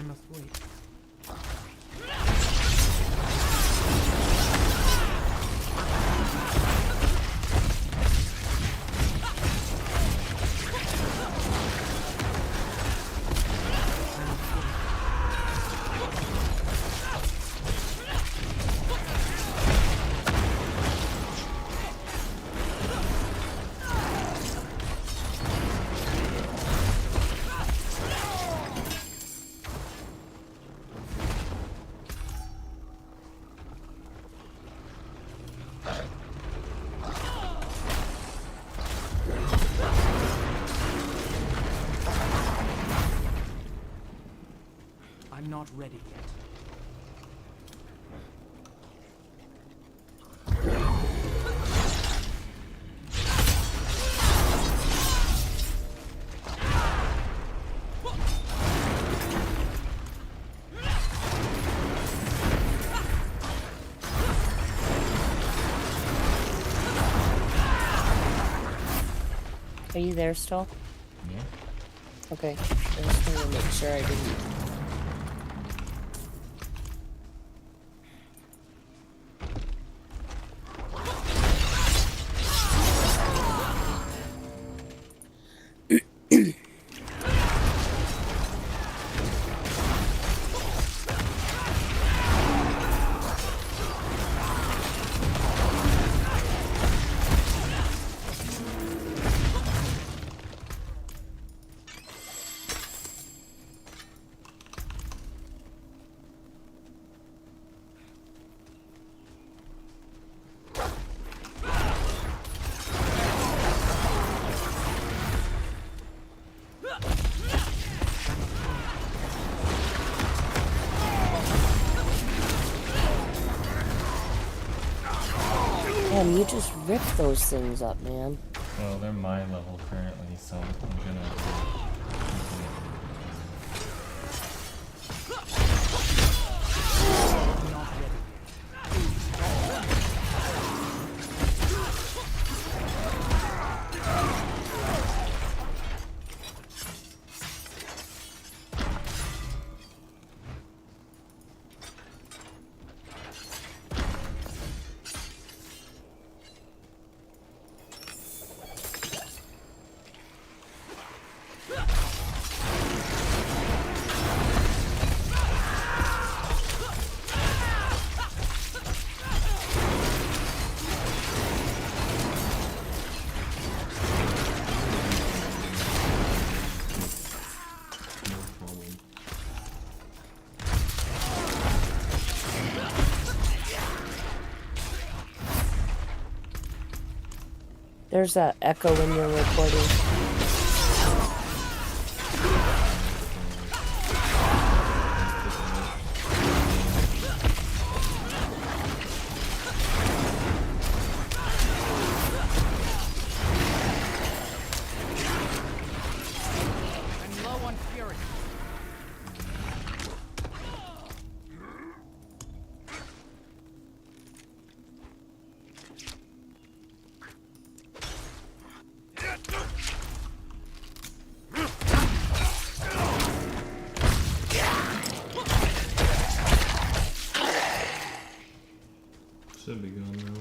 I must wait. I'm not ready yet. Are you there still? Yeah. Okay. I just wanted to make sure I didn't. Man, you just rip those things up, man. Well, they're my level currently, so I'm gonna. There's that echo when you're recording. I'm low on fury. Should be gone now.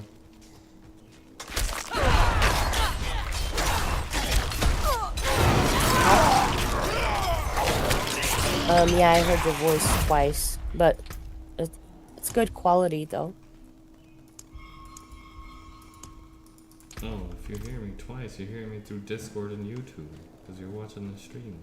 Yeah, I heard your voice twice, but it's good quality though. Oh, if you're hearing me twice, you're hearing me through Discord and YouTube, because you're watching the stream.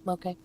Okay.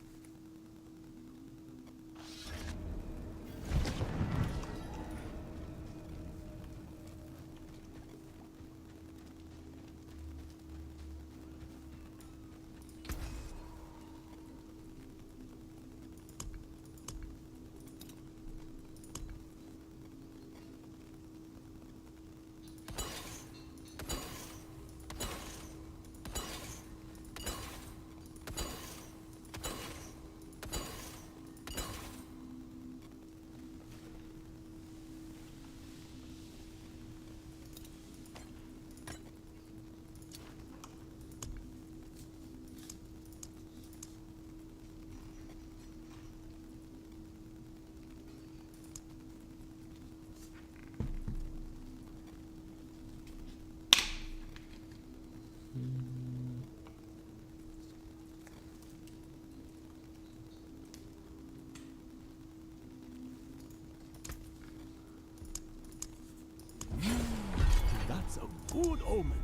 That's a good omen.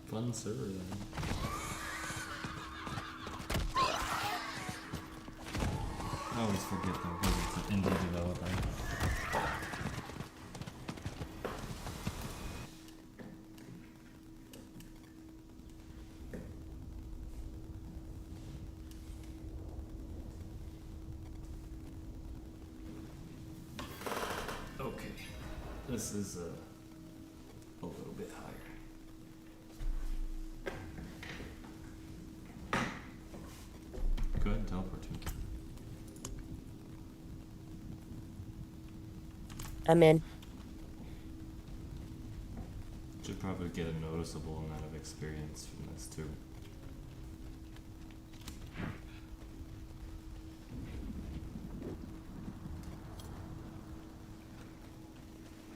Fun server then. I always forget though because it's an indie developer. Okay, this is a little bit higher. Go ahead and teleport to me. I'm in. Should probably get a noticeable amount of experience from this too.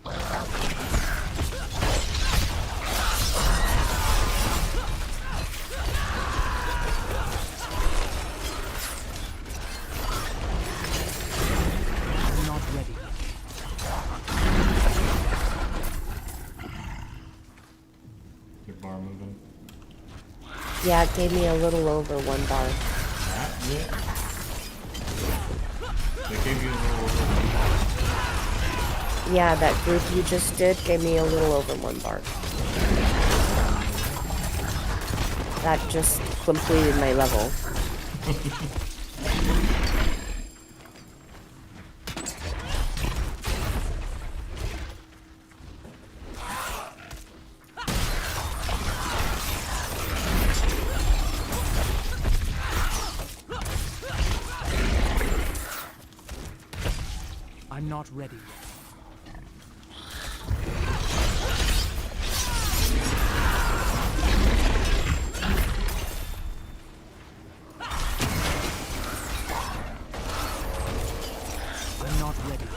I'm not ready yet. Your bar moving. Yeah, it gave me a little over 1 bar. Yeah. They gave you a little over. Yeah, that group you just did gave me a little over 1 bar. That just completed my level. I'm not ready yet. I'm not ready.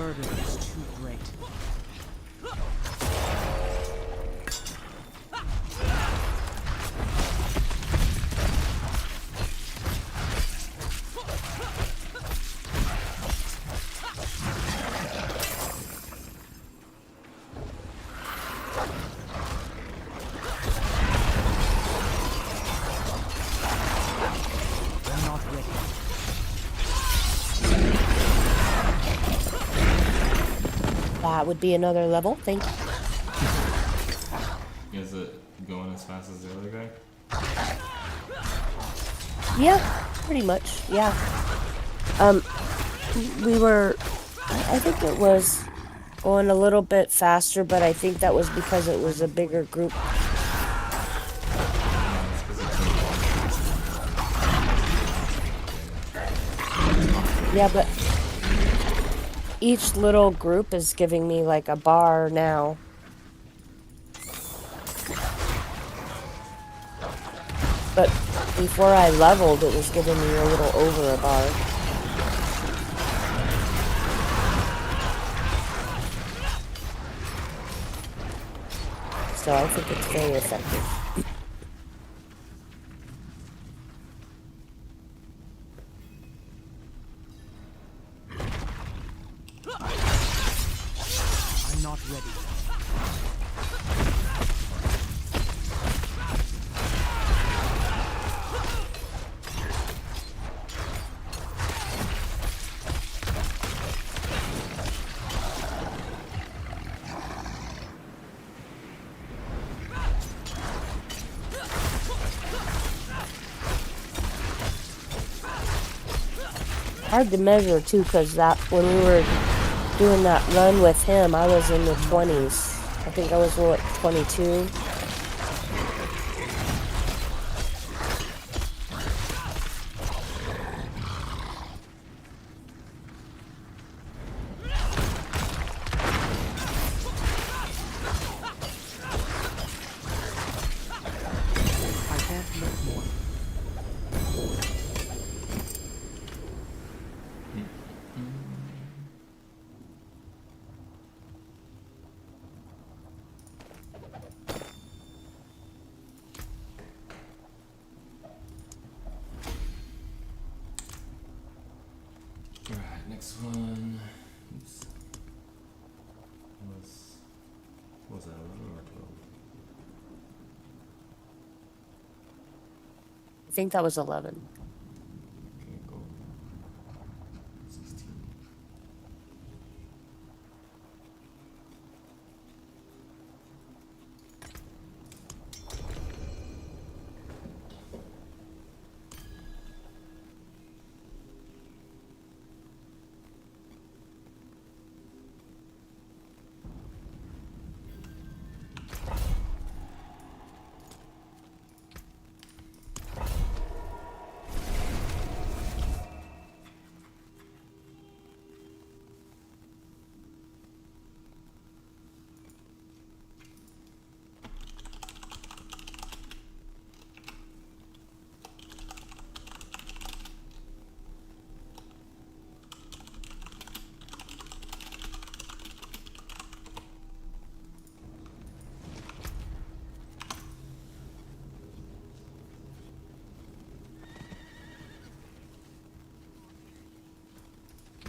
burden is too great. They're not ready. That would be another level. Thank you. Is it going as fast as the other guy? Yeah, pretty much. Yeah. We were. I think it was going a little bit faster, but I think that was because it was a bigger group. Yeah, but each little group is giving me like a bar now. But before I leveled, it was giving me a little over a bar. So I think it's very effective. I'm not ready. Hard to measure too, because that when we were doing that run with him, I was in the 20s. I think I was what, 22. I can't look more. Alright, next one. Oops. Was that 11 or 12? I think that was 11. Okay, go. 16.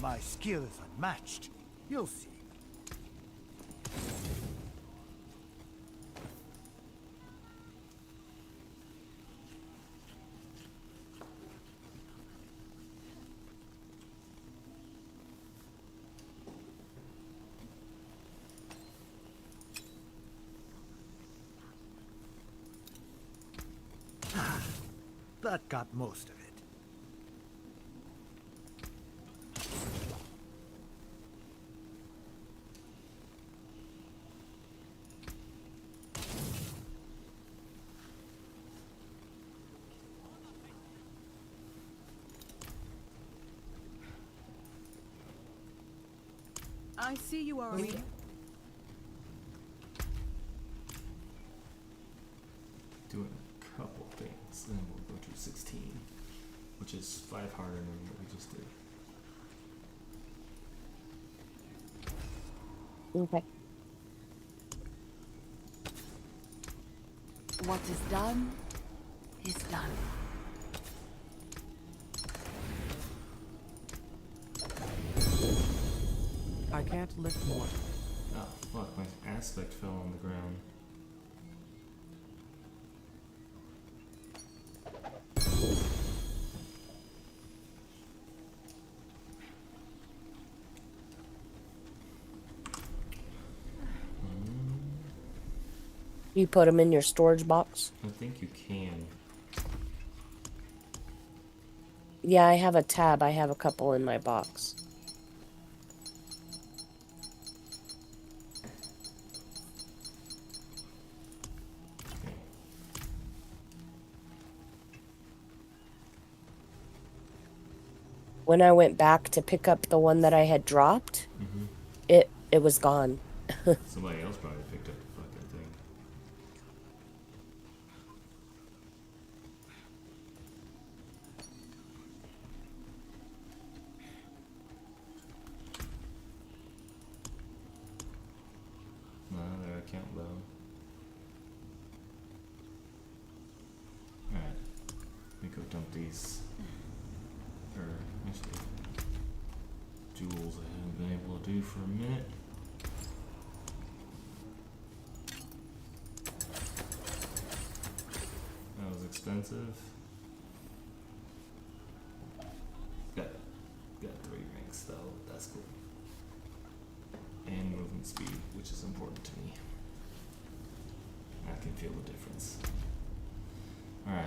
My skill is unmatched. You'll see. That got most of it. I see you are. Doing a couple things, and then we'll go to 16, which is 5 harder than what we just did. Okay. What is done is done. I can't lift more. Oh, fuck, my aspect fell on the ground. You put them in your storage box? I think you can. Yeah, I have a tab. I have a couple in my box. When I went back to pick up the one that I had dropped, it was gone. Somebody else probably picked up the fucking thing. No, their account low. Alright. Let me go dump these. Or, actually, jewels I haven't been able to do for a minute. That was expensive. Got 3 ranks though, that's cool. And movement speed, which is important to me. I can feel the difference. Alright.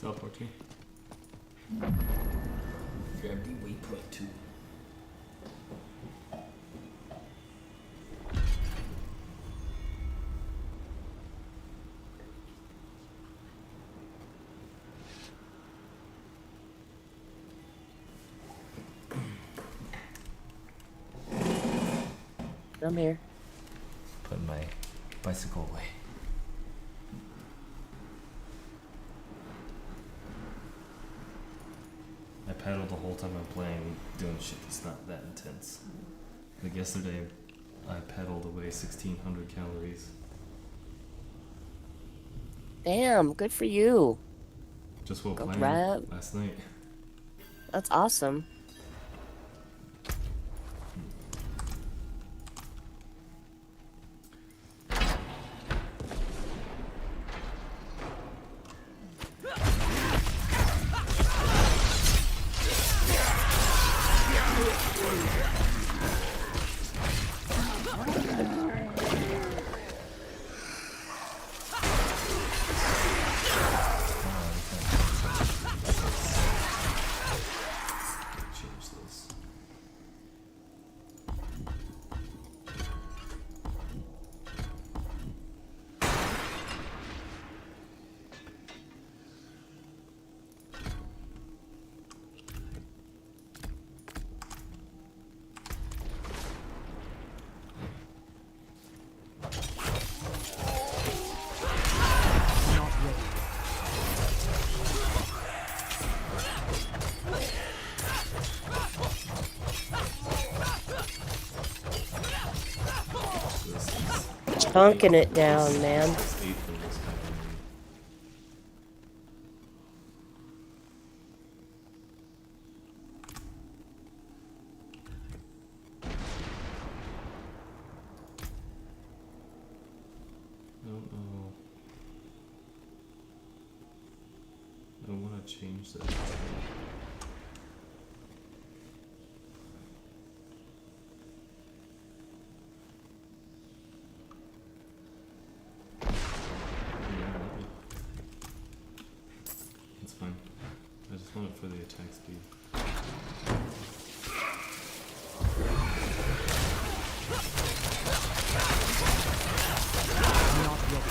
Teleport to you. Grab the waypoint too. I'm here. Put my bicycle away. I paddle the whole time I'm playing, doing shit that's not that intense. Like yesterday, I paddled away 1,600 calories. Damn, good for you. Just while Go playing grab. last night. That's awesome. chunking it down, man. This 8th of this kind of I don't know. I want to change that. It's fine. I just want it for the attack speed. Not ready.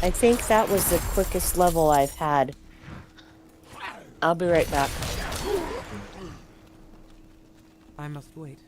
I think that was the quickest level I've had. I'll be right back. I must wait.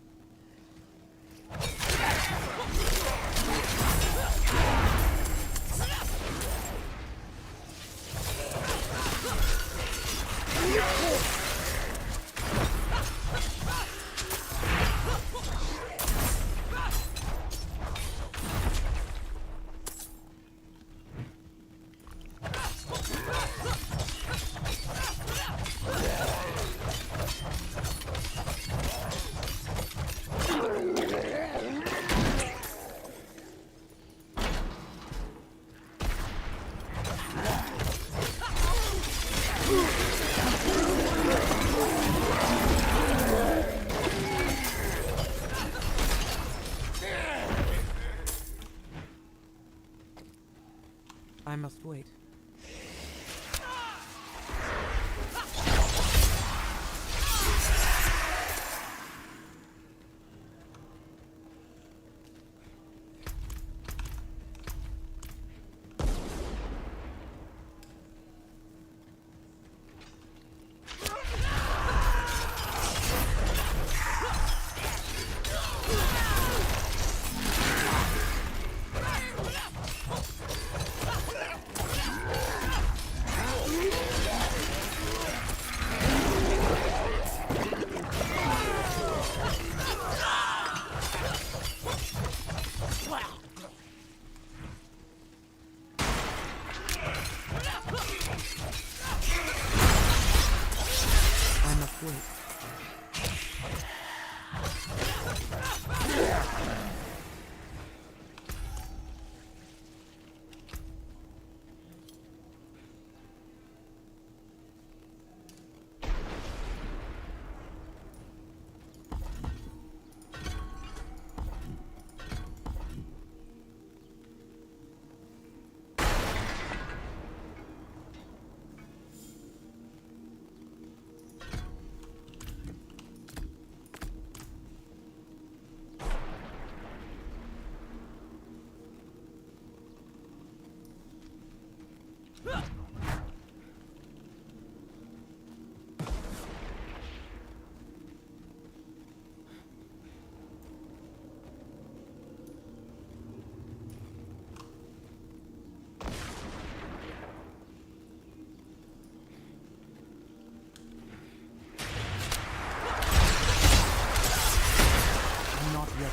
I must wait. I must wait. I'm not ready.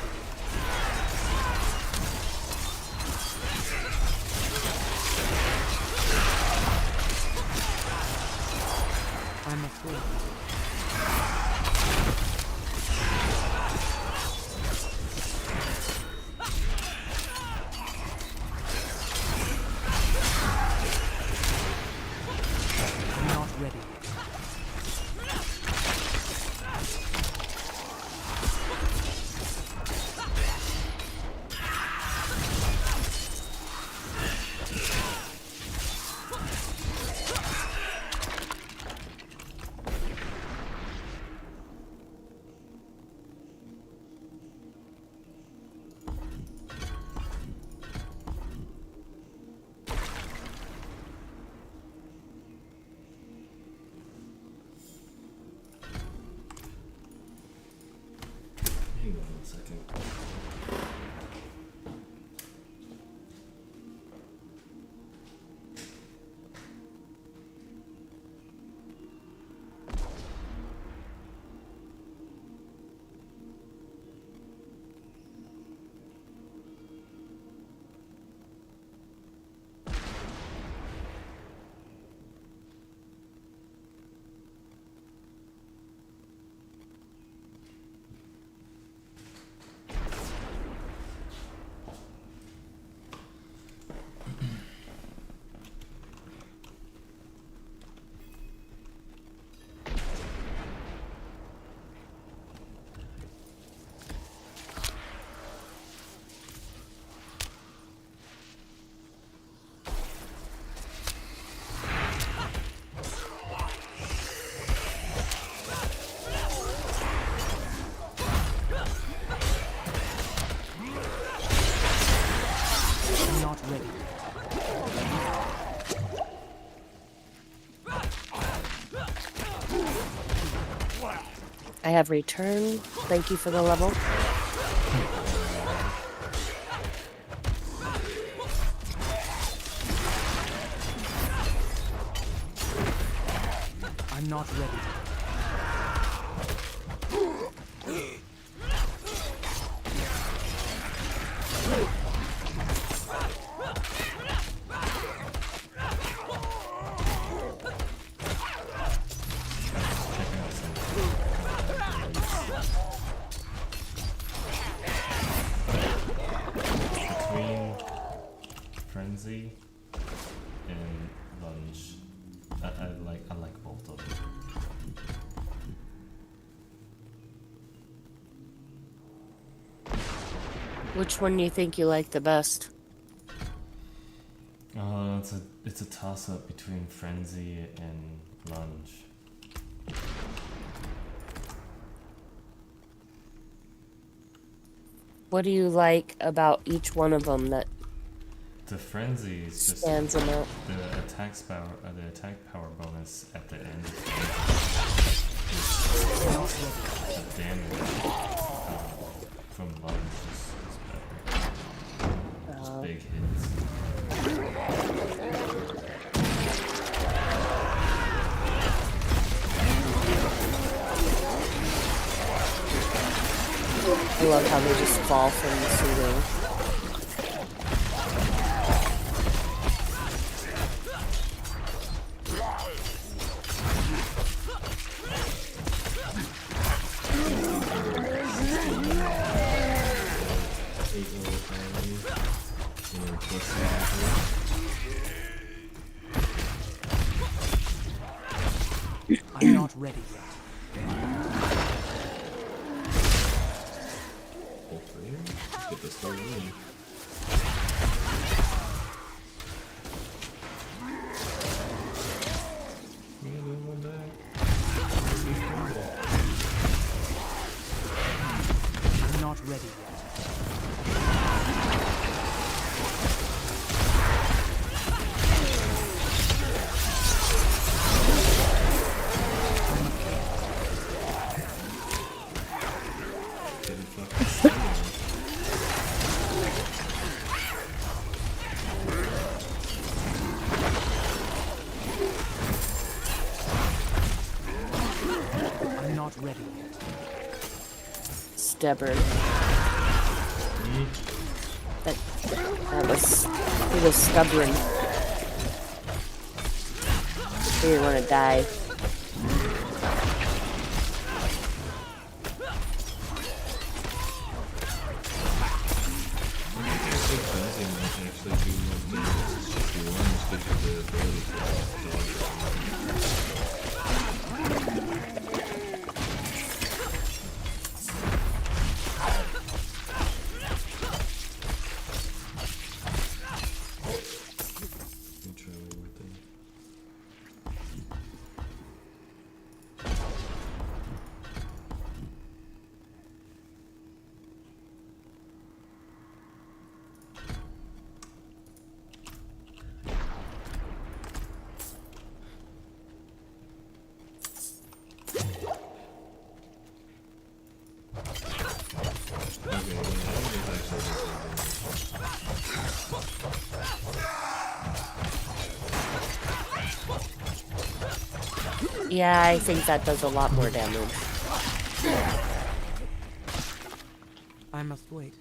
ready. I have returned. Thank you for the level. I'm not ready. Between Frenzy and Lunge, I like both of them. Which one do you think you like the best? It's a toss up between Frenzy and Lunge. What do you like about each one of them that The Frenzy is just stands them out? the attack power bonus at the end. The damage from Lunge is better. Just big hits. I love how they just fall from the ceiling. I'm not ready yet. Hopefully, get this whole room. I'm not ready yet. I'm not ready yet. Stubborn. He was stubborn. He didn't want to die. Yeah, I think that does a lot more damage. I must wait.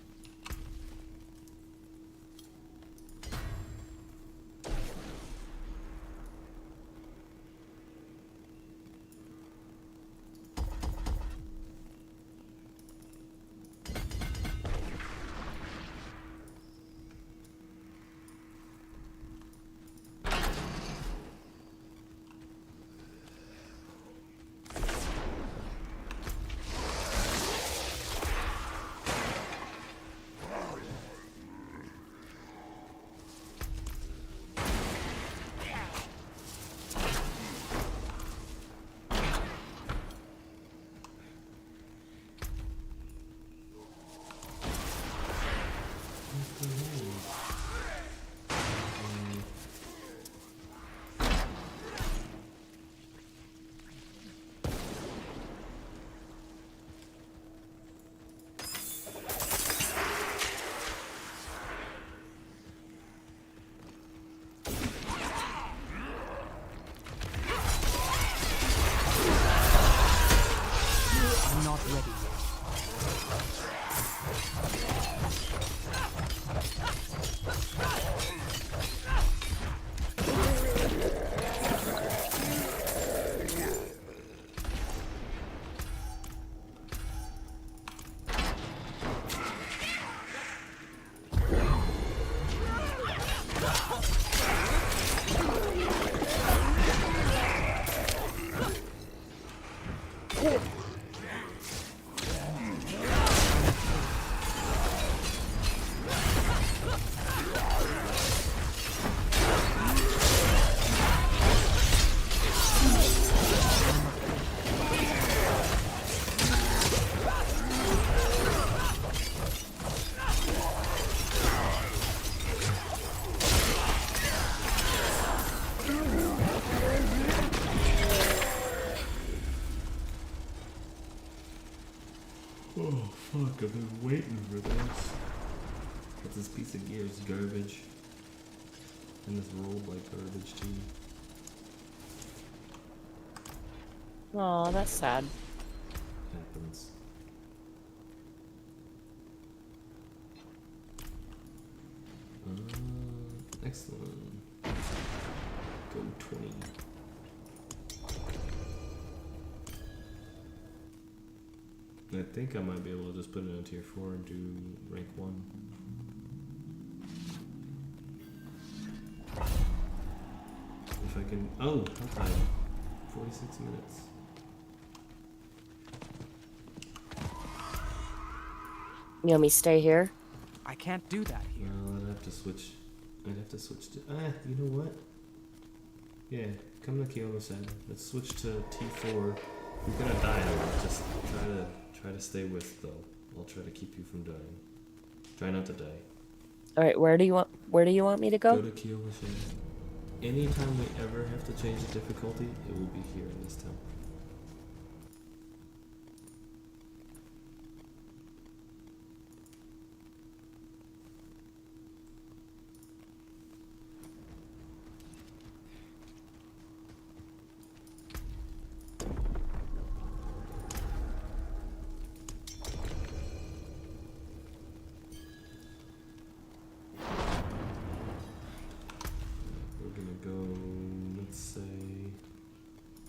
But this piece of gear is garbage. And it's rolled like garbage too. Oh, that's sad. Happens. Excellent. Go 20. I think I might be able to just put it on tier 4 and do rank 1. If I can. Oh, how time? 46 minutes. You want me to stay here? I can't do that here. Well, I'd have to switch. I'd have to switch to. You know what? Yeah, come to Kyoto said. Let's switch to T4. You're gonna die a lot. Just try to stay with though. I'll try to keep you from dying. Try not to die. All right, where do you want me to go? Go to Kyoto said. Anytime we ever have to change the difficulty, it will be here in this town.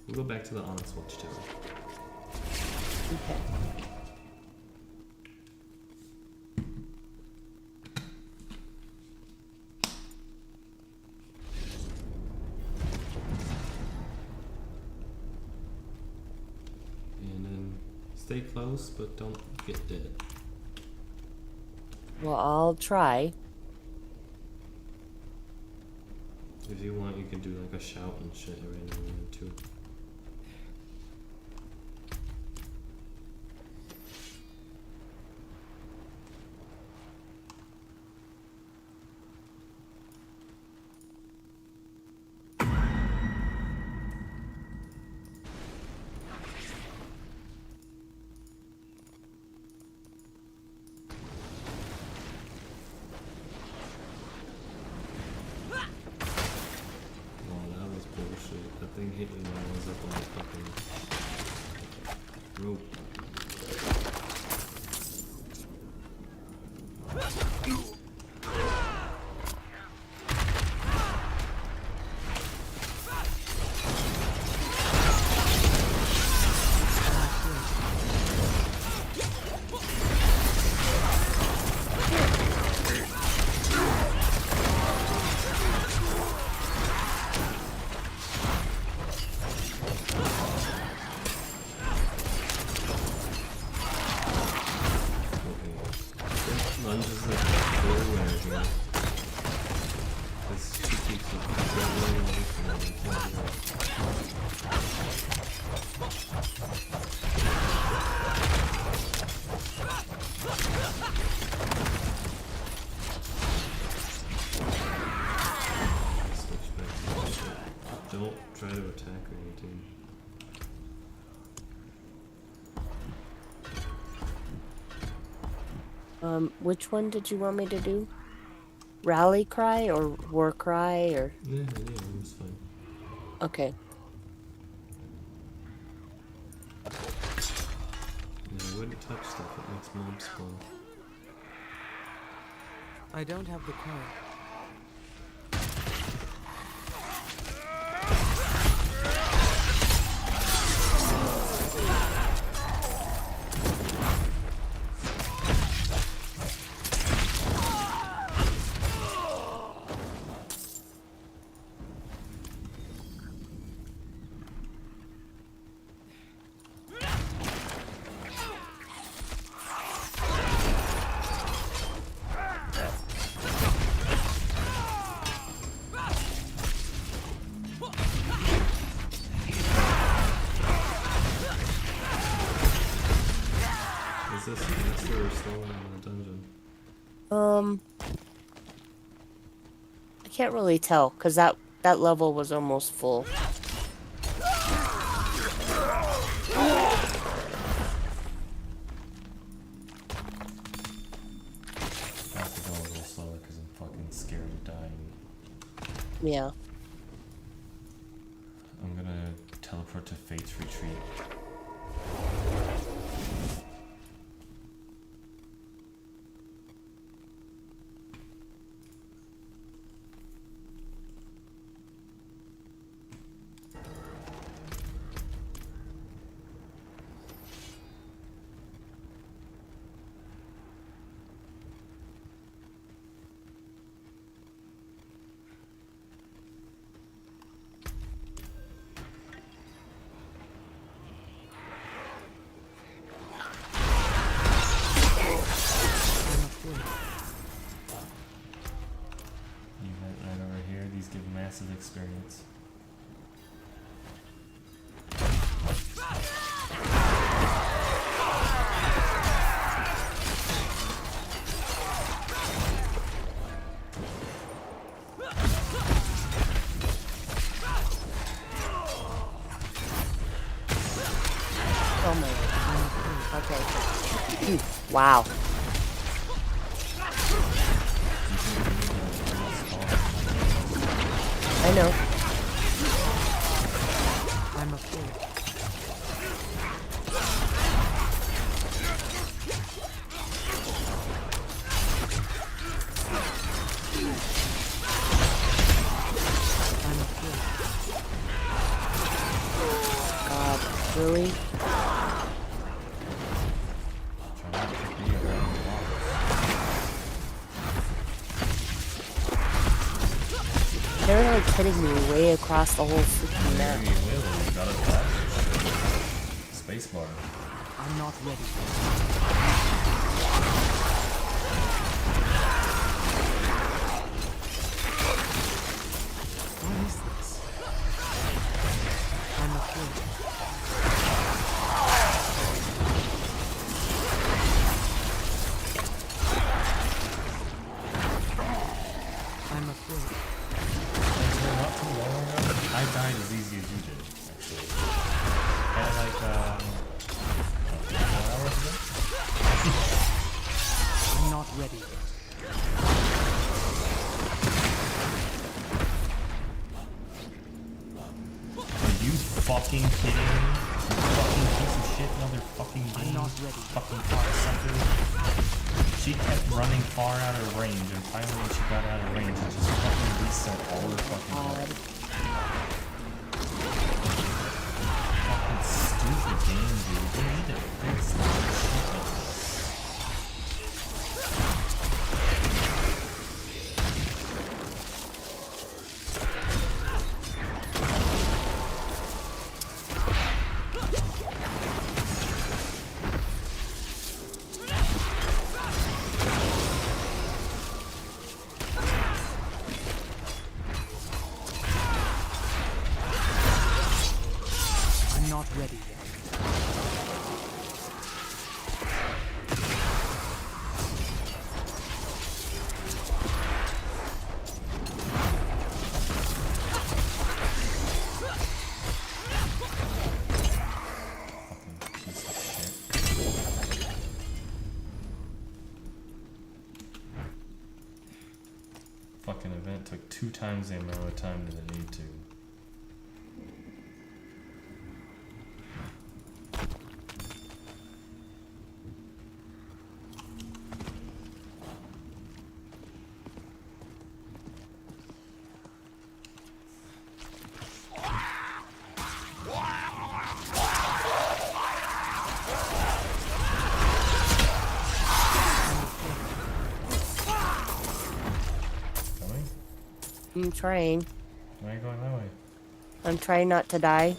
We'll go back to the Onyx Watchtower. Okay. And then stay close, but don't get dead. Well, I'll try. If you want, you can do like a shout and shit every now and then too. Thing hit me when I was up on the fucking rope. Which one did you want me to do? Rally cry or war cry or? Yeah, it's fine. Okay. Yeah, I wouldn't touch stuff, it makes mobs spawn. I don't have the coin. I can't really tell because that level was almost full. Yeah. I'm gonna teleport to Fate's Retreat. Give massive experience. Oh my god. Okay. Wow. I know. I'm afraid. I'm afraid. God, really? They're like hitting me way across the whole freaking map. Maybe you will. You gotta dodge. Spacebar. I'm not ready. What is this? I'm afraid. I'm afraid. Not too long ago, I died as easy as you did, actually. And like, 4 hours ago? I'm not ready yet. Are you fucking kidding me? You fucking piece of shit, another fucking game. I'm not ready. Fucking cocksucker. She kept running far out of range, and finally when she got out of range, it just fucking reset all her fucking health. Fucking stupid game, dude. They need to fix that shit. Not ready yet. Fucking piece of shit. Fucking event took 2 times the amount of time that it needed to. I'm trying. Why are you going that way? I'm trying not to die.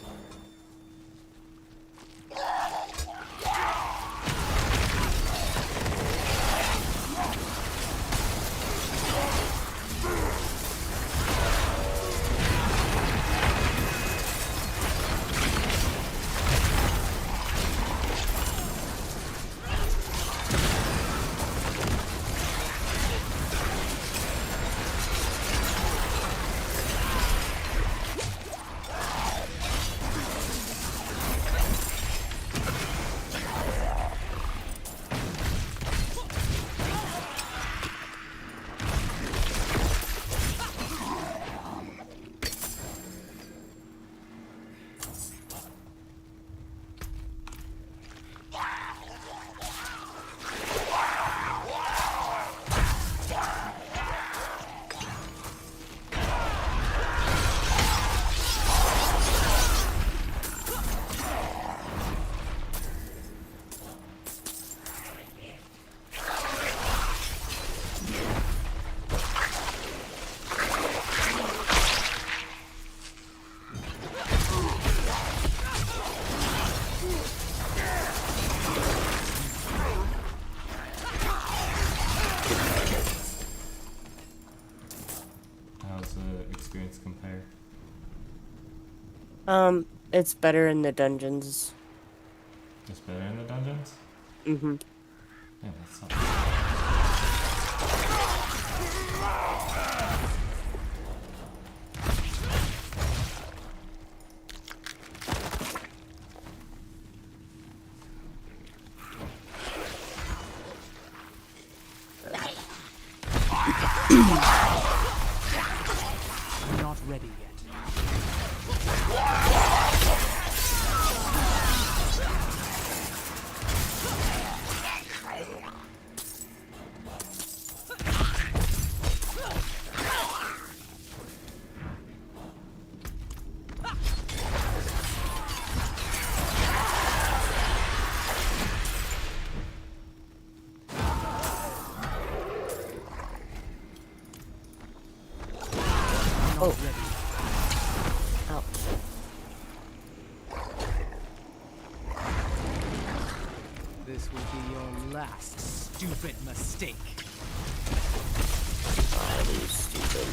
How's the experience compare? It's better in the dungeons. It's better in the dungeons? Mm-hmm. Yeah, that sucks. I'm not ready yet. Oh. Ready. Ouch. This will be your last stupid mistake. Oh, you stupid.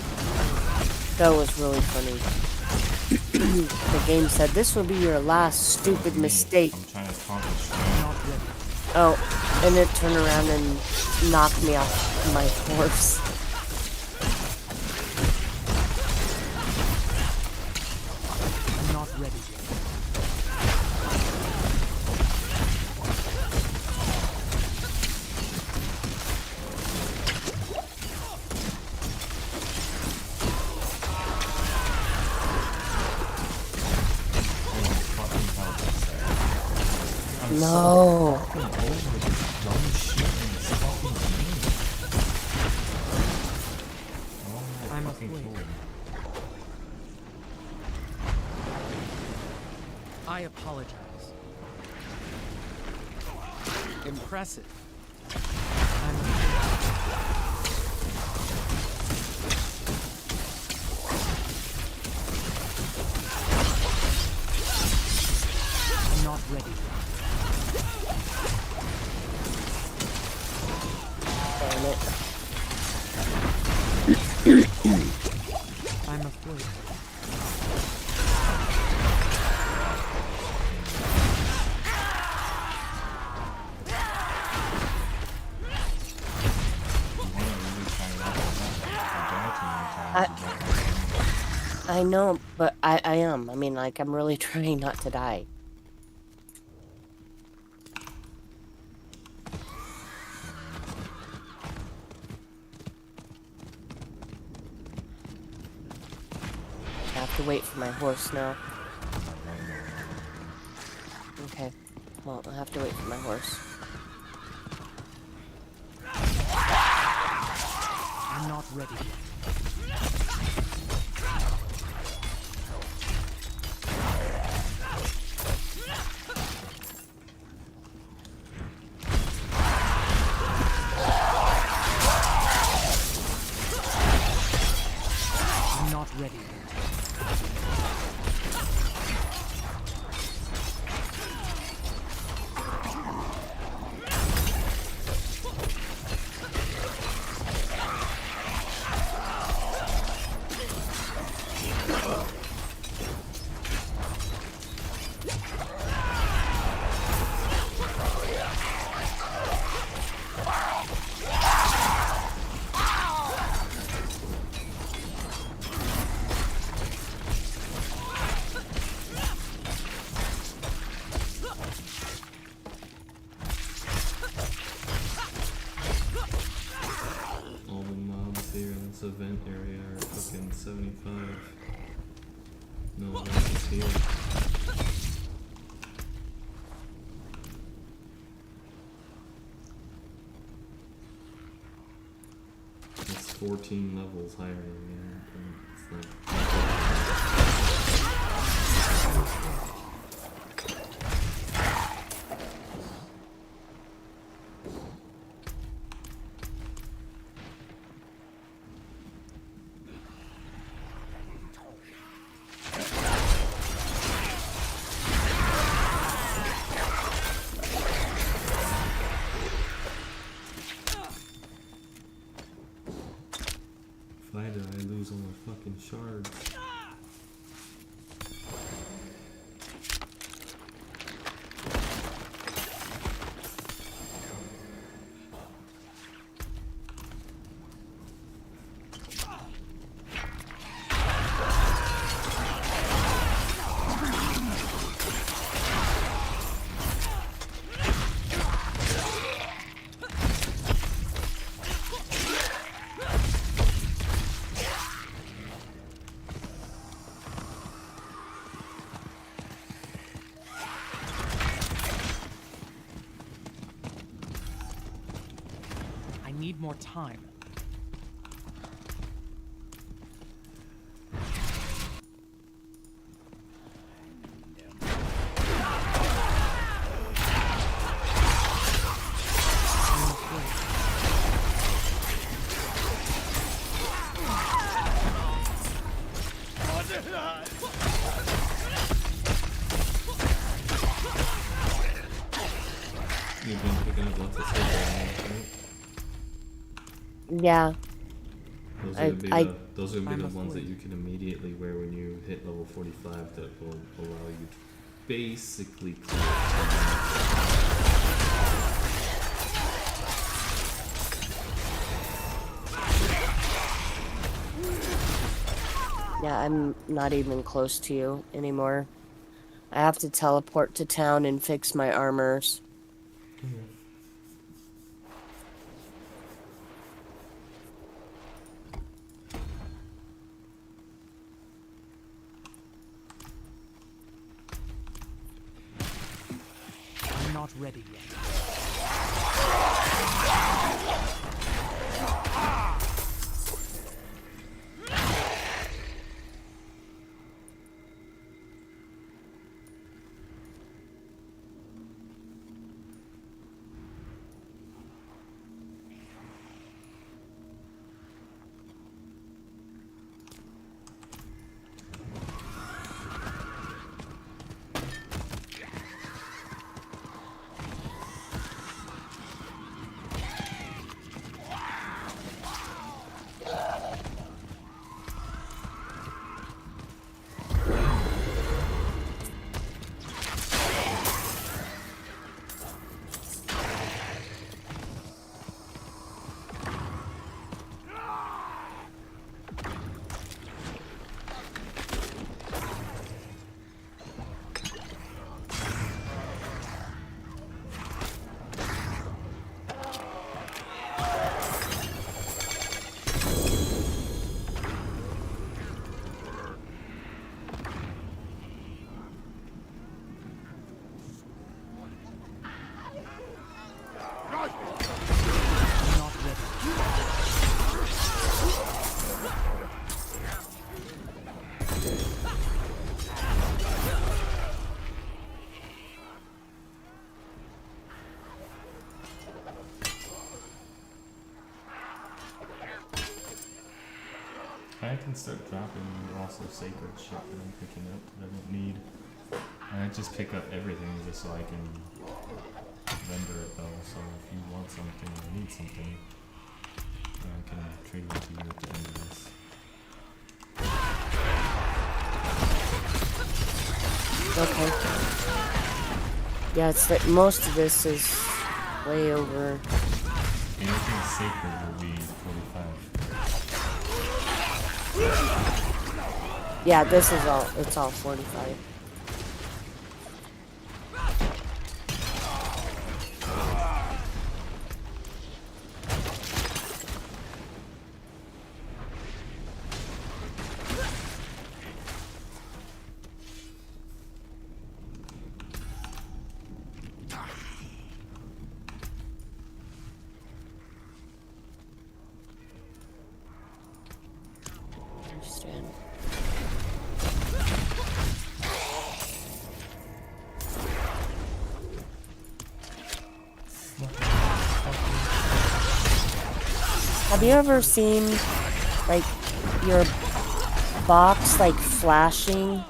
That was really funny. The game said this will be your last stupid mistake. I'm trying to accomplish I'm not ready. Oh, and it turned around and knocked me off my horse. I'm not ready yet. No. fucking over this dumb shit in this fucking game. Oh my I'm fucking afraid. cool. I apologize. Impressive. I'm not ready. Damn it. I'm afraid. I know, but I am. I mean, like, I'm really trying not to die. I have to wait for my horse now. Okay. Well, I have to wait for my horse. I'm not ready yet. I'm not ready yet. All the mobs here in this event area are fucking 75. No one else is here. It's 14 levels higher than me. And it's like... If I die, I lose all my fucking shards. I need more time. You've been picking up lots of stuff, right? Yeah. Those would be the ones that you can immediately wear when you hit level 45 that will allow you to basically clear. Yeah, I'm not even close to you anymore. I have to teleport to town and fix my armors. I'm not ready yet. I can start dropping also sacred shit that I'm picking up that I don't need. And I just pick up everything just so I can render it though. So if you want something or need something, I can trade it to you at the end of this. Okay. Yeah, it's like most of this is way over. Anything sacred will be 45. Yeah, this is all, it's all 45. Understand. Have you ever seen, like, your box, like, flashing,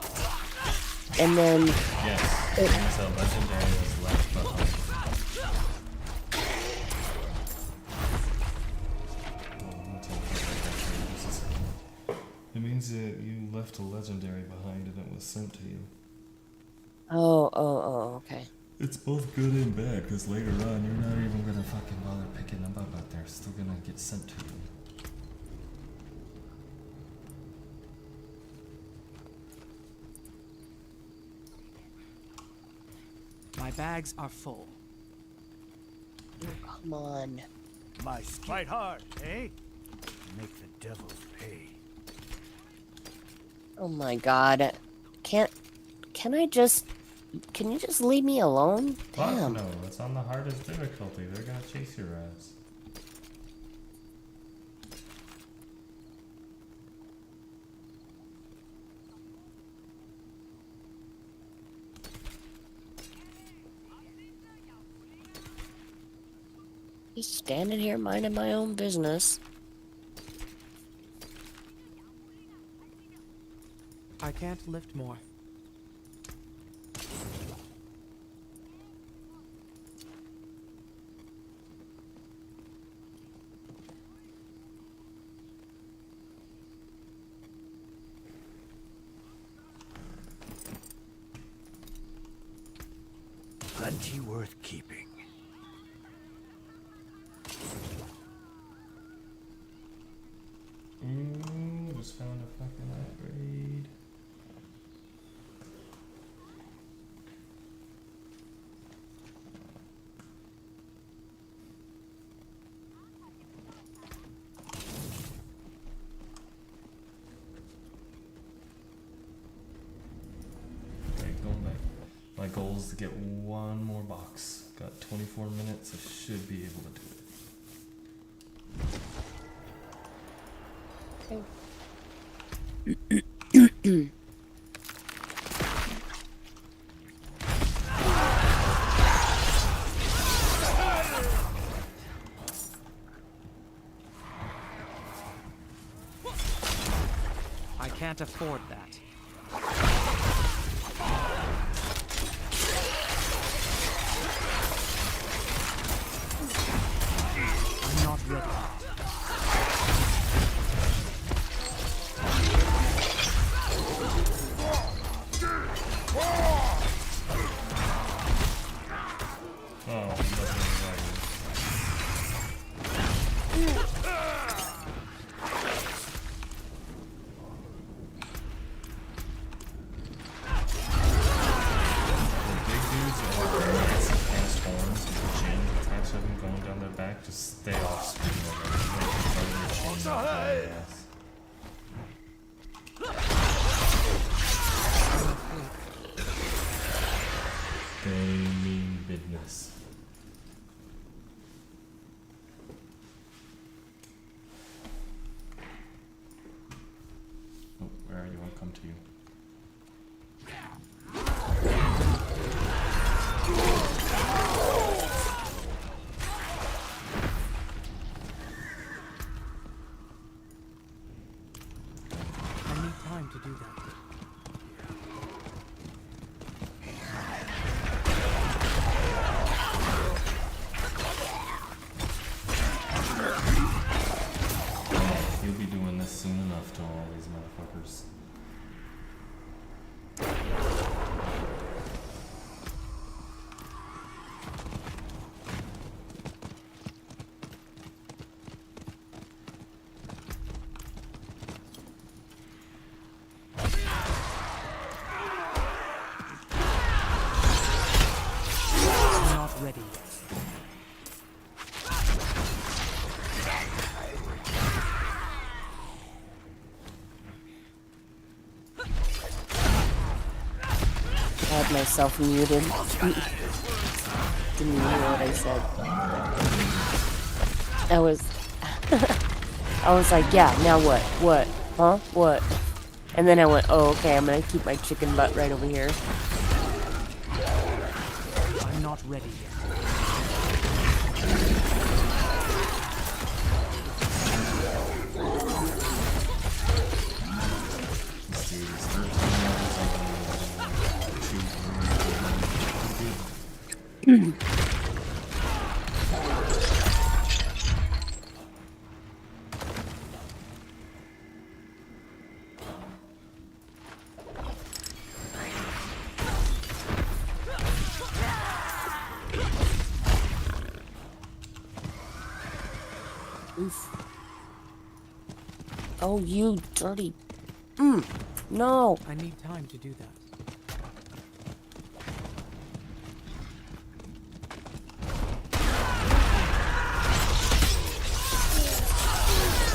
and then... Yes, it's a legendary is left behind. Oh, I'm gonna take that. This is means that you left a legendary behind and it was sent to you. Oh, okay. It's both good and bad, because later on you're not even gonna fucking bother picking them up out there. It's still gonna get sent to you. My bags are full. Oh, come on. My fight hard, eh? Make the devils pay. Oh my god. Can you just leave me alone? Fuck Damn. no, it's on the hardest difficulty. They're gonna chase your ass. Just standing here minding my own business. I can't lift more. Plenty worth keeping. Ooh, just found a fucking upgrade. Okay, going back. My goal is to get one more box. Got 24 minutes, I should be able to do it. I can't afford that. I'm not ready. Oh, he doesn't right. Just stay off screen already. They mean business. Oh, where are you? I'll come to you. To do that. You'll be doing this soon enough to all these motherfuckers. Ready. I had myself muted. Didn't hear what I said. I was like, yeah, now what? What? Huh? What? And then I went, oh, okay, I'm gonna keep my chicken butt right over here. I'm not ready yet. Oh, you dirty. No. I need time to do that.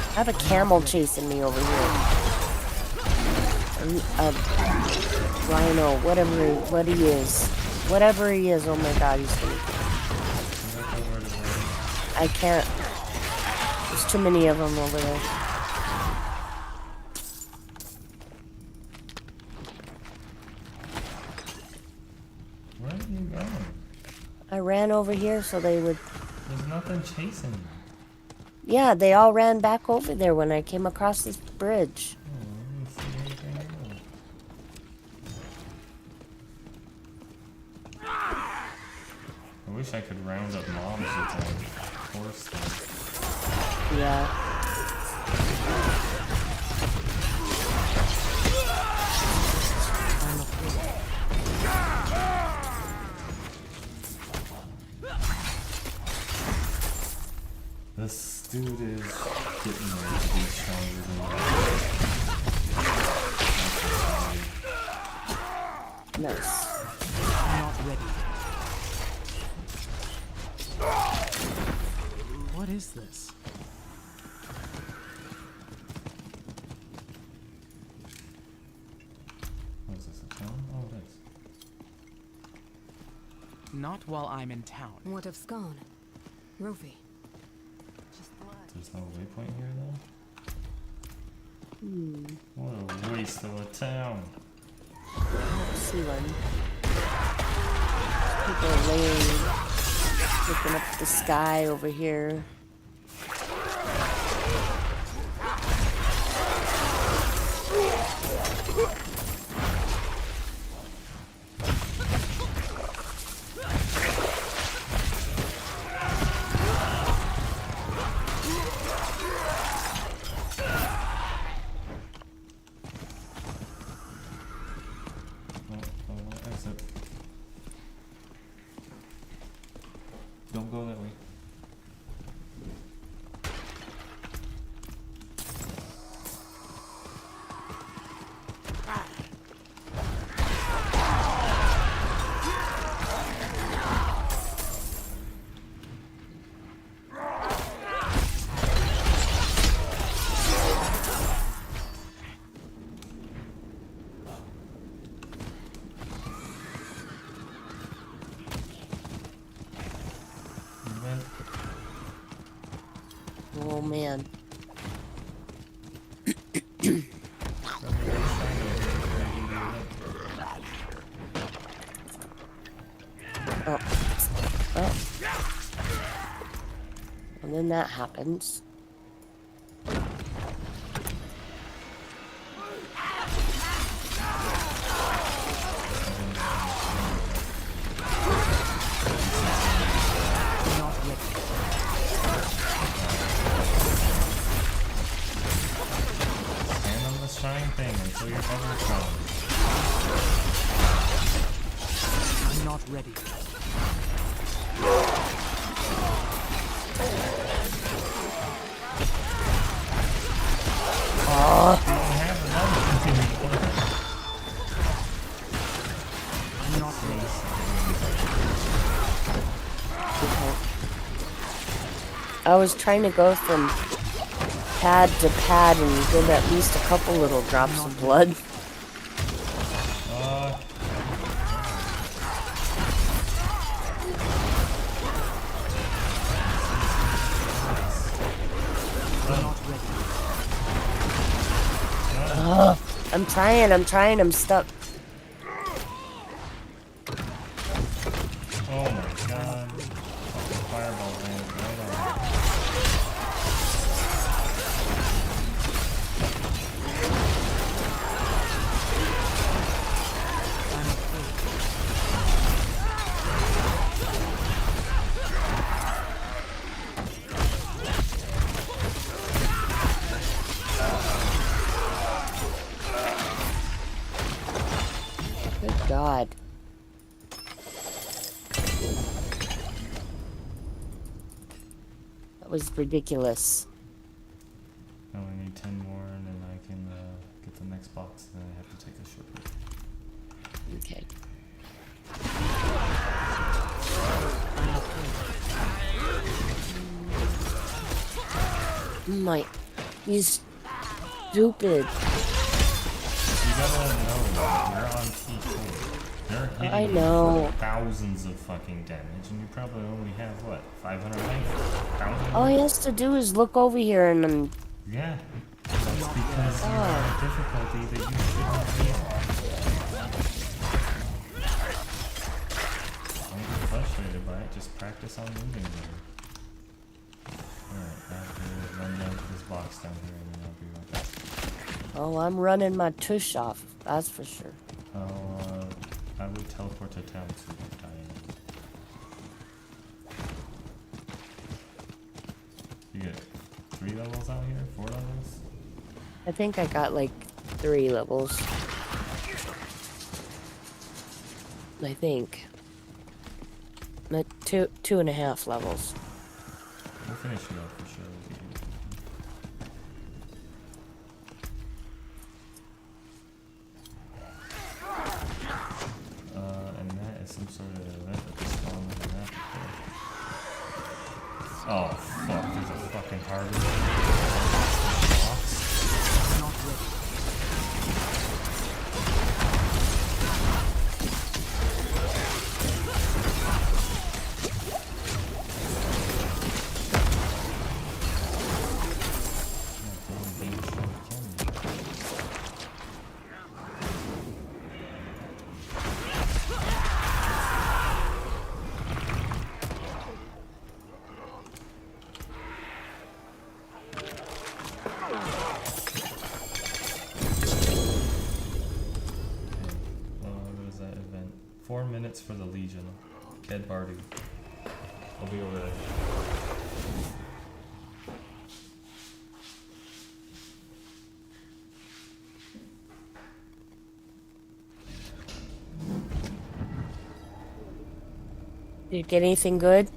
I have a camel chasing me over here. A rhino, what he is. Whatever he is, oh my god, he's gonna... I can't. There's too many of them over there. Where are you going? I ran over here so they would... There's nothing chasing you. Yeah, they all ran back over there when I came across this bridge. Oh, I didn't see anything at all. I wish I could round up mobs with a horse thing. Yeah. This dude is getting there to be stronger than me. Nice. I'm not ready. What is this? What is this, a town? Oh, it is. Not while I'm in town. What of Scone? Rofi. There's no waypoint here, though? What a waste of a town. I don't see one. People are laying, looking up the sky over here. Exit. Don't go that way. Oh man. Oh. Oh. And then that happens. Shrine thing until you're ever strong. I'm not ready. Oh, you don't have another anymore. I'm not ready. I was trying to go from pad to pad and get at least a couple little drops of blood. I'm trying, I'm stuck. Oh my god. Fucking fireball landed right on me. Good God. That was ridiculous. I only need 10 more and then I can get the next box, and then I have to take a short break. Okay. You stupid. You gotta know, you're on T4. You're hitting I know. for thousands of fucking damage, and you probably only have, what, 500 life? 1,000? All he has to do is look over here and then... Yeah. That's because you're on a difficulty that you shouldn't be on. Don't get frustrated by it, just practice on moving better. Alright, I have to run down to this box down here and then I'll be right back. Oh, I'm running my tush off, that's for sure. I would teleport to town to Diane. You get 3 levels out here? 4 levels? I think I got like 3 levels. I think. Like 2.5 levels. We'll finish it up for sure. And that is some sort of event that just spawned on the map. Oh fuck, there's a fucking for the Legion. Ed Barty. I'll be over there. Did you get anything good?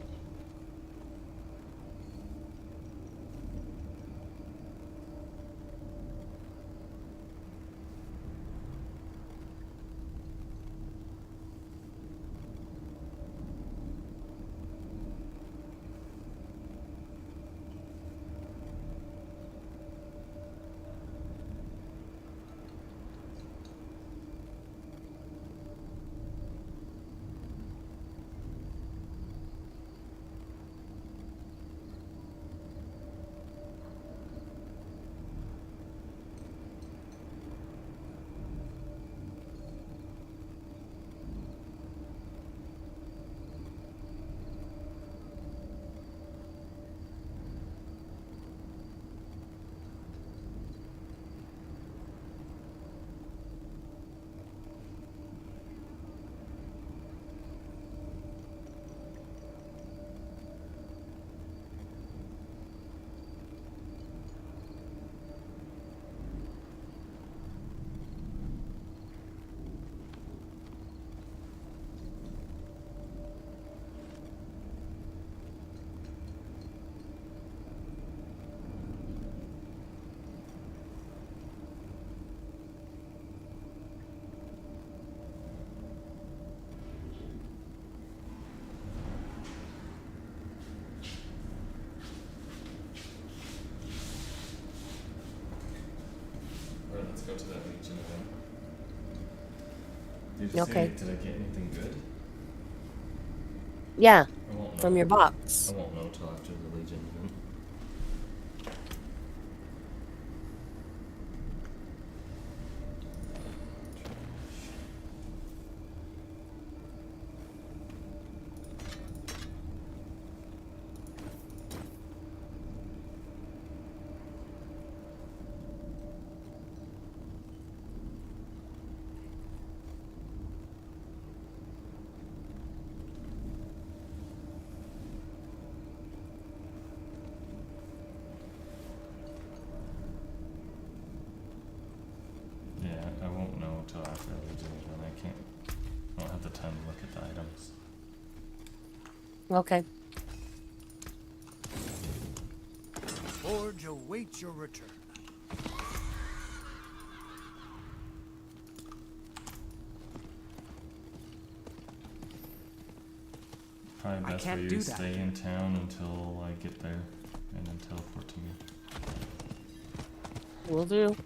Let's go to that Legion event. Did you Okay. did I get anything good? Yeah, I won't know. from your box. I won't know till after the Legion event. Until after Legion event. I don't have the time to look at the items. Okay. Forge awaits your return. probably I best for can't you do to that. stay in town until I get there, and then teleport to me. Will do.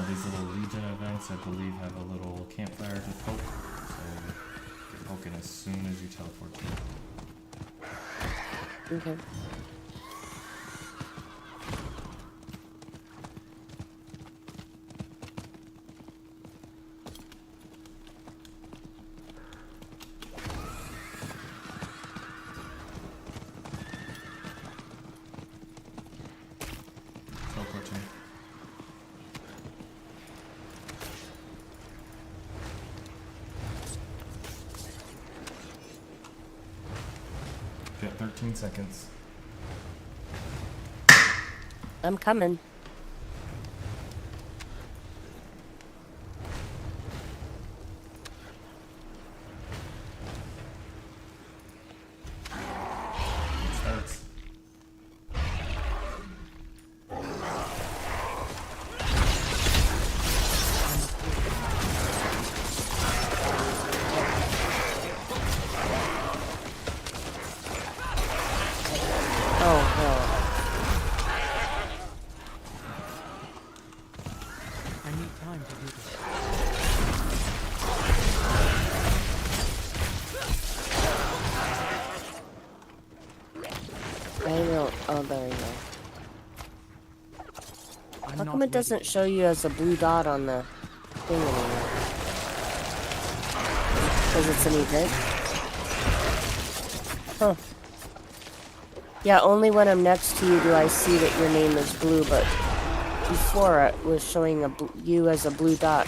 These little Legion events, I believe, have a little campfire to poke, so you poke it as soon as you teleport to it. Okay. Teleport to me. Got 13 seconds. I'm coming. It starts. Oh, hell. I need time to do this. I don't. Oh, there you go. I'm How not come it ready. doesn't show you as a blue dot on the thing anymore? Because it's an event? Huh. Yeah, only when I'm next to you do I see that your name is blue, but before it was showing you as a blue dot.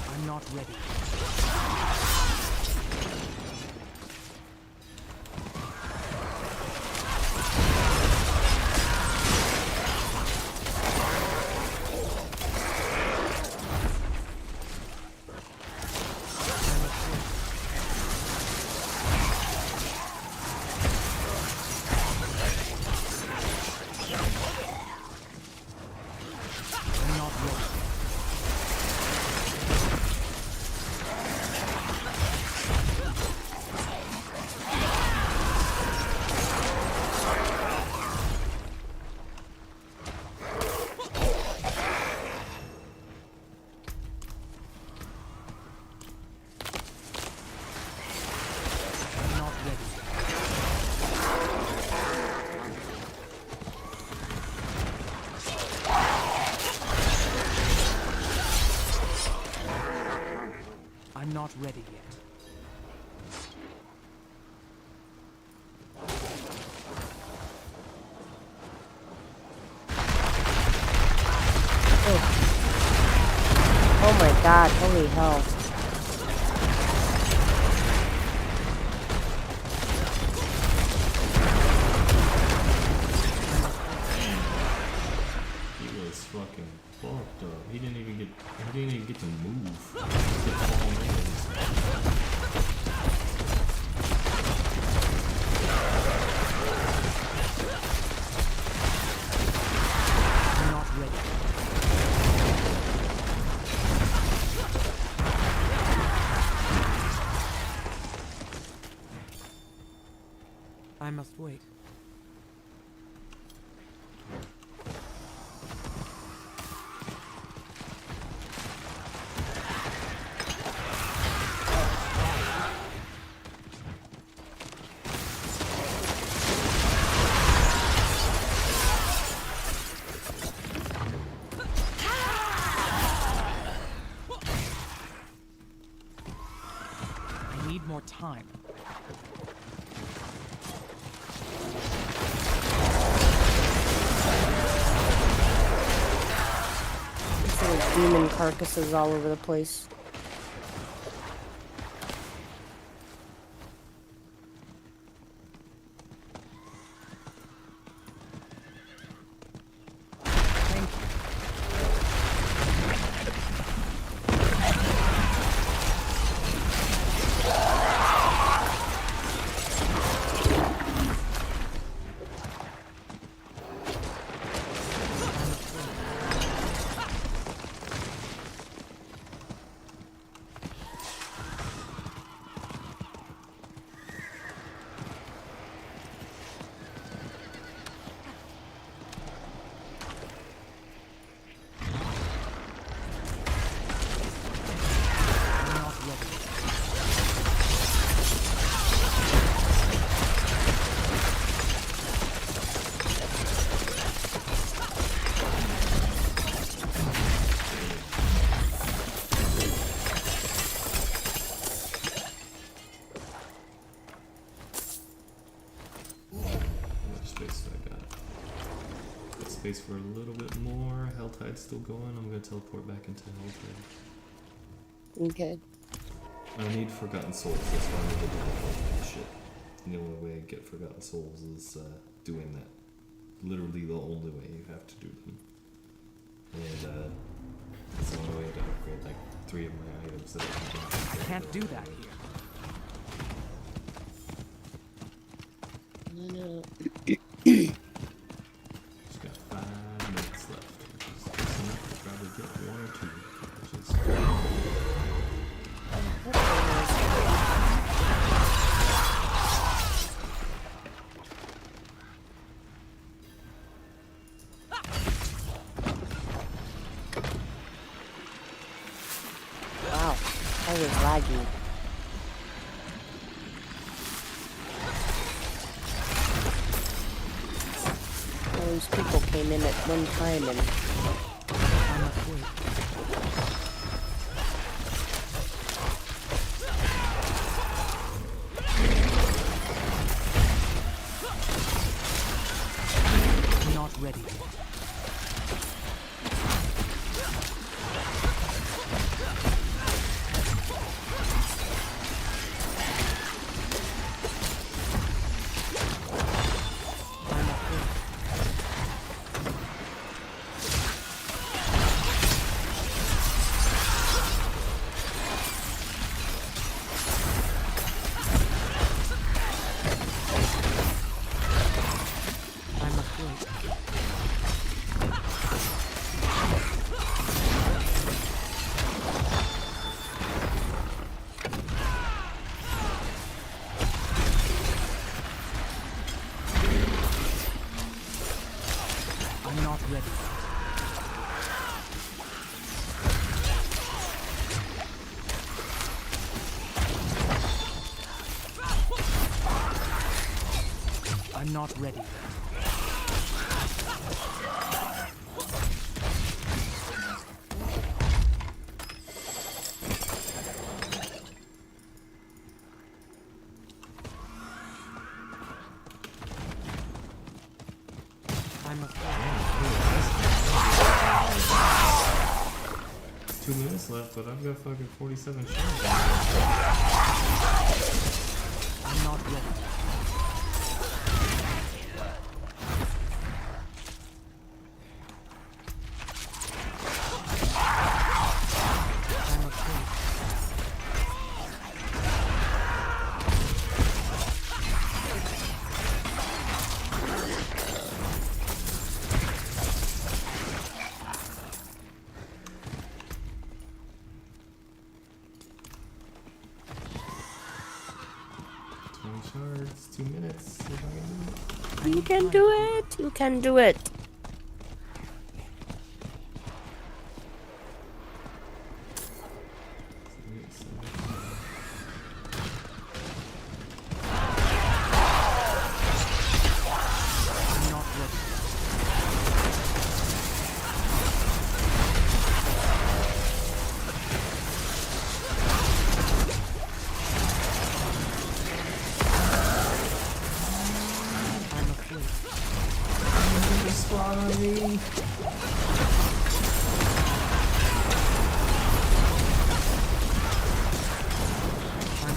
I'm not ready. I'm not ready. I'm not ready. I'm not ready yet. Oh my god, holy hell. He was fucking fucked up. He didn't even get to move. He kept falling in. I'm not ready. I must wait. I need more time. There's demon carcasses all over the place. space for a little bit more. Helltide's still going. I'm gonna teleport back into Helltide. Okay. I need Forgotten Souls. That's why I need to do that shit. And the only way I get Forgotten Souls is doing that. Literally the only way you have to do them. And that's the only way to upgrade like 3 of my items that I can do. Can't do that here. Just got 5 minutes left, which is just enough to probably get 1 or 2, which is Wow, that was laggy. All these people came in at one time and I'm afraid. I'm not ready yet. I'm not ready. I'm afraid. 2 minutes left, but I've got fucking 47 shots. I'm not ready. Shards, 2 minutes. If I can do it. you can do it. You can do it. I'm not ready. I'm afraid. Spawn on me.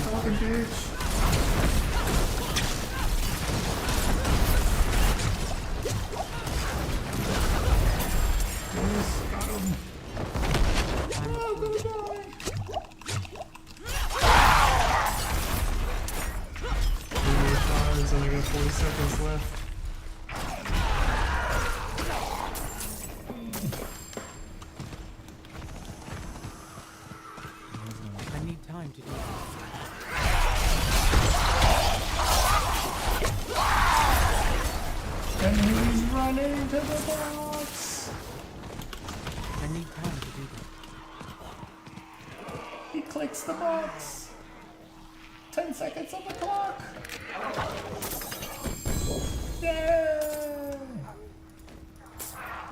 Fucking bitch. Yes, got him. I'm afraid. Only got 40 seconds left. I need time to do it. And he's running to the box. I need time to do that. He clicks the box. 10 seconds on the clock. Yeah.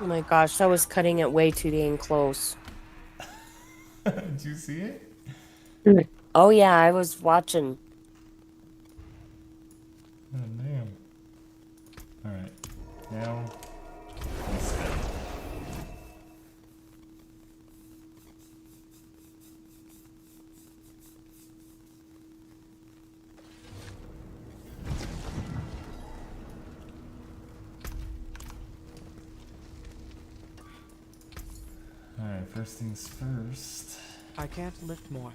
Oh my gosh, that was cutting it way too dang close. Did you see it? Oh yeah, I was watching. Oh, damn. Alright. Now, let's first things first. I can't lift more.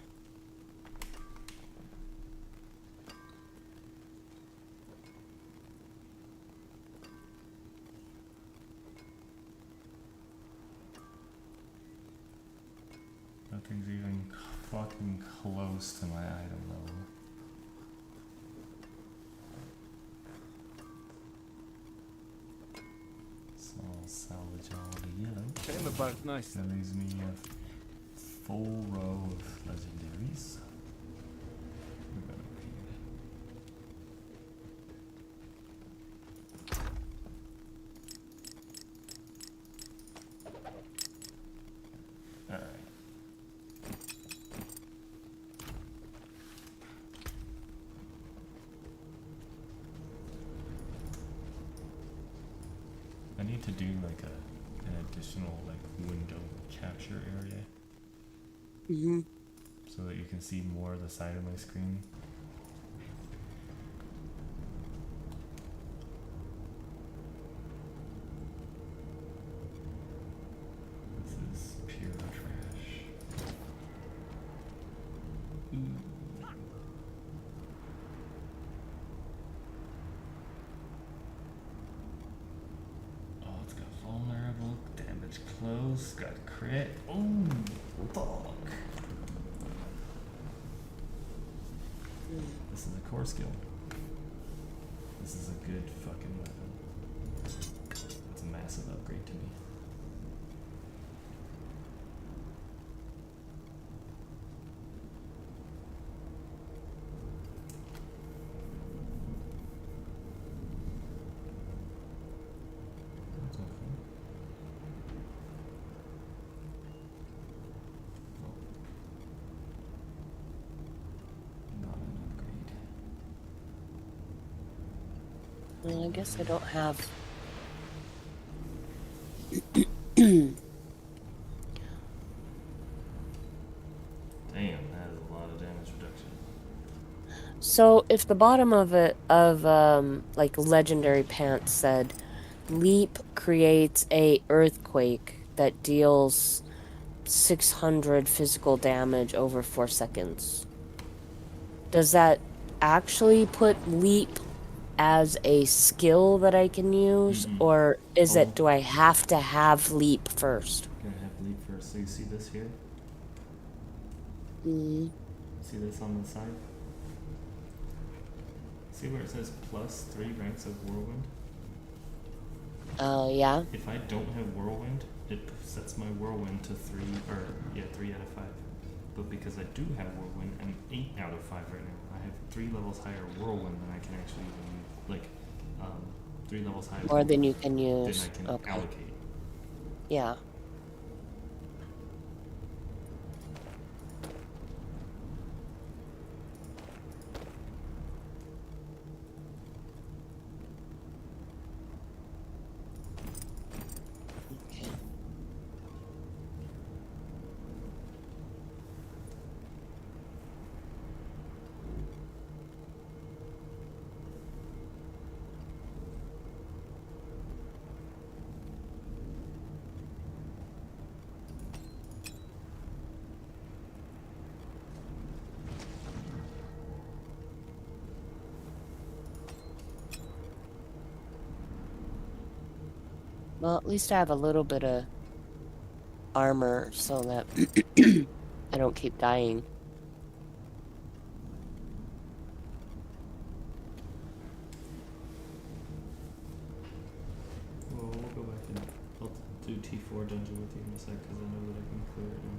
Nothing's even fucking close to my item level. So I'll salvage all the yellow. Came about nice. That leaves me a full row of legendaries. We're gonna read. Alright. I need to do like an additional like window capture area Mm-hmm. so that you can see more of the side of my screen. This is pure trash. Oh, it's got vulnerable, damage close, got crit. Ooh, fuck. This is a core skill. This is a good fucking weapon. It's a massive upgrade to me. That's awful. Not an upgrade. Well, I guess I don't have. Damn, that is a lot of damage reduction. So if the bottom of it like legendary pants said, leap creates a earthquake that deals 600 physical damage over 4 seconds. Does that actually put leap as a skill that I can use, Mm-mm. or is Oh. it, do I have to have leap first? Gonna have leap first. So you see this here? Mm. See this on the side? See where it says plus 3 ranks of whirlwind? Yeah. If I don't have whirlwind, it sets my whirlwind to 3 out of 5. But because I do have whirlwind, I'm 8 out of 5 right now. I have 3 levels higher whirlwind than I can actually even use. Like, 3 levels higher More than you whirlwind can use. than I can Okay. allocate. Yeah. Well, at least I have a little bit of armor so that I don't keep dying. Well, we'll go back and I'll do T4 dungeon with you in a sec because I know that I can clear it now.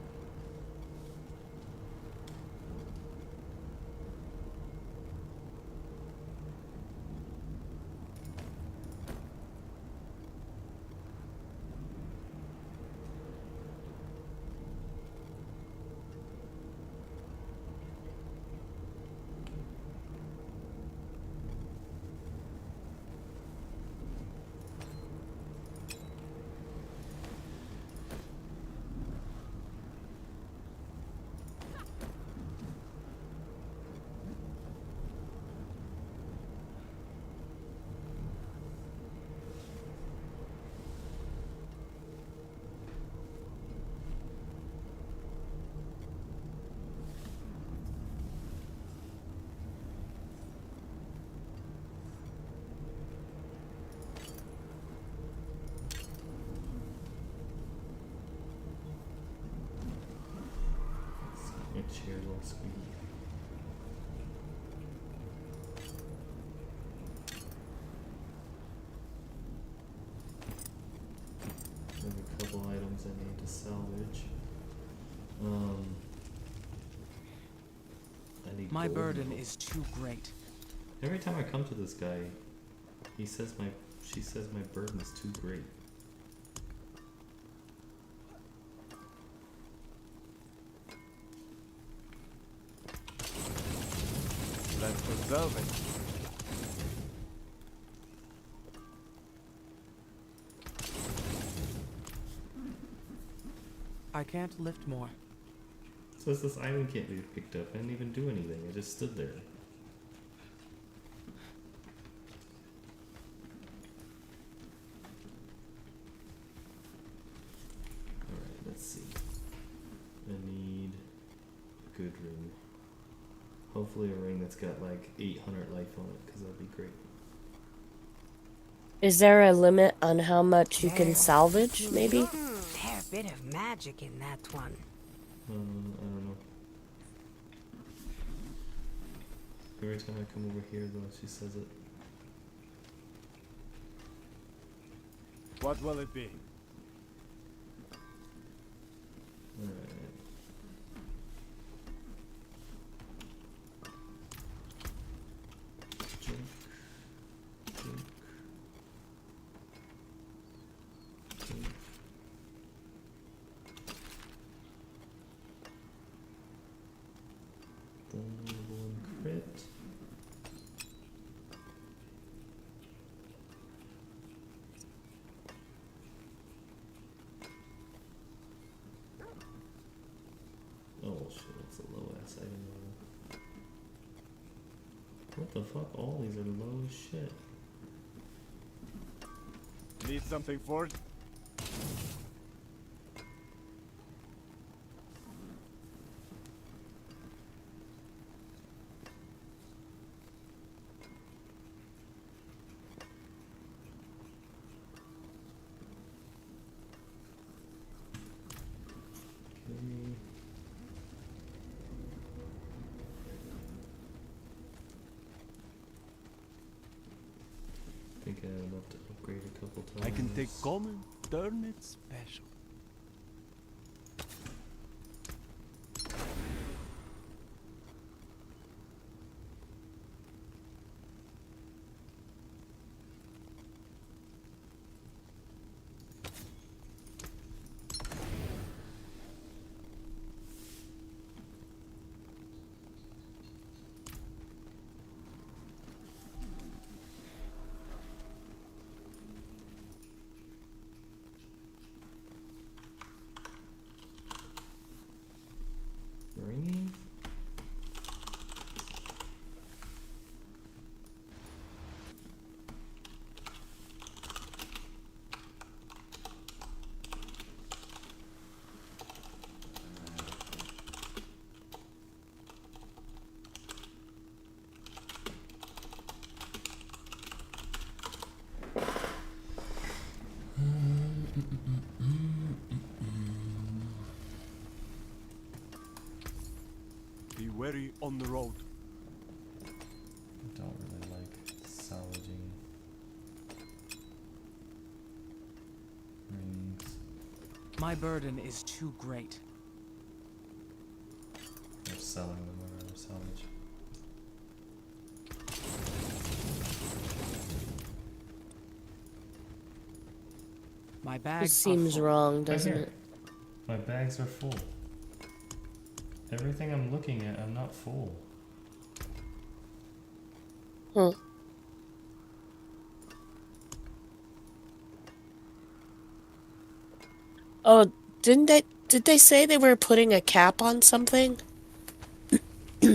My chair's all squeaky. I have a couple items I need to salvage. I need My gold burden though. is too great. Every time I come to this guy, she says my burden is too great. Let's preserve it. I can't lift more. So this item can't be picked up. I didn't even do anything. I just stood there. Alright, let's see. I need a good ring. Hopefully a ring that's got like 800 life on it, because that'd be great. Is there a limit on how much you can salvage, maybe? There's a bit of magic in that one. I don't know. Every time I come over here, though, she says it. What will it be? Alright. Junk. Junk. Junk. Vulnerable and crit. Oh shit, it's a low ass item level. What the fuck? All these are low as shit. Need something for it? Okay. I think I have enough to upgrade a couple times. I can take common, turn it special. Ringing? Be wary on the road. I don't really like salvaging rings. My burden is too great. Or selling them, I'd rather salvage. My bags This are seems full. wrong, doesn't here. it? My bags are full. Everything I'm looking at, I'm not full. Huh. Oh, did they say they were putting a cap on something? Yeah,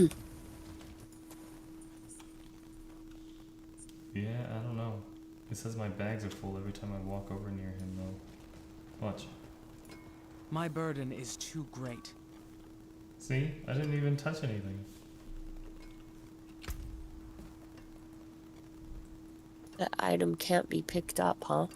I don't know. It says my bags are full every time I walk over near him, though. Watch. My burden is too great. See? I didn't even touch anything. That item can't be picked up, huh?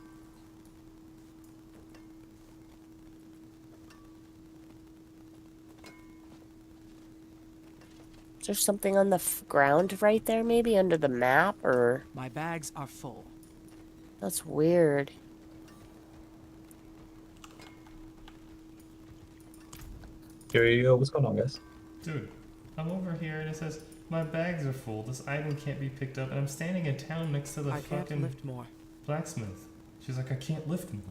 there something on the ground right there, maybe under the map, or My bags are full. that's weird. Yo, what's going on, guys? Dude, I'm over here and it says, my bags are full, this item can't be picked up, and I'm standing in town next to the I can't fucking lift more. blacksmith. She's like, I can't lift more.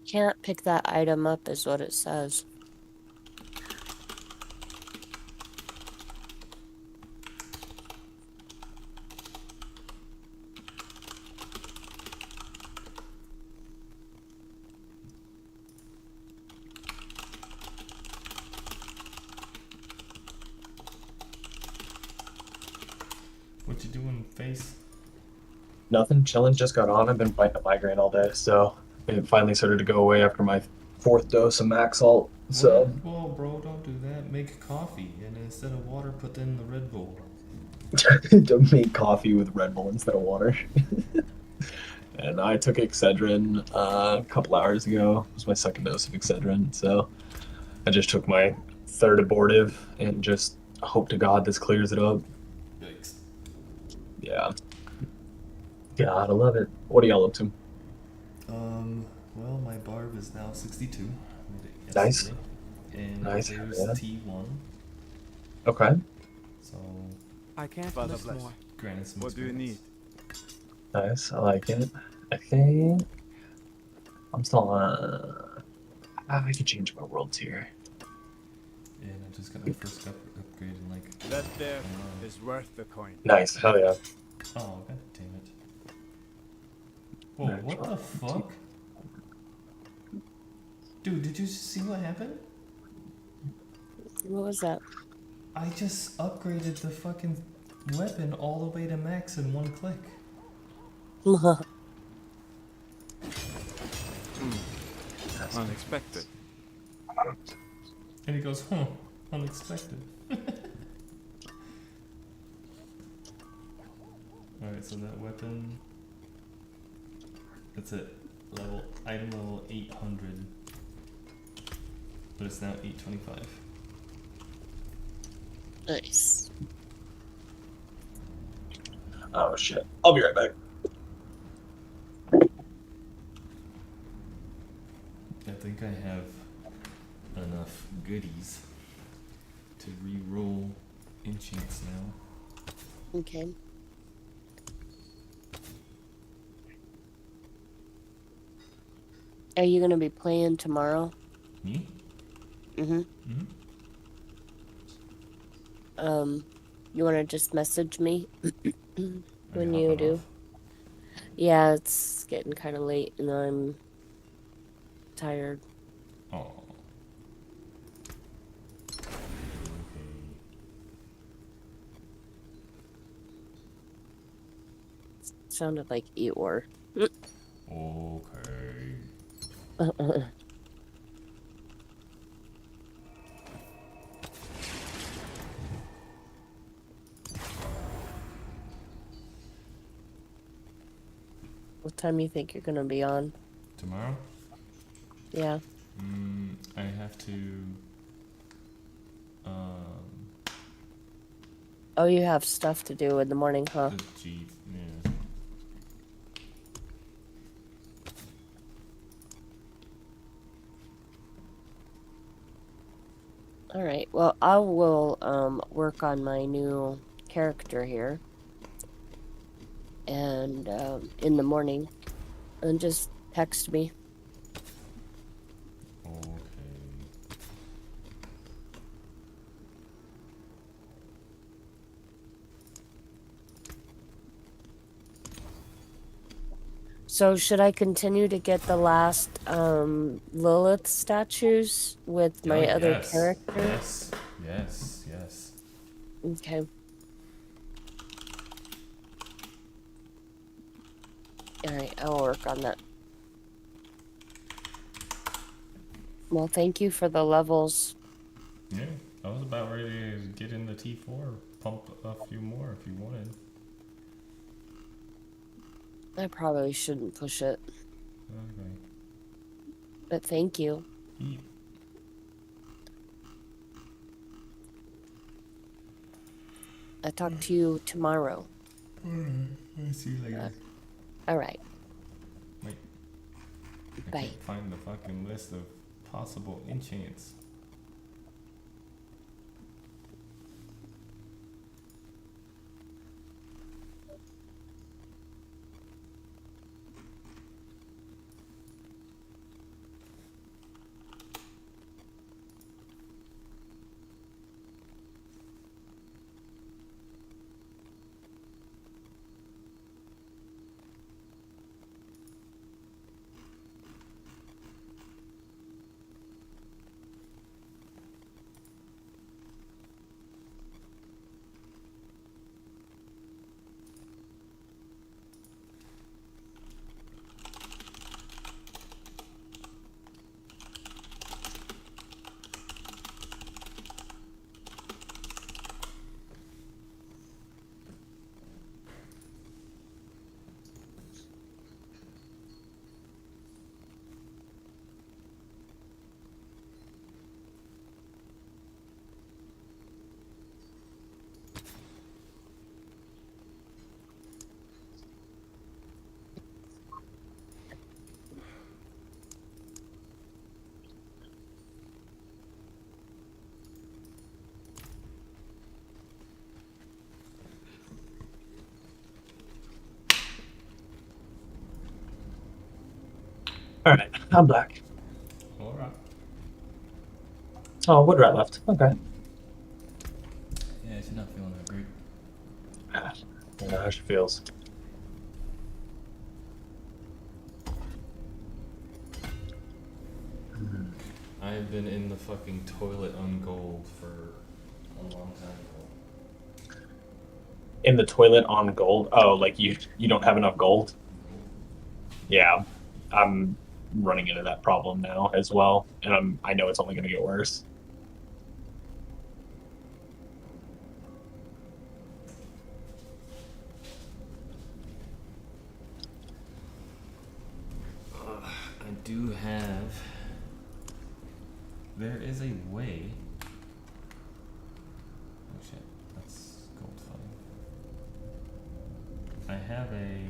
Can't pick that item up, is what it says. What you doing, face? Nothing. Chilling. Just got on. I've been fighting a migraine all day, so it finally started to go away after my 4th dose of Max Salt. So Well, bro, don't do that. Make coffee, and instead of water, put in the Red Bull. to make coffee with Red Bull instead of water. And I took Excedrin a couple hours ago. It was my 2nd dose of Excedrin, so I just took my 3rd abortive and just hope to God this clears it up. Yikes. Yeah. Gotta love it. What are y'all up to? Well, my barb is now 62. Made it Nice. yesterday. And Nice, there's yeah. T1. Okay. So, I can't Father lift bless. more. granted some What do you need? experience. Nice. I like it. I think I'm still I could change my worlds here. And I just got my first upgrade in like... That there is worth the coin. Nice. Hell yeah. Oh, god damn it. Whoa, what the fuck? Dude, did you see what happened? What was that? I just upgraded the fucking weapon all the way to max in 1 click. Unexpected. And he goes, huh, unexpected. Alright, so that weapon, it's at item level 800, but it's now 825. Nice. Oh shit. I'll be right back. I think I have enough goodies to re-roll enchants now. Okay. Are you gonna be playing tomorrow? Me? Mm-hmm. Mm-hmm. You wanna just message me when Are you hopping do? off? Yeah, it's getting kind of late and I'm tired. Oh. Okay. Sounded like Eeyore. Okay. What time you think you're gonna be on? Tomorrow? Yeah. I have to. Oh, you have stuff to do in the morning, huh? The Jeep, yeah. All right. Well, I will work on my new character here, and in the morning, and just text me. Okay. So should I continue to get the last Lilith statues with my Oh, other yes, character? Yes, yes, yes. Okay. Alright, I'll work on that. Well, thank you for the levels. Yeah, I was about ready to get into T4, pump a few more if you wanted. I probably shouldn't push it, Okay. but thank you. Eat. I'll talk to you tomorrow. I'll see you later. Alright. Wait. I Bye. can't find the fucking list of possible enchants. Alright, I'm back. Alright. Oh, wood rat left. Okay. Yeah, she's not feeling that great. I don't know how she feels. I have been in the fucking toilet on gold for a long time ago. In the toilet on gold? Oh, like you don't have enough gold? Yeah. I'm running into that problem now as well, and I know it's only going to get worse. I do have. There is a way. Oh shit, that's gold fine. I have a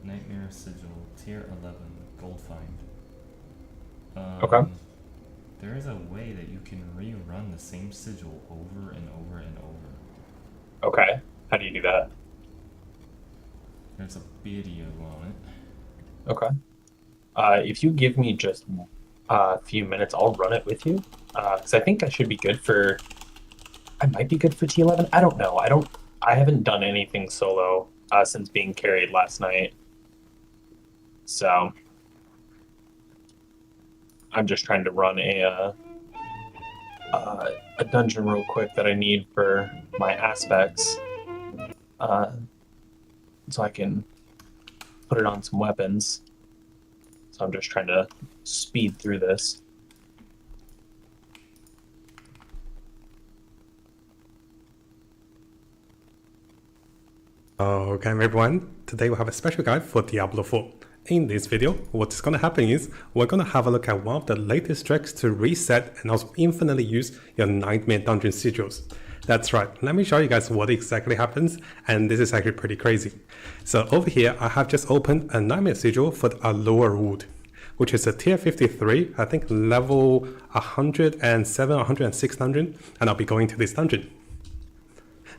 Nightmare Sigil tier 11 gold find. Okay. There is a way that you can rerun the same sigil over and over and over. Okay. How do you do that? There's a video on it. Okay. If you give me just a few minutes, I'll run it with you. Because I think I should be good for... I might be good for T11. I don't know. I haven't done anything solo since being carried last night. So... I'm just trying to run a dungeon real quick that I need for my aspects. So I can put it on some weapons. So I'm just trying to speed through this. Okay everyone, today we have a special guide for Diablo 4. In this video, what's going to happen is we're going to have a look at one of the latest tricks to reset and also infinitely use your Nightmare Dungeon sigils. That's right, let me show you guys what exactly happens, and this is actually pretty crazy. So over here, I have just opened a Nightmare sigil for the Allure Wood, which is a tier 53, I think level 107, 106 dungeon, and I'll be going to this dungeon.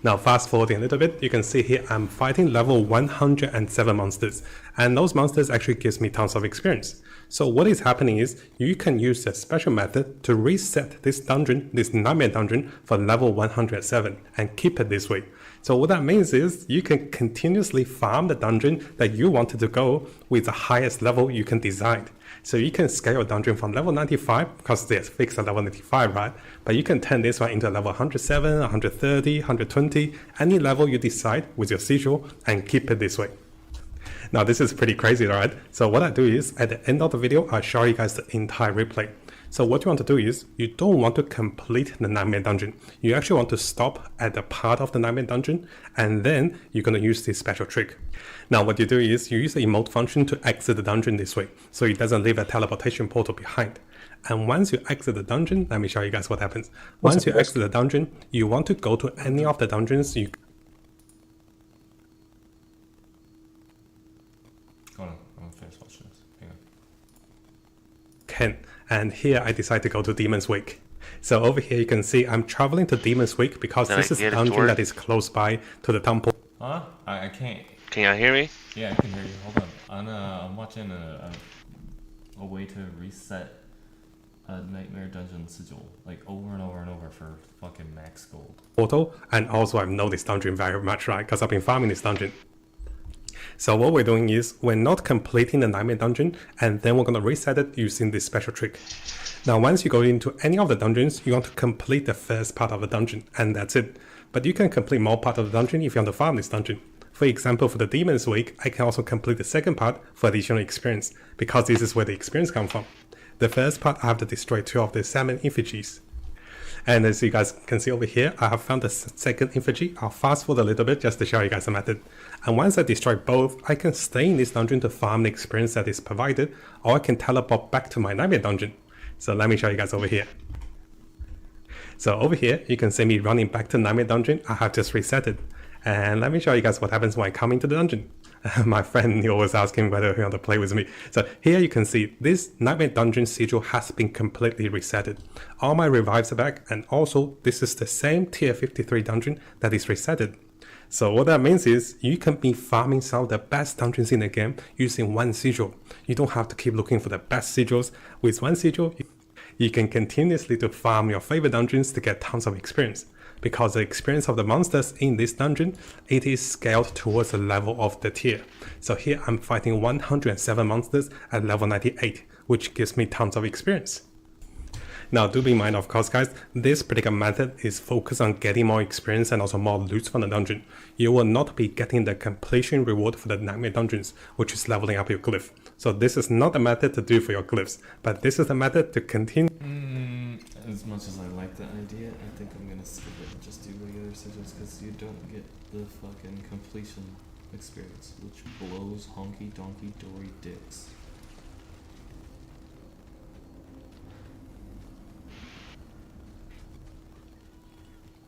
Now fast forwarding a little bit, you can see here I'm fighting level 107 monsters, and those monsters actually gives me tons of experience. So what is happening is you can use a special method to reset this dungeon, this Nightmare dungeon, for level 107 and keep it this way. So what that means is you can continuously farm the dungeon that you wanted to go with the highest level you can decide. So you can scale a dungeon from level 95, because there's fixed at level 95, right? But you can turn this one into level 107, 130, 120, any level you decide with your sigil, and keep it this way. Now this is pretty crazy, right? So what I do is, at the end of the video, I'll show you guys the entire replay. So what you want to do is, you don't want to complete the Nightmare Dungeon. You actually want to stop at the part of the Nightmare Dungeon, and then you're going to use this special trick. Now what you do is, you use the emote function to exit the dungeon this way, so it doesn't leave a teleportation portal behind. And once you exit the dungeon, let me show you guys what happens. Once you exit the dungeon, you want to go to any of the dungeons you... Hold on, I'm finish watching this. Hang on. can. And here I decide to go to Demon's Wake. So over here you can see I'm traveling to Demon's Wake because this is a dungeon that is close by to the temple. Huh? I can't. Can y'all hear me? Yeah, I can hear you. Hold on. I'm watching a way to reset a Nightmare Dungeon sigil, like over and over and over for fucking max gold. Portal, and also I've known this dungeon very much, right? Because I've been farming this dungeon. So what we're doing is, we're not completing the Nightmare Dungeon, and then we're going to reset it using this special trick. Now once you go into any of the dungeons, you want to complete the first part of the dungeon, and that's it. But you can complete more part of the dungeon if you want to farm this dungeon. For example, for the Demon's Wake, I can also complete the second part for additional experience, because this is where the experience comes from. The first part, I have to destroy 2 of the salmon effigies. And as you guys can see over here, I have found the second effigy. I'll fast forward a little bit just to show you guys the method. And once I destroy both, I can stay in this dungeon to farm the experience that is provided, or I can teleport back to my Nightmare Dungeon. So let me show you guys over here. So over here, you can see me running back to Nightmare Dungeon. I have just reset it. And let me show you guys what happens when I come into the dungeon. My friend Neil was asking whether he want to play with me. So here you can see this Nightmare Dungeon sigil has been completely resetted. All my revives are back, and also this is the same tier 53 dungeon that is resetted. So what that means is, you can be farming some of the best dungeons in the game using one sigil. You don't have to keep looking for the best sigils. With one sigil, you can continuously to farm your favorite dungeons to get tons of experience. Because the experience of the monsters in this dungeon, it is scaled towards the level of the tier. So here I'm fighting 107 monsters at level 98, which gives me tons of experience. Now do be in mind, of course guys, this particular method is focused on getting more experience and also more loot from the dungeon. You will not be getting the completion reward for the Nightmare Dungeons, which is leveling up your glyph. So this is not the method to do for your glyphs, but this is the method to continue. As much as I like the idea, I think I'm gonna skip it and just do regular sigils, because you don't get the fucking completion experience, which blows honky donkey dory dicks.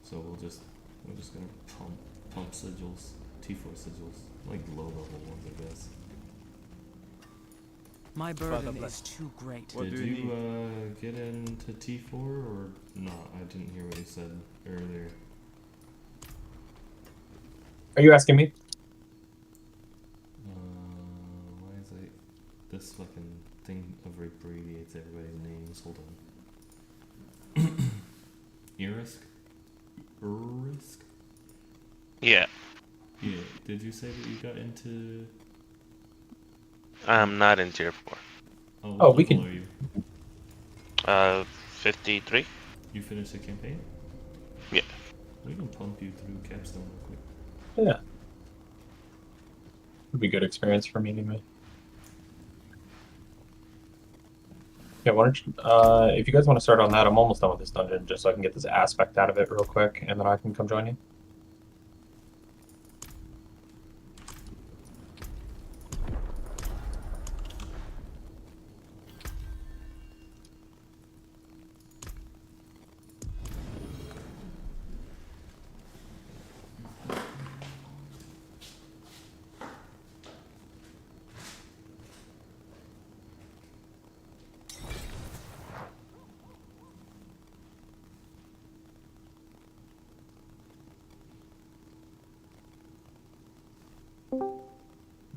So we're just gonna pump sigils, T4 sigils, like low level ones, I guess. My burden is too great. Did you get into T4 or not? I didn't hear what you said earlier. Are you asking me? Why is it this fucking thing abbreviates everybody's names? Hold on. Irisk? Irisk? Yeah. Yeah. Did you say that you got into? I'm not in tier 4. Oh, we level can- are you? 53? You finished the campaign? Yeah. We can pump you through Capstone real quick. Yeah. Would be good experience for me anyway. Yeah, why don't you, if you guys want to start on that, I'm almost done with this dungeon, just so I can get this aspect out of it real quick, and then I can come join you.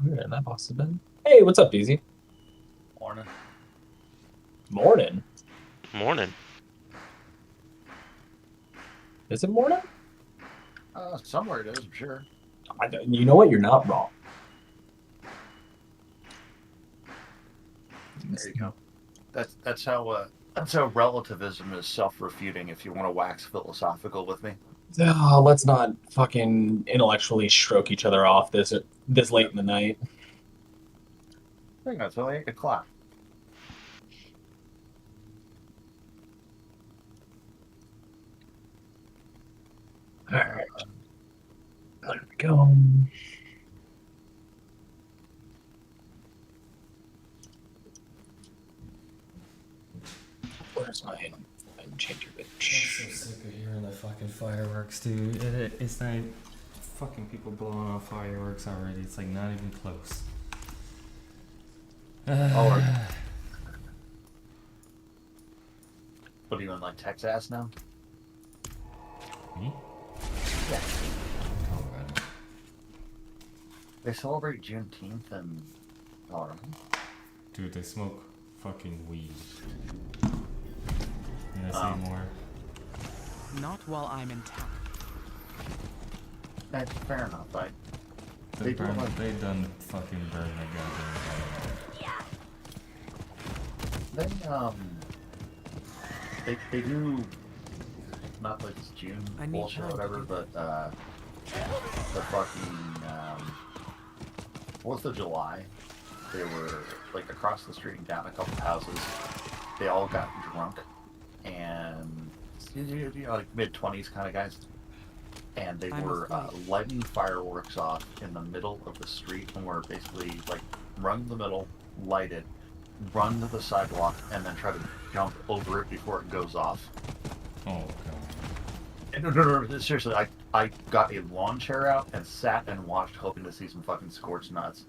Where that boss has been? Hey, what's up, DZ? Morning. Morning. Morning. Is it morning? Somewhere it is, I'm sure. You know what? You're not wrong. There you go. That's how relativism is self-refuting. If you want to wax philosophical with me. Oh, let's not fucking intellectually stroke each other off this late in the night. I think it's only 8 o'clock. go. Where's my changer I'm bitch? so sick of hearing the fucking fireworks, dude. It's not fucking people blowing off fireworks already. It's like not even close. What are you in, like, Texas now? Me? Yeah. Colorado. They celebrate Juneteenth in Colorado. Dude, they smoke fucking weed. Can I say more? Not while I'm in town. That's fair enough. They done fucking burn my goddamn. They do, not like it's June I need bullshit or time to whatever, do but the fucking 4th of July, they were like across the street and down a couple houses. They all got drunk and like mid-20s kind of guys, and they were lighting fireworks off in the middle of the street, and were basically like run in the middle, lighted, run to the sidewalk, and then try to jump over it before it goes off. Oh god. No, seriously, I got a lawn chair out and sat and watched, hoping to see some fucking scorched nuts.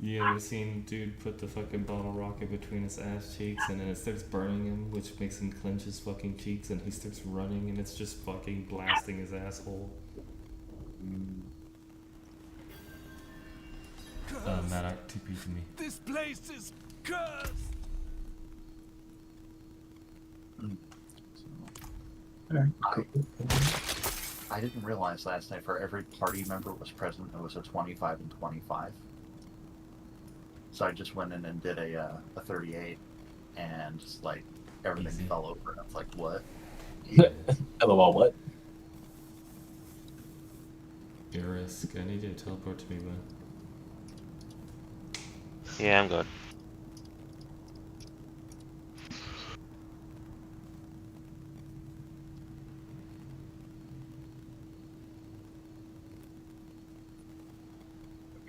You ever seen dude put the fucking bottle rocket between his ass cheeks and then it starts burning him, which makes him clench his fucking cheeks, and he starts running and it's just fucking blasting his asshole. Maddox, TP to me. This place is cursed. I didn't realize last night for every party member was present, it was a 25 and 25. So I just went in and did a 38, and just like everything Easy. fell over, and I was like, what? LOL, what? Garisk, I need you to teleport to me, man. Yeah, I'm good.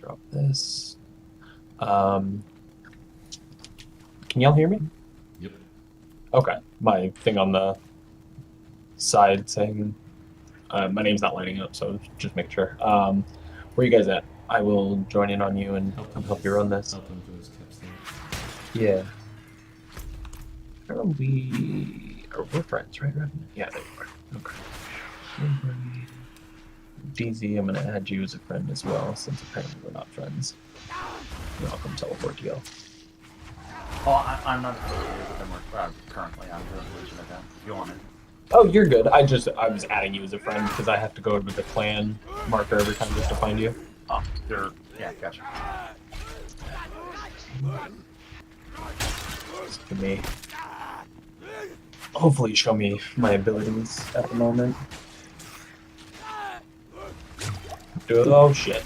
Drop this. Can y'all hear me? Yep. Okay. My thing on the side saying my name's not lighting up, so just make sure. Where you guys at? I will join in on you and help you run this. Help him do his caps thing. Yeah. We're friends, right, Revenant? Yeah, there you are. Okay. DZ, I'm gonna add you as a friend as well, since apparently we're not friends. You're welcome, teleport to go. Oh, I'm not affiliated with them currently. I'm doing Legion event. If you want it. Oh, you're good. I was adding you as a friend because I have to go to the clan marker every time just to find you. Oh, yeah, gotcha. To me. Hopefully show me my abilities at the moment. Oh shit.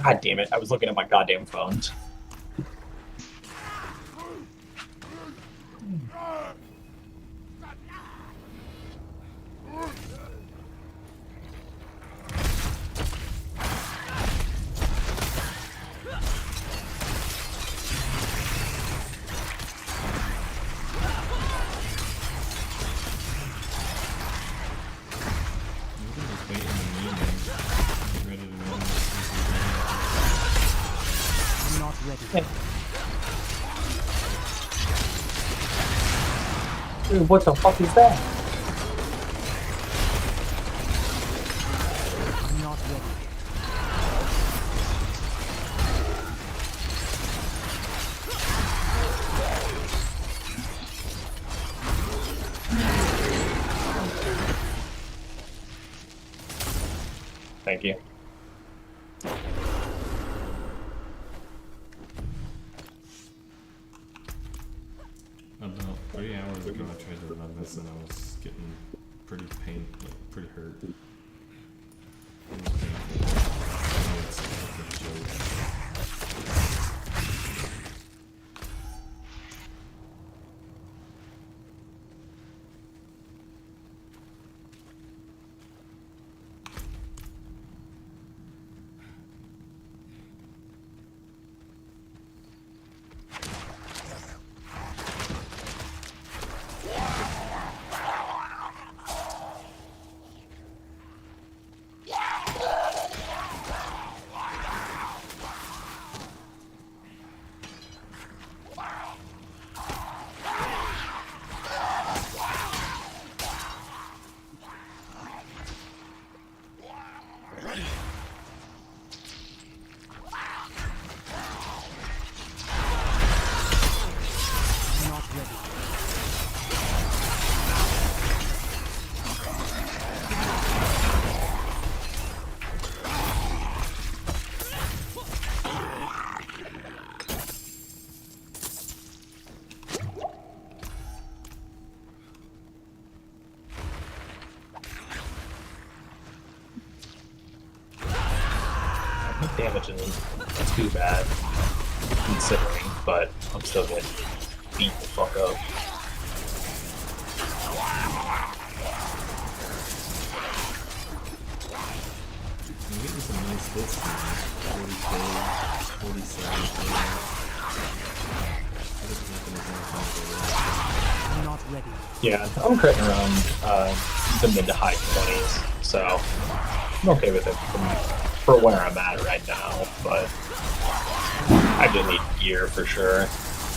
God damn it, I was looking at my goddamn phone. I'm not ready. Dude, what the fuck is that? I'm not ready. Thank you. About 3 hours ago I tried to run this and I was getting pretty pretty hurt. It was painful. I know it's like a joke. damage isn't too bad considering, but I'm still getting beat the fuck up. I'm getting some nice hits here. 40k, 47, 48. I'm not ready. Yeah, I'm critting around the mid to high 20s, so I'm okay with it for where I'm at right now, but I just need gear for sure.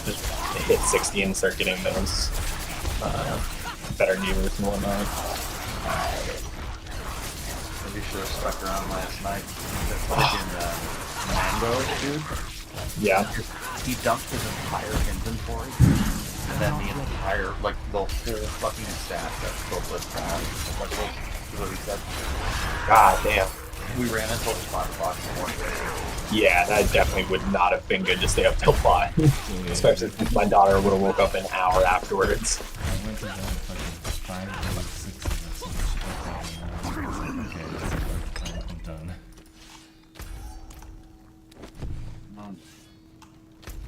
Just hit 60 and start getting those better gears and whatnot. Maybe should have stuck around last night. That fucking Mango dude. Yeah. He dumped his entire inventory, and then the entire, like, the whole fucking staff that filled with what he said. God damn. We ran until 5 o'clock in the morning. Yeah, that definitely would not have been good to stay up till 5. Especially if my daughter would have woke up an hour afterwards. I went to bed at fucking 5 or 6 or something. I was like, okay, that's enough. I'm done.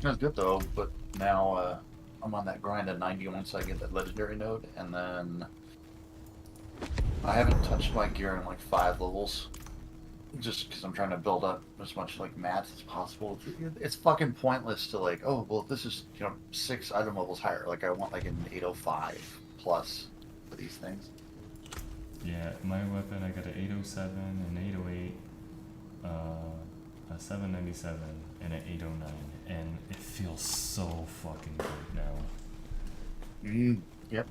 That's good though, but now I'm on that grind at 91 so I get that legendary node, and then I haven't touched my gear in like 5 levels. Just because I'm trying to build up as much like mats as possible. It's fucking pointless to like, oh well, this is 6 item levels higher. Like I want like an 805 plus for these things. Yeah, my weapon, I got an 807, an 808, a 797, and an 809, and it feels so fucking good now. Yep.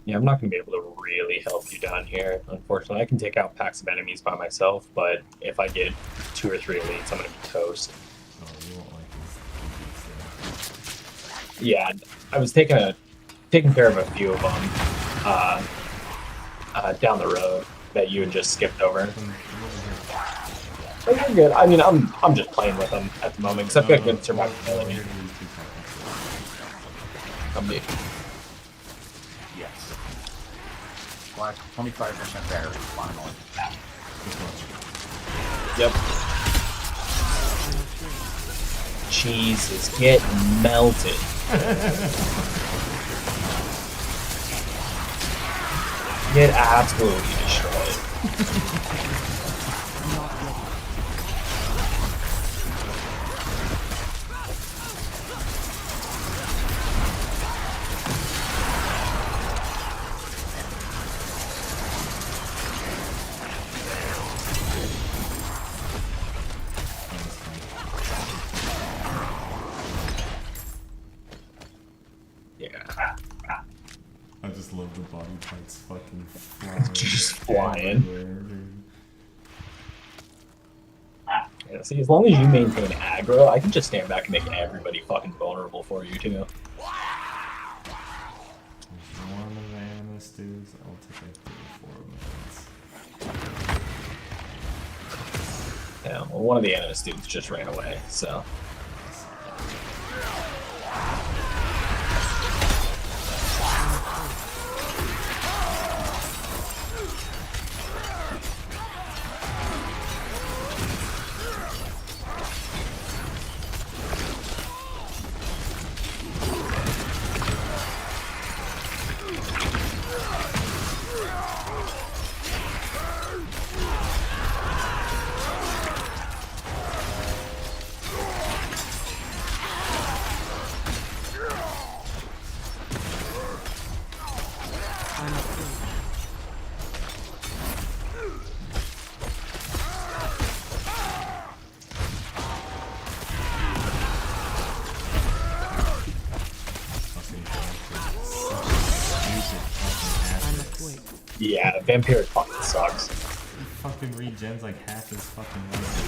Yeah, I'm not going to be able to really help you down here, unfortunately. I can take out packs of enemies by myself, but if I get 2 or 3 elites, I'm going to be toast. Oh, you won't like this. Yeah, I was taking care of a few of them down the road that you had just skipped over. But you're good. I mean, I'm just playing with them at the moment because I've got good survivability. Yes. Like 25% battery finally. Yep. Jesus, get melted. Get absolutely destroyed. I just love the body parts fucking flying. Just flying. Everywhere, dude. Yeah, see, as long as you maintain aggro, I can just stand back and make everybody fucking vulnerable for you, too. There's one of the animus dudes, I'll take like 3 or 4 minutes. Yeah, well, one of the animus dudes just ran away, so. Yeah, Vampire fucking sucks. He fucking regens like half his fucking life.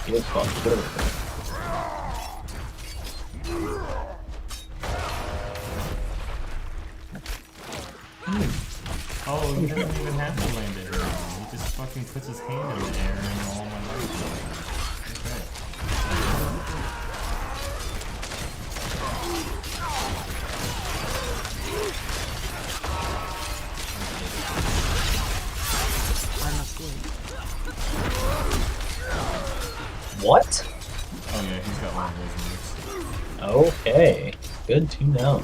He is fucking good. he doesn't even have to land it. He just fucking puts his hand in the air and all my life. Okay. I must wait. What? Oh yeah, he's got one of those moves. Okay. Good to know.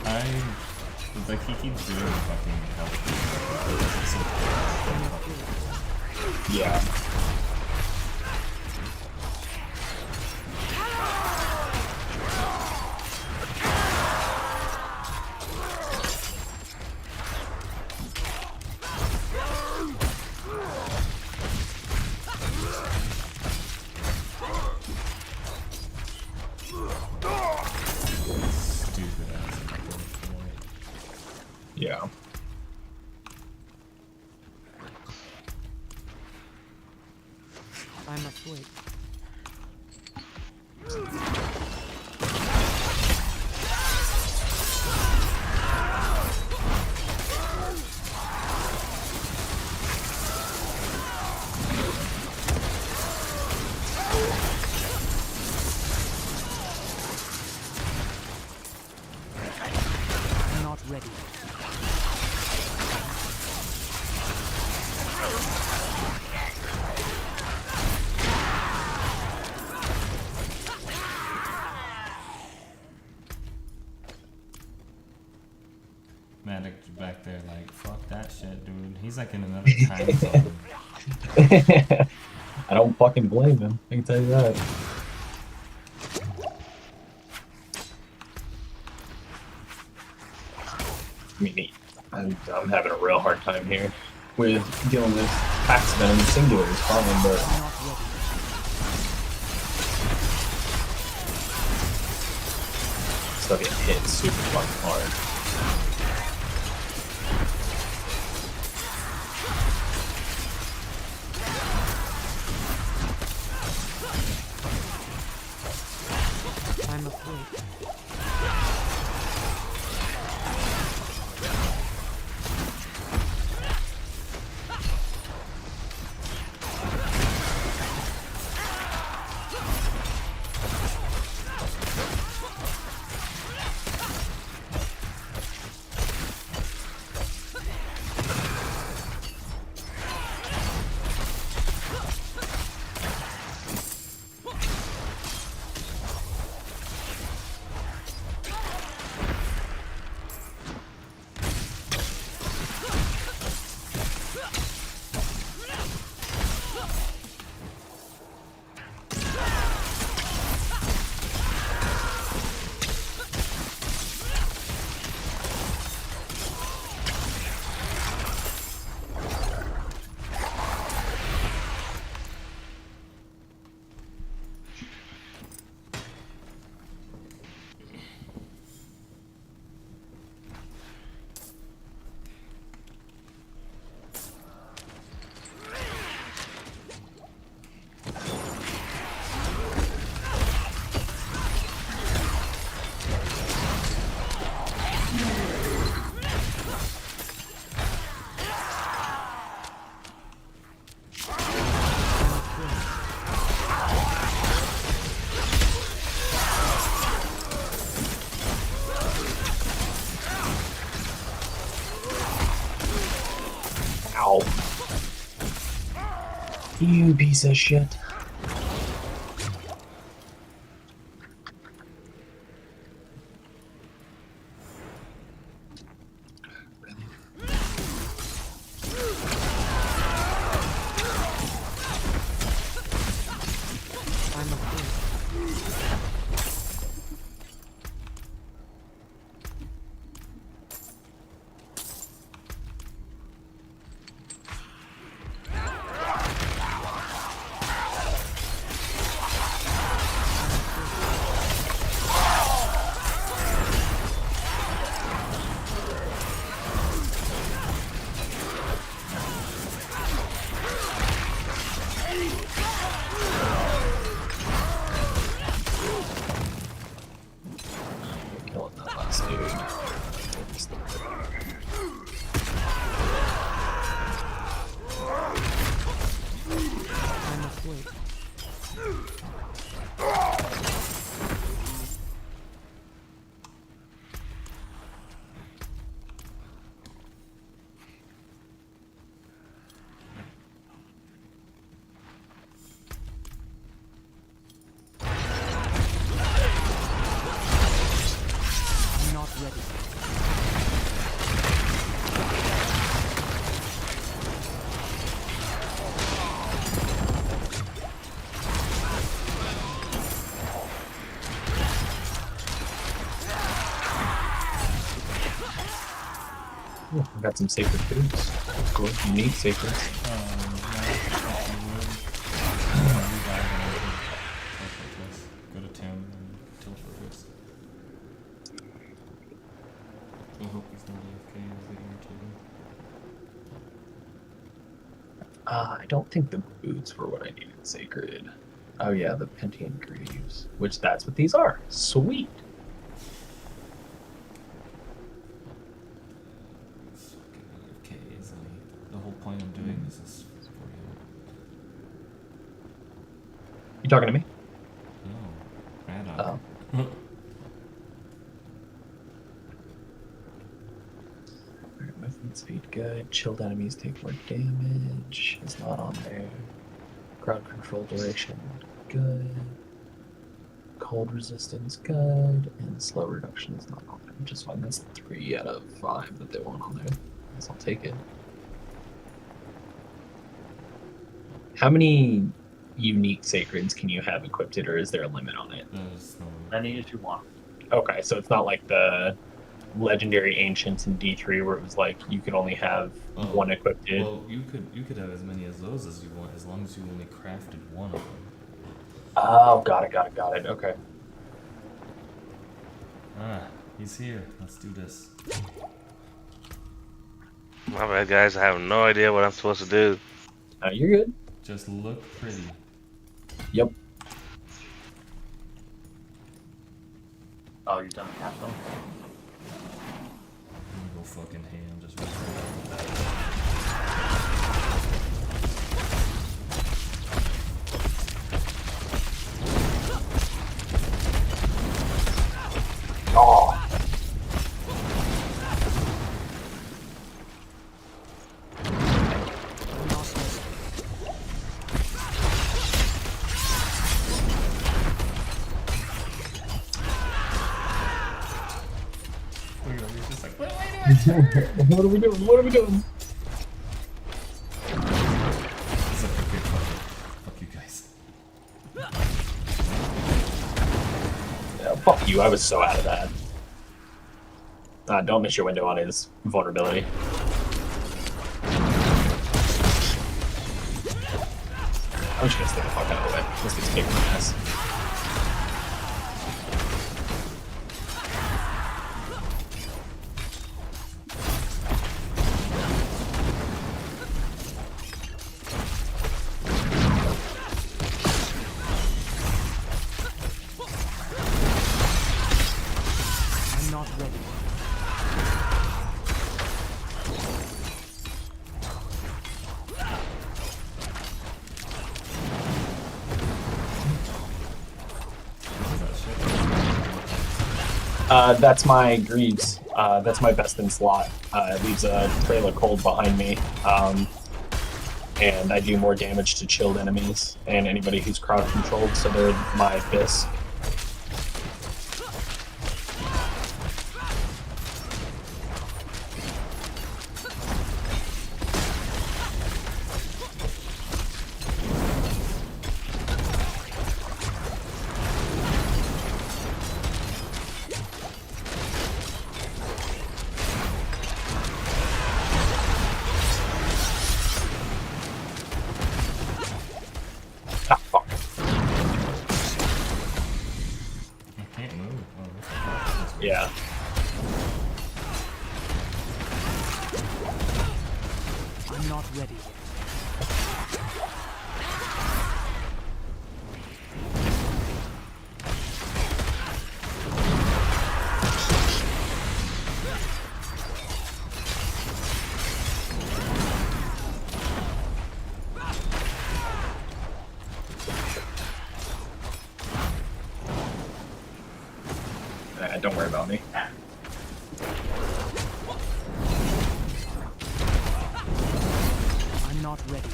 Like he keeps doing the fucking health. Yeah. Stupid ass. Yeah. I must wait. Not ready. Maddox back there like, fuck that shit, dude. He's like in another time zone. I don't fucking blame him. I can tell you that. I mean, I'm having a real hard time here with dealing with packs venom and singular is fine, but still getting hit super fucking hard. I must wait. Ow. You piece of shit. I must wait. way. I'm not ready. Oh, I got some sacred foods. That's cool. Unique sacreds. Go to town and tilt focus. I hope he's not AFK as they irritating. I don't think the boots were what I needed sacred. Oh yeah, the Pentian Greaves. Which that's what these are. Sweet. It's fucking AFK, isn't he? The whole point of doing this is for you. You talking to me? No. Radon. Oh. Alright, movement speed good. Chilled enemies take more damage. It's not on there. Crowd control duration good. Cold resistance good. And slow reduction is not on there, which is fine. That's 3 out of 5 that they want on there. Guess I'll take it. How many unique sacreds can you have equipped, or is there a limit on it? There's no. Any as you want. Okay, so it's not like the legendary ancients in D3 where it was like you could only have one equipped. Well, you could have as many as those as you want, as long as you only crafted one of them. Oh, got it. Okay. Ah, he's here. Let's do this. My bad, guys. I have no idea what I'm supposed to do. You're good. Just look pretty. Yep. Oh, you're done the castle? I'm gonna go fucking ham. Just right off the bat. Oh. Look at him. He's just like, what? What are we doing? It's like, okay, fuck you guys. Yeah, fuck you. I was so out of that. Don't miss your window on his vulnerability. I'm just gonna stay the fuck out of the way. This gets kicked in the ass. I'm not ready. That's my Greaves. That's my best in slot. It leaves a trail of cold behind me. And I do more damage to chilled enemies and anybody who's crowd controlled, so they're my Abyss. Ah, fuck. I can't move. Oh, that's weird. Yeah. I'm not ready yet. don't worry about me. I'm not ready.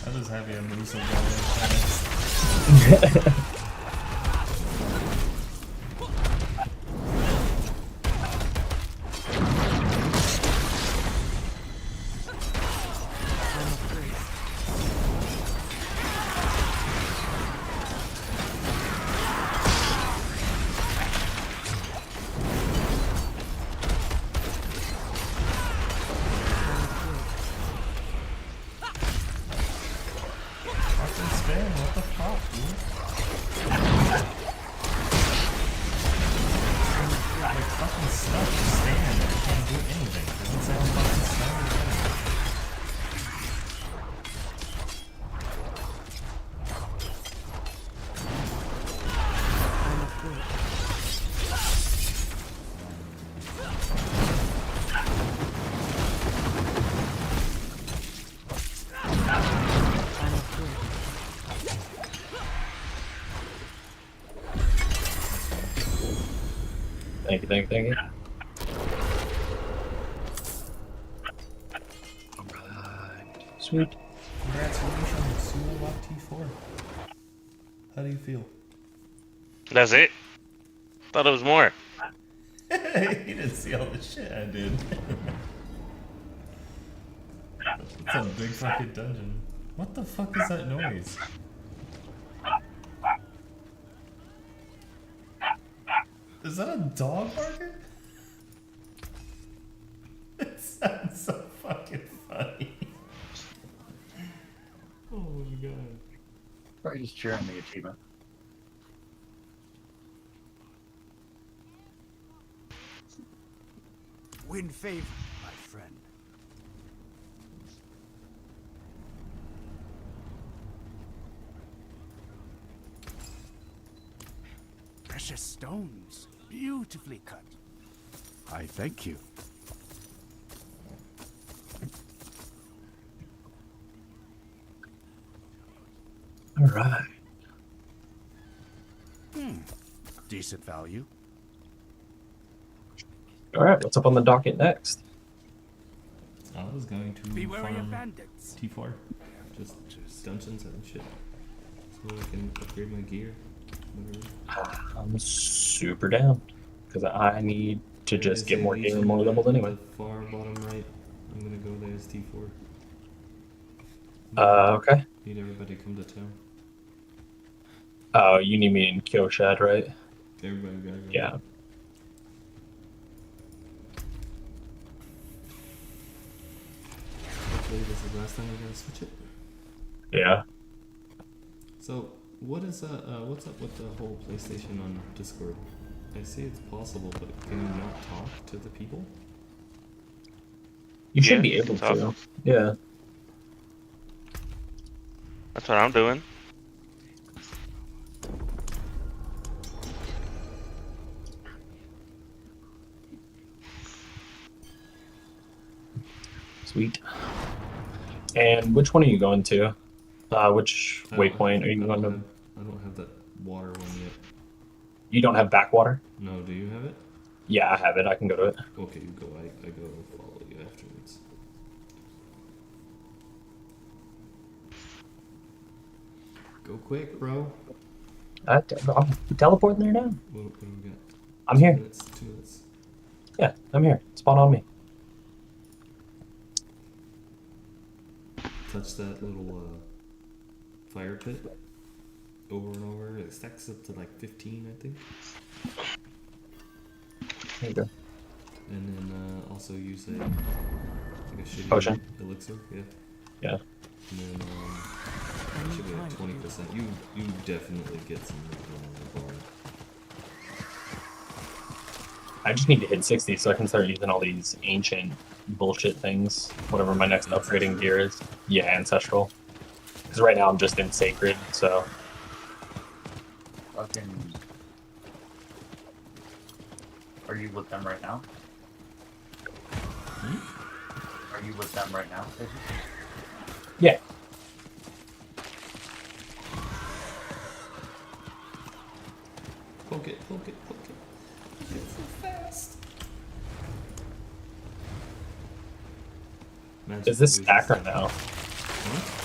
That is heavy on Musa going. What the fuck, dude? Like fucking stuff, just stand there, can't do anything. Doesn't sound fucking stunned or anything. Thank you. Alright. Sweet. Congratulations, you unlocked T4. How do you feel? That's it? Thought it was more. You didn't see all the shit I did. It's a big fucking dungeon. What the fuck is that noise? Is that a dog barking? It sounds so fucking funny. Oh my god. Probably just cheering the achievement. Win favor, my friend. Precious stones, beautifully cut. I thank you. Alright. Decent value. Alright, what's up on the docket next? I was going to Be wary of farm bandits. T4. Just dungeons and shit. So I can upgrade my gear. Whatever. I'm super down. Because I need to just get more gear and more leveled anyway. The far bottom right. I'm gonna go there as T4. Okay. Need everybody to come to town. Oh, you need me in Kyoshad, right? Everybody gotta go. Yeah. Hopefully this is the last time we're gonna switch it. Yeah. So, what's up with the whole PlayStation on Discord? I see it's possible, but can you not talk to the people? You should Yeah, be able talk. to. Yeah. That's what I'm doing. Sweet. And which one are you going to? Which waypoint are you going to? I don't have that water one yet. You don't have backwater? No, do you have it? Yeah, I have it. I can go to it. Okay, you go. I go follow you afterwards. Go quick, bro. I'm teleporting there now. What do we got? I'm here. 2 minutes. Yeah, I'm here. Spawn on me. Touch that little fire pit over and over. It stacks up to like 15, I think. There you go. And then also use like a shitty Potion. elixir. Yeah. Yeah. And then it should be like 20%. You definitely get some movement on the bar. I just need to hit 60 so I can start using all these ancient bullshit things. Whatever my next upgrading gear is. Yeah, ancestral. Because right now I'm just in sacred, so. Fucking. Are you with them right now? Are you with them right now? Yeah. Poke it, poke it, poke it. Poke it so fast. Magic Does this loses. stack or no? Huh?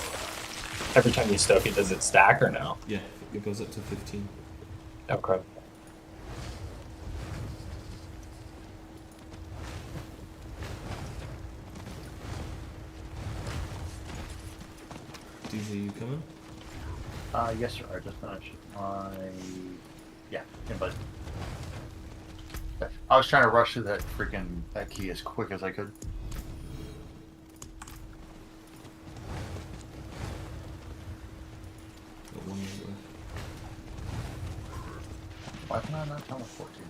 Every time you stoke it, does it stack or no? Yeah, it goes up to 15. Okay. DZ, you coming? Yes, sir. I just finished my. Yeah, invite. I was trying to rush through that key as quick as I could. Got 1 minute left. Why can I not teleport to you?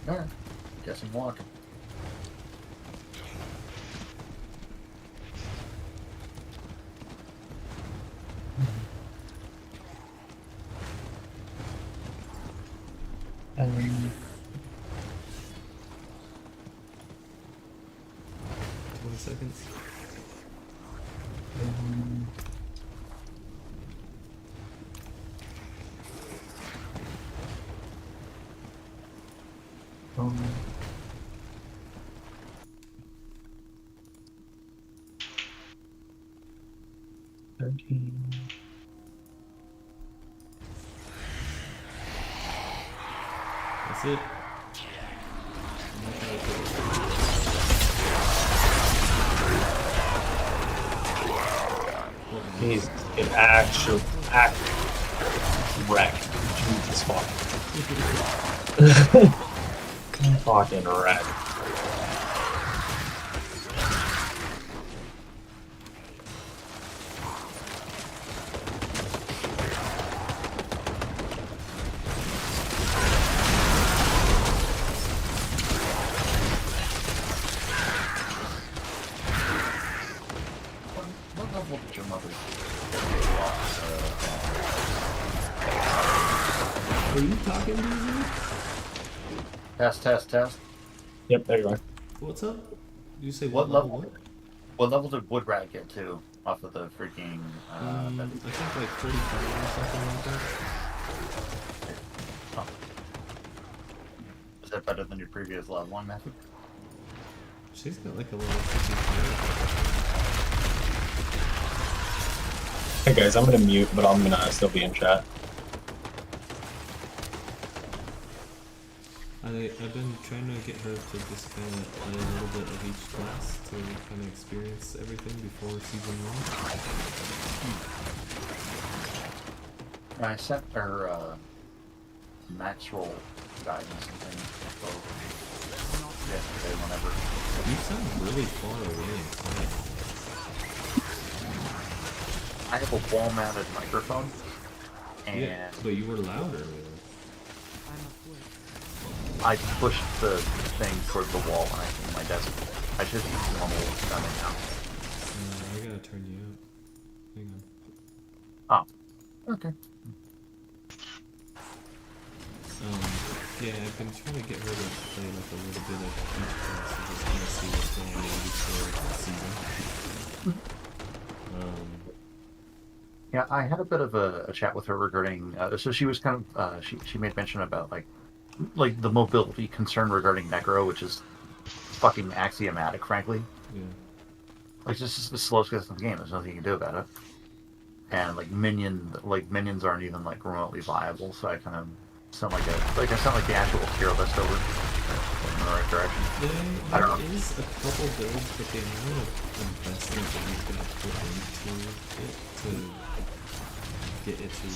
Alright. Guess I'm walking. Um, 20 seconds. That's it. He's an actual wreck. Jesus fuck. Fucking wreck. What level did your mother? Are you talking, DZ? Test. Yep, there you are. What's up? Did you say What level? level? What level did Woodrat get to off of the freaking? I think like 45 or something like that. Oh. Is that better than your previous level one, Matthew? She's got like a level 55. Hey guys, I'm gonna mute, but I'm gonna still be in chat. I've been trying to get her to just kind of play a little bit of each class to kind of experience everything before season 1. I sent her max roll guidance and things. So yesterday, whenever. You sound really far away inside. I have a wall-mounted microphone, and Yeah, but you were loud earlier. I pushed the thing toward the wall when I came to my desk. I should use normal sounding now. I gotta turn you up. Hang on. Oh, okay. Yeah, I've been trying to get her to play like a little bit of each class and just kind of see what's going on before the season. Yeah, I had a bit of a chat with her regarding. So she was kind of. She made mention about like the mobility concern regarding Necro, which is fucking axiomatic, frankly. Yeah. Like this is the slowest guess in the game. There's nothing you can do about it. And minions aren't even like remotely viable. So I kind of sound like I sound like the actual hero list over in the right direction. I don't know. There is a couple builds, but the amount of investment that you've got to put into it to get it to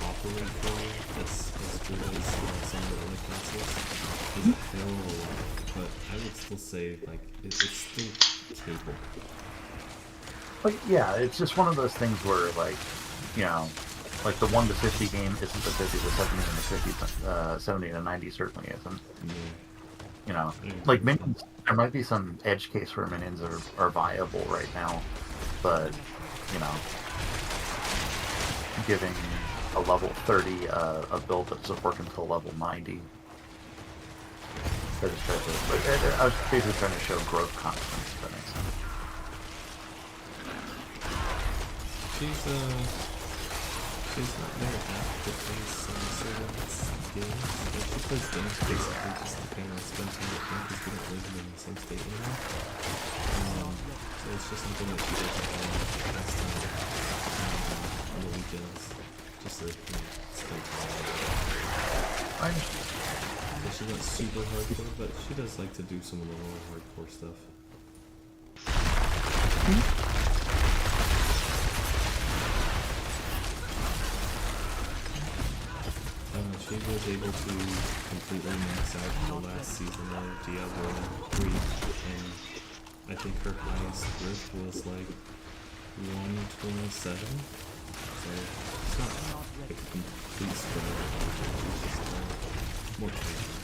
operate for as good as some of the other classes. Doesn't fail a lot, but I would still say like it's still capable. Like, yeah, it's just one of those things where, like, you know, like the 1 to 50 game isn't the 50 to 70 and the 50, 70 to 90 certainly isn't. Yeah. You know, I agree like with minions, there might be some edge case where minions are viable right now, but, you know, giving a level 30 a build that's working until level 90. I was basically trying to show growth constants, if that makes sense. She's not very apt to face certain games. Like, she plays games basically just to kind of spend time with them because we don't live in the same state anymore. So it's just something that she does last time on the weekends, just to spend time with them. I understand. But she's not super hardcore, but she does like to do some of the more hardcore stuff. She was able to completely max out the last season of Diablo 3, and I think her highest grip was like 127, so it's not like a complete spread, it's just more casual.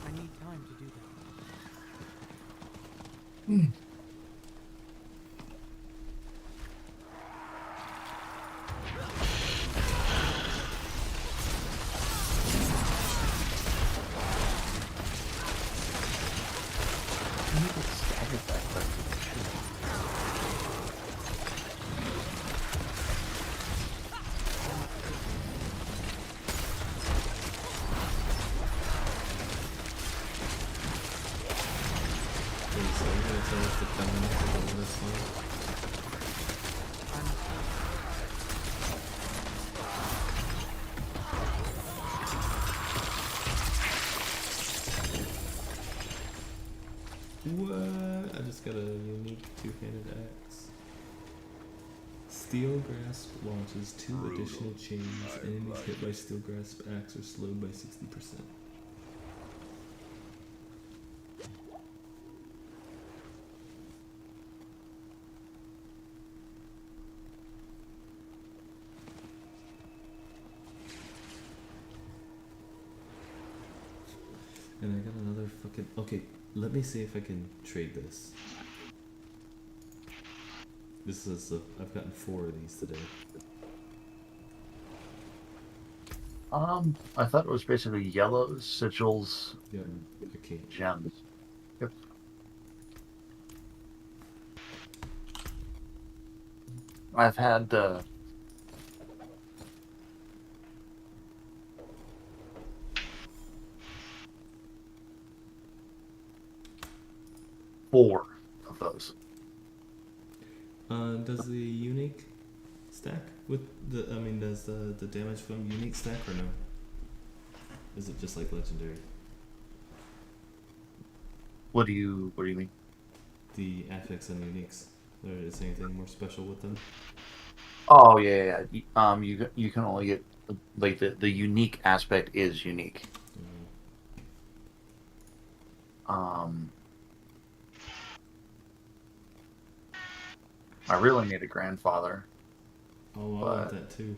I need time to do that. So I'm gonna tell us to come in for this one. What? I just got a unique two-handed axe. Steel Grasp launches 2 additional chains. Enemies hit by Steel Grasp axe are slowed by 60%. And I got another fucking... Okay, let me see if I can trade this. This is I've gotten 4 of these today. I thought it was basically yellows, sigils, Yep, I can't. gems. Yep. I've had, 4 of those. Does the unique stack with the? I mean, does the damage from unique stack or no? Is it just like legendary? What do you mean? The affix and uniques. Or is there anything more special with them? Oh yeah. You can only get like the unique aspect is unique. I really need a grandfather. Oh, I want that too.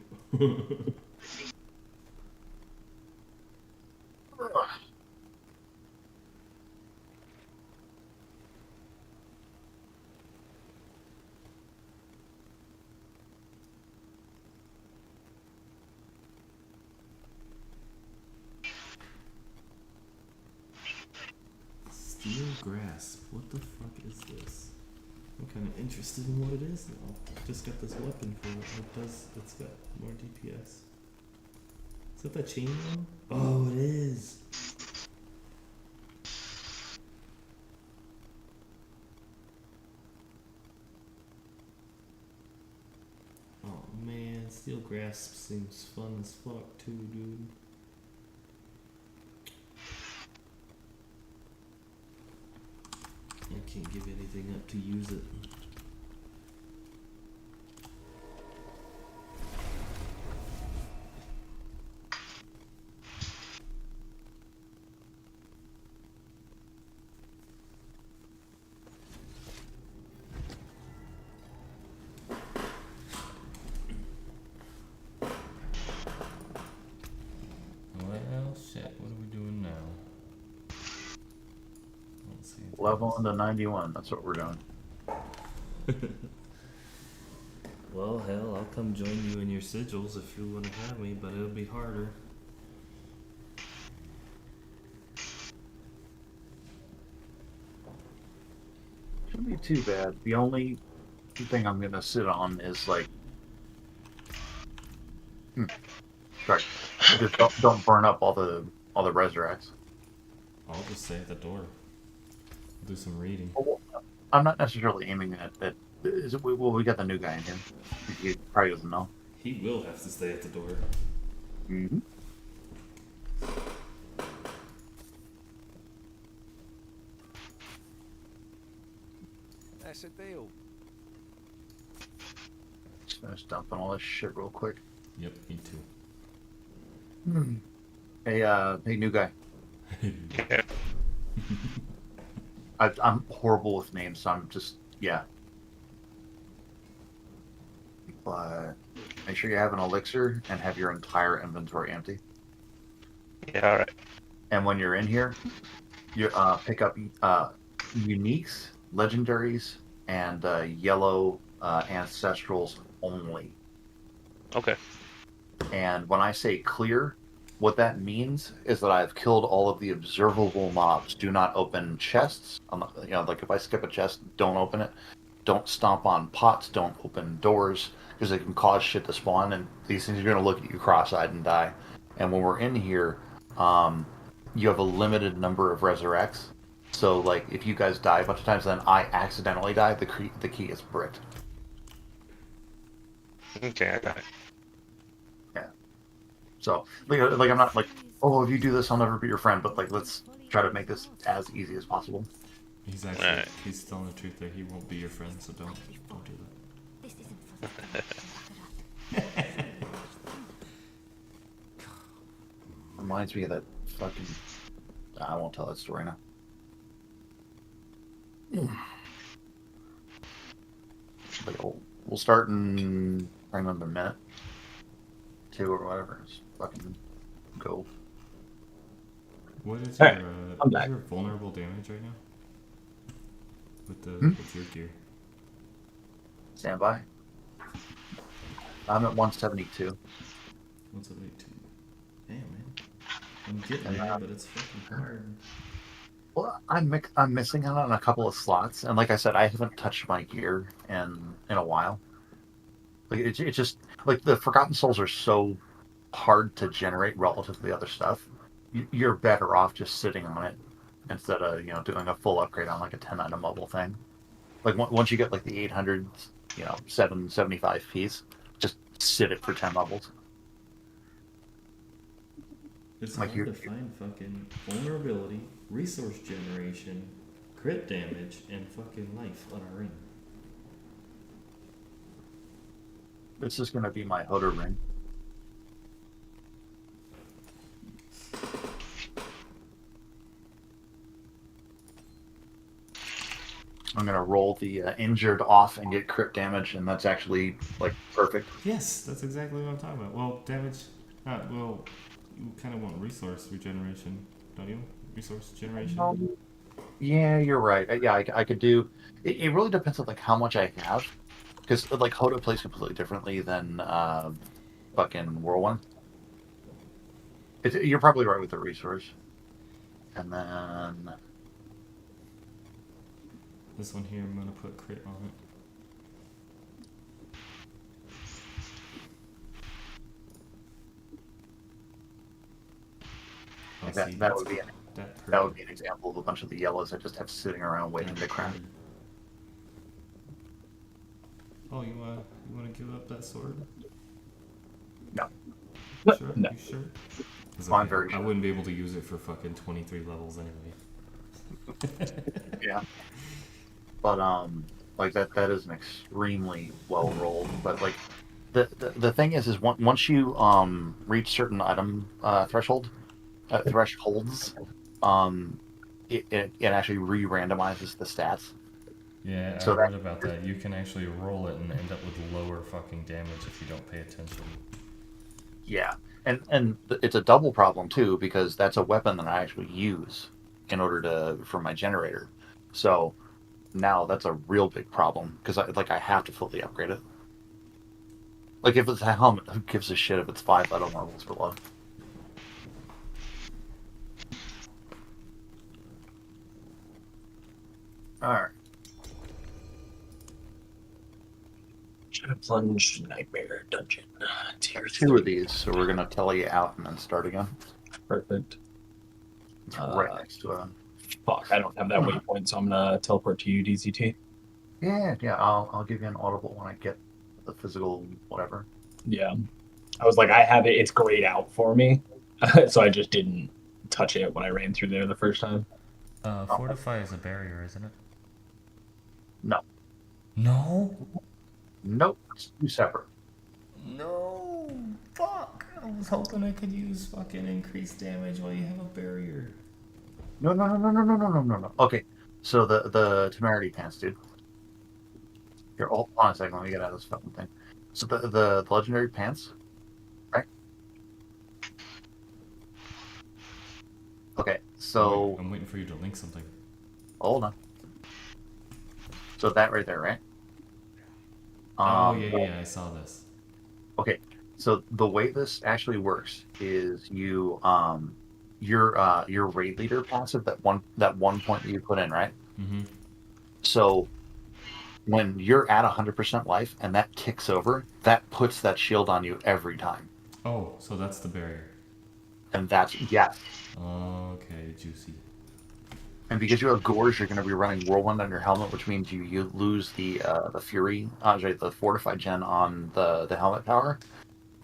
Steel Grasp. What the fuck is this? I'm kind of interested in what it is now. Just got this weapon for it. It's got more DPS. Is that the chain one? Oh, it is. Oh man, Steel Grasp seems fun as fuck too, dude. I can't give anything up to use it. Well, shit, what are we doing now? Let's see. Level into 91. That's what we're doing. Well, hell, I'll come join you in your sigils if you want to have me, but it'll be harder. Shouldn't be too bad. The only thing I'm gonna sit on is like, sorry, just don't burn up all the resurrects. I'll just stay at the door. Do some reading. Well, I'm not necessarily aiming at is it, well, we got the new guy in here. He probably doesn't know. He will have to stay at the door. Mm-hmm. That's a deal. Just finish dumping all this shit real quick. Yep, me too. Hey, new guy. Yeah. I'm horrible with names, so I'm just, yeah. But make sure you have an elixir and have your entire inventory empty. Yeah, alright. And when you're in here, you pick up uniques, legendaries, and yellow ancestrals only. Okay. And when I say clear, what that means is that I've killed all of the observable mobs. Do not open chests. Like if I skip a chest, don't open it. Don't stomp on pots. Don't open doors because it can cause shit to spawn. And these things are going to look at you cross-eyed and die. And when we're in here, you have a limited number of resurrects. So like if you guys die a bunch of times, then I accidentally die. The key is bricked. Okay, I got it. So, like I'm not like, oh, if you do this, I'll never be your friend. But like, let's try to make this as easy as possible. He's actually, Alright. he's telling the truth there. He won't be your friend, so don't do that. Reminds me of that fucking. I won't tell that story now. But we'll start in probably another minute, 2 or whatever. Just fucking go. What is Alright, your, I'm what back. is your vulnerable damage right now? With the with your gear. Stand by. I'm at 172. 172. Damn, man. I'm getting there, but it's fucking hard. Well, I'm missing out on a couple of slots, and like I said, I haven't touched my gear in a while. Like it's just like the Forgotten Souls are so hard to generate relative to the other stuff. You're better off just sitting on it instead of doing a full upgrade on like a 10-item mobile thing. Like once you get like the 800, 775 piece, just sit it for 10 levels. It's Like hard to find fucking vulnerability, resource generation, crit damage, and fucking life on a ring. This is gonna be my Horde ring. I'm gonna roll the injured off and get crit damage, and that's actually like perfect. Yes, that's exactly what I'm talking about. Well, damage. Well, you kind of want resource regeneration, don't you? Resource generation. Yeah, you're right. Yeah, I could do. It really depends on like how much I have, because like Horde plays completely differently than fucking World One. You're probably right with the resource, and then This one here, I'm gonna put crit on it. Oh, see, that would be that that would be an example of a bunch of the yellows I just have sitting around waiting to crack. Oh, you wanna give up that sword? No. Sure? No. You sure? 'Cause I'm very I sure. wouldn't be able to use it for fucking 23 levels anyway. Yeah. But like that is an extremely well rolled. But like the thing is once you reach certain item thresholds, it actually re-randomizes the stats. Yeah, I So that read about that. You can actually roll it and end up with lower fucking damage if you don't pay attention. yeah, and it's a double problem too because that's a weapon that I actually use in order for my generator. So now that's a real big problem because I have to fully upgrade it. Like if it's a helmet, who gives a shit if it's 5 item levels below? All right. Plunge Nightmare Dungeon. Tier 2 3. of these, so we're gonna tell you out and then start again. Perfect. It's right next to a. Fuck, I don't have that waypoint, so I'm gonna teleport to you, DZT. Yeah. I'll give you an audible when I get the physical whatever. Yeah. I was like, I have it. It's grayed out for me, so I just didn't touch it when I ran through there the first time. Fortify is a barrier, isn't it? No. No? Nope. It's 2 separate. No! Fuck! I was hoping I could use fucking increased damage while you have a barrier. No. Okay. So the temerity pants, dude. Here, hold on a second. Let me get out of this fucking thing. So the legendary pants, right? Okay. So I'm waiting for you to link something. hold on. So that right there, right? Yeah, I saw this. Okay. So the way this actually works is you your raid leader passive, that one point that you put in, right? Mm-hmm. So when you're at 100% life and that kicks over, that puts that shield on you every time. Oh, so that's the barrier. And that's, yeah. Okay, juicy. And because you have Gorge, you're going to be running Whirlwind on your helmet, which means you lose the Fury, the Fortified gen on the helmet power.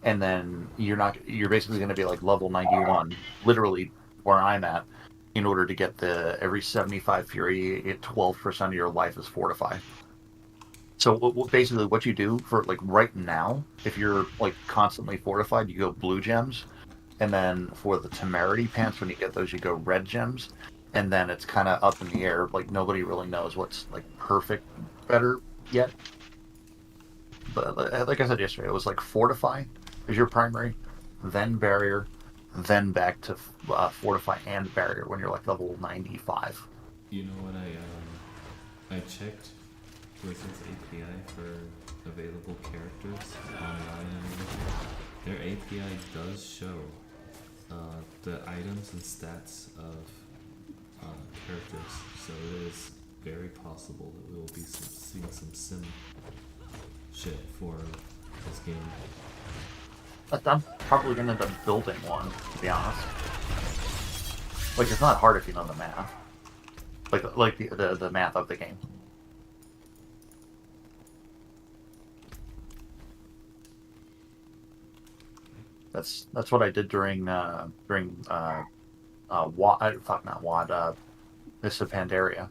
And then you're basically going to be like level 91, literally where I'm at, in order to get every 75 Fury, 12% of your life is Fortify. So basically what you do for like right now, if you're like constantly fortified, you go blue gems. And then for the temerity pants, when you get those, you go red gems. And then it's kind of up in the air. Like nobody really knows what's like perfect better yet. But like I said yesterday, it was like fortify is your primary, then barrier, then back to fortify and barrier when you're like level 95. You know what I checked Blizzard's API for available characters online and everything. Their API does show the items and stats of characters, so it is very possible that we will be seeing some sim shit for this game. I'm probably going to end up building one, to be honest. Like, it's not hard if you know the math. Like the math of the game. That's what I did during Mist of Pandaria.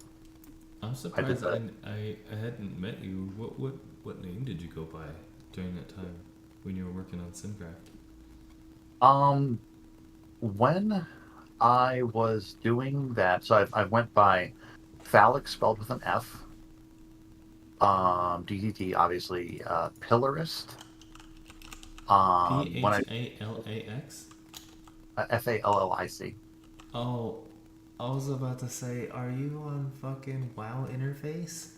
I'm surprised I hadn't met you. What name did you go by during that time when you were working on Simcraft? When I was doing that, so I went by phallic spelled with an F. DDT obviously, Pillarist. Phalax? Fallic. Oh, I was about to say, are you on fucking WoW interface?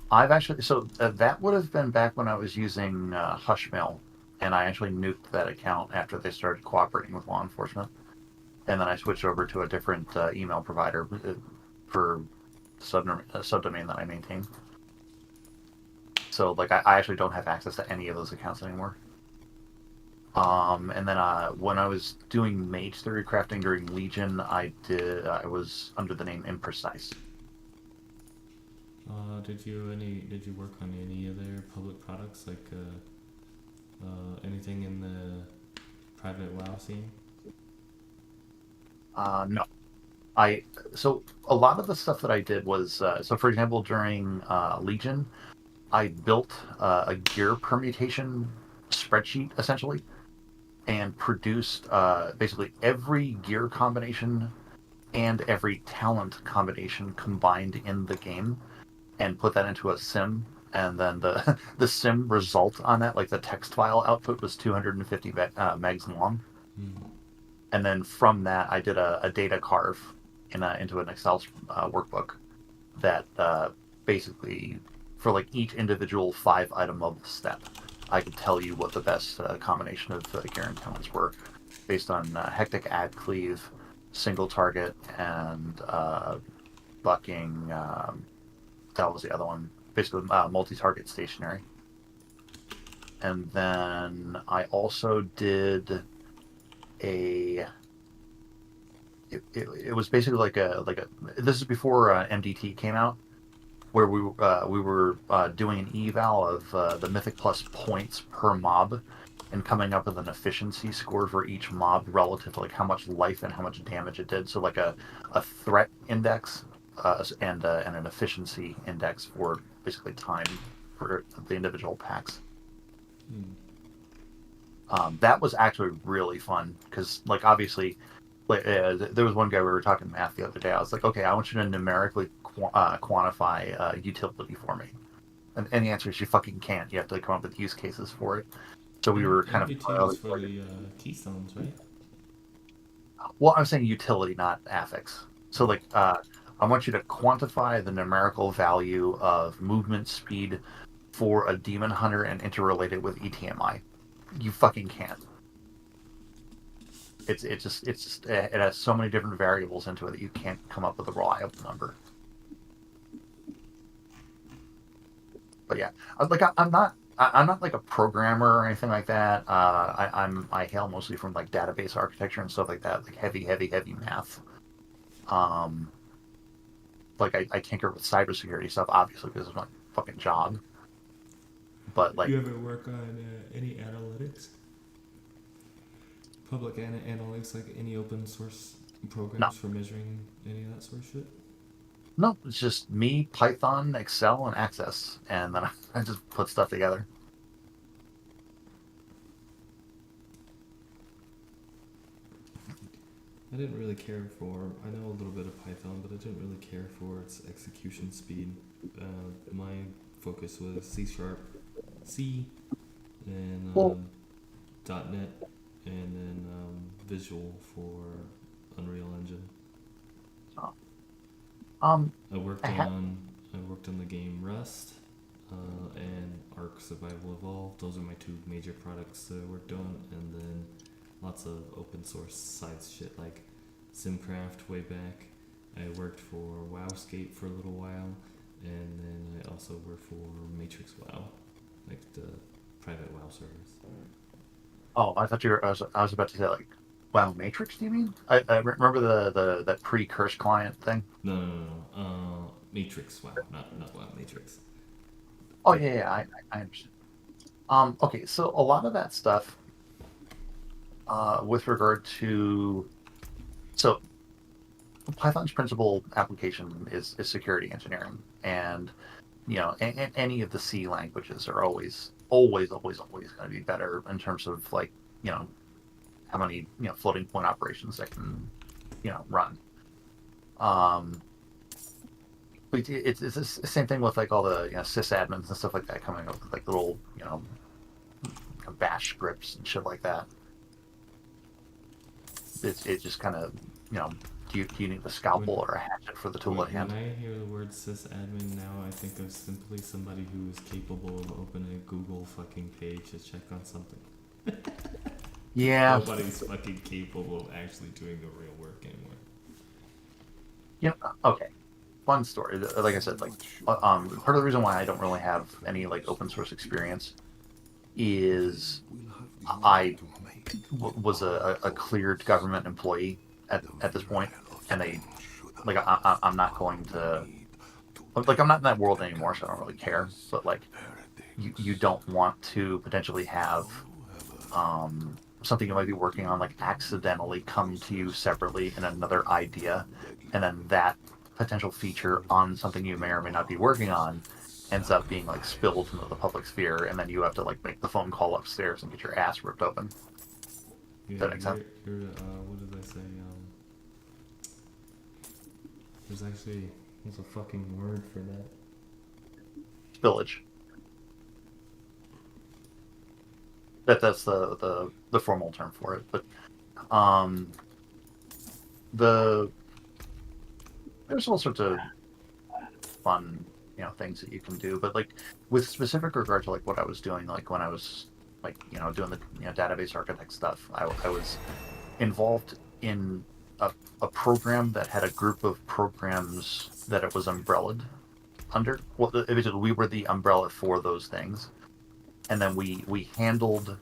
I've actually that would have been back when I was using Hushmail, and I actually nuked that account after they started cooperating with law enforcement, and then I switched over to a different email provider for subdomain that I maintain. So like I actually don't have access to any of those accounts anymore. And then when I was doing Mage Theory crafting during Legion, I was under the name Imprecise. Did you work on any other public products like anything in the private WoW scene? No. So a lot of the stuff that I did was so for example during Legion, I built a gear permutation spreadsheet essentially, and produced basically every gear combination and every talent combination combined in the game, and put that into a sim. And then the the sim result on that, like the text file output, was 250 megs long. And then from that, I did a data carve into an Excel workbook that basically, for like each individual 5-item level step, I could tell you what the best combination of gear and talents were based on hectic ad cleave, single target, and bucking. That was the other one. Basically, multi-target stationary. And then I also did a. It was basically like a. This is before MDT came out, where we were doing an eval of the Mythic Plus points per mob, and coming up with an efficiency score for each mob relative to like how much life and how much damage it did. So like a threat index and an efficiency index for basically time for the individual packs. That was actually really fun because, like, obviously, like, there was one guy we were talking math the other day. I was like, okay, I want you to numerically quantify utility for me, and the answer is you fucking can't. You have to come up with use cases for it. So we were kind MDT of was for the keystones, right? well, I'm saying utility, not affix. So like, I want you to quantify the numerical value of movement speed for a demon hunter and interrelate it with ETMI. You fucking can't. It has so many different variables into it that you can't come up with a reliable number. But yeah, I'm not like a programmer or anything like that. I hail mostly from like database architecture and stuff like that, like heavy math. Like I tinker with cybersecurity stuff, obviously, because it's my fucking job. But like, you ever work on any analytics? Public analytics, like any open source programs for measuring any of that sort of shit? No, it's just me, Python, Excel, and Access, and then I just put stuff together. I didn't really care for. I know a little bit of Python, but I didn't really care for its execution speed. My focus was C#, C, and .NET, and then Visual for Unreal Engine. I worked on the game Rust and Ark Survival Evolved. Those are my two major products that I worked on, and then lots of open source sides shit like Simcraft way back. I worked for WoWscape for a little while, and then I also worked for Matrix WoW, like the private WoW servers. Oh, I thought you were. I was about to say like, WoW Matrix. Do you mean? I remember the that pre-curse client thing. No. Matrix WoW, not WoW Matrix. Oh yeah, I understand. Okay, so a lot of that stuff, with regard to, so Python's principal application is security engineering, and any of the C languages are always going to be better in terms of like how many floating point operations that can run. It's the same thing with like all the sysadmins and stuff like that coming up with like little bash scripts and shit like that. It just kind of do you need a scalpel or a hatchet for the tool at hand? When I hear the word sysadmin now, I think of simply somebody who is capable of opening a Google fucking page to check on something. Yeah. Nobody's fucking capable of actually doing the real work anymore. Okay. Fun story. Like I said, like part of the reason why I don't really have any like open source experience is I was a cleared government employee at this point, and I'm not going to I'm not in that world anymore, so I don't really care. But like you don't want to potentially have something you might be working on like accidentally come to you separately in another idea, and then that potential feature on something you may or may not be working on ends up being like spilled into the public sphere, and then you have to like make the phone call upstairs and get your ass ripped open. Yeah, That makes sense. What did I say? There's a fucking word for that. Spillage. That's the formal term for it, but there's all sorts of fun things that you can do, but like with specific regard to like what I was doing, like when I was like doing the database architect stuff, I was involved in a program that had a group of programs that it was umbrellaed under. Well, we were the umbrella for those things, and then we handled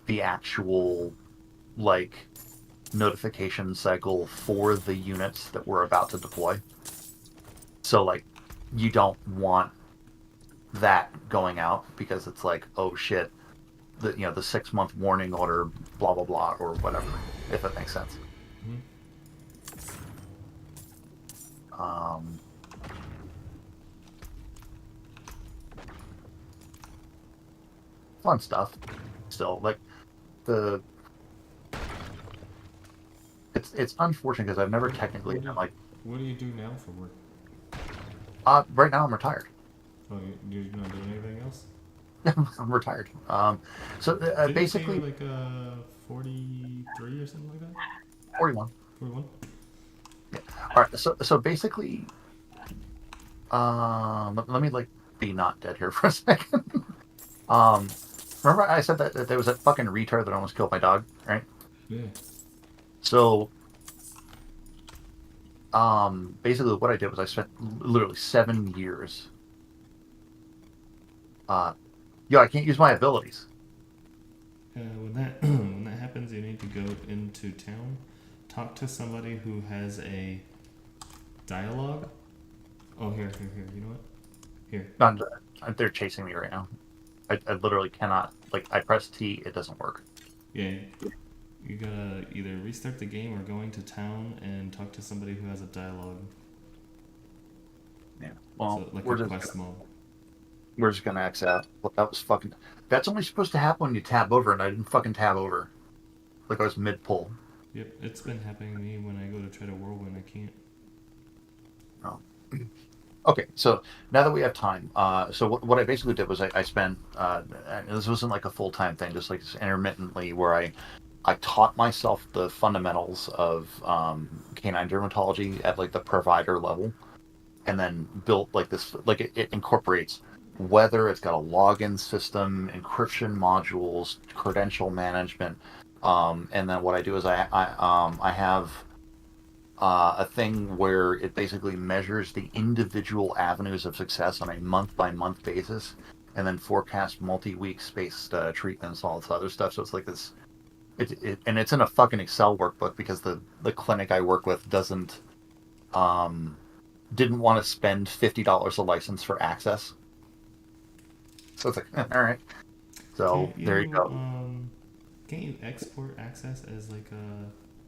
the actual like notification cycle for the units that we're about to deploy. So like you don't want that going out because it's like, oh shit, the 6-month warning order, blah blah blah, or whatever, if that makes sense. Fun stuff. Still, like it's unfortunate because I've never technically been like. What do you do now for work? Right now I'm retired. Oh, you're not doing anything else? I'm retired. So Didn't basically, you say like 43 or something like that. 41. 41. Yeah. All right. So basically, let me like be not dead here for a second. Remember I said that there was that fucking retard that almost killed my dog, right? Yeah. So, basically what I did was I spent literally 7 years. I can't use my abilities. When that happens, you need to go into town, talk to somebody who has a dialogue. Oh, here. You know what? Here. They're chasing me right now. I literally cannot. Like, I press T, it doesn't work. Yeah. You gotta either restart the game or go into town and talk to somebody who has a dialogue. Yeah. Well, so, like we're a just quest mode. We're just gonna X out. Well, that was fucking. That's only supposed to happen when you tab over, and I didn't fucking tab over. Like I was mid pull. Yep, it's been happening to me when I go to try to whirlwind. I can't. Oh. Okay, so now that we have time, so what I basically did was I spent. This wasn't like a full-time thing, just like intermittently, where I taught myself the fundamentals of canine dermatology at like the provider level, and then built like this. Like it incorporates weather. It's got a login system, encryption modules, credential management, and then what I do is I have a thing where it basically measures the individual avenues of success on a month-by-month basis, and then forecast multi-week spaced treatments, all this other stuff. So it's like this. And it's in a fucking Excel workbook because the clinic I work with didn't want to spend $50 a license for access. So it's like, all right. So there you go. Can't you export access as like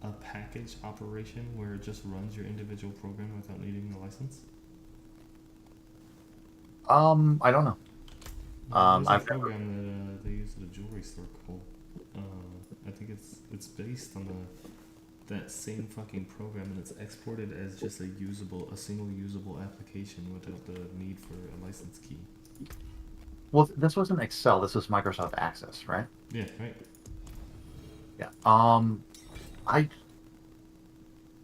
a package operation where it just runs your individual program without needing a license? I don't know. There's a I've program that they use at a jewelry store called. I think it's based on that same fucking program, and it's exported as just a single usable application without the need for a license key. Well, this wasn't Excel. This was Microsoft Access, right? Yeah, right. Yeah.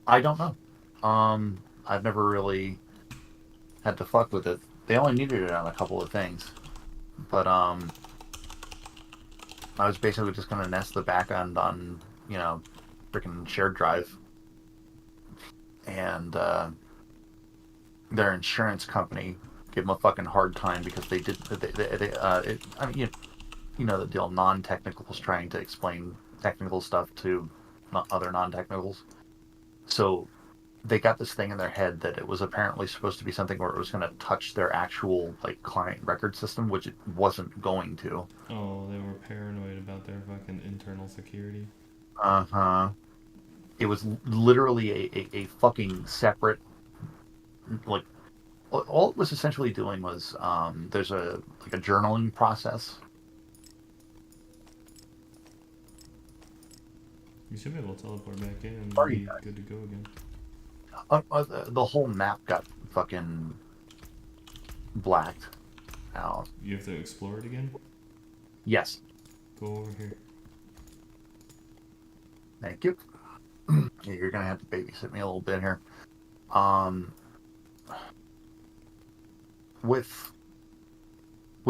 I don't know. I've never really had to fuck with it. They only needed it on a couple of things, but I was basically just gonna nest the back end on freaking shared drive, and their insurance company gave them a fucking hard time because they did. I mean, you know the deal. Non-technicals trying to explain technical stuff to other non-technicals. So they got this thing in their head that it was apparently supposed to be something where it was going to touch their actual like client record system, which it wasn't going to. Oh, they were paranoid about their fucking internal security. Uh-huh. It was literally a fucking separate, like, all it was essentially doing was, there's a journaling process. You should be able to teleport back in and Are be you? good to go again. The whole map got fucking blacked out. You have to explore it again? Yes. Go over here. Thank you. Yeah, you're gonna have to babysit me a little bit here. With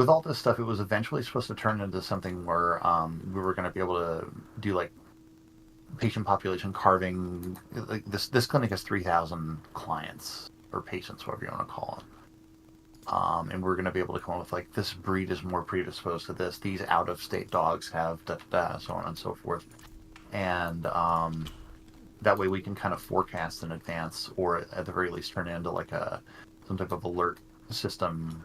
all this stuff, it was eventually supposed to turn into something where we were going to be able to do like patient population carving. Like this clinic has 3,000 clients or patients, whatever you want to call it. And we're going to be able to come up with like, this breed is more predisposed to this. These out-of-state dogs have so on and so forth. And that way we can kind of forecast in advance, or at the very least turn it into like some type of alert system.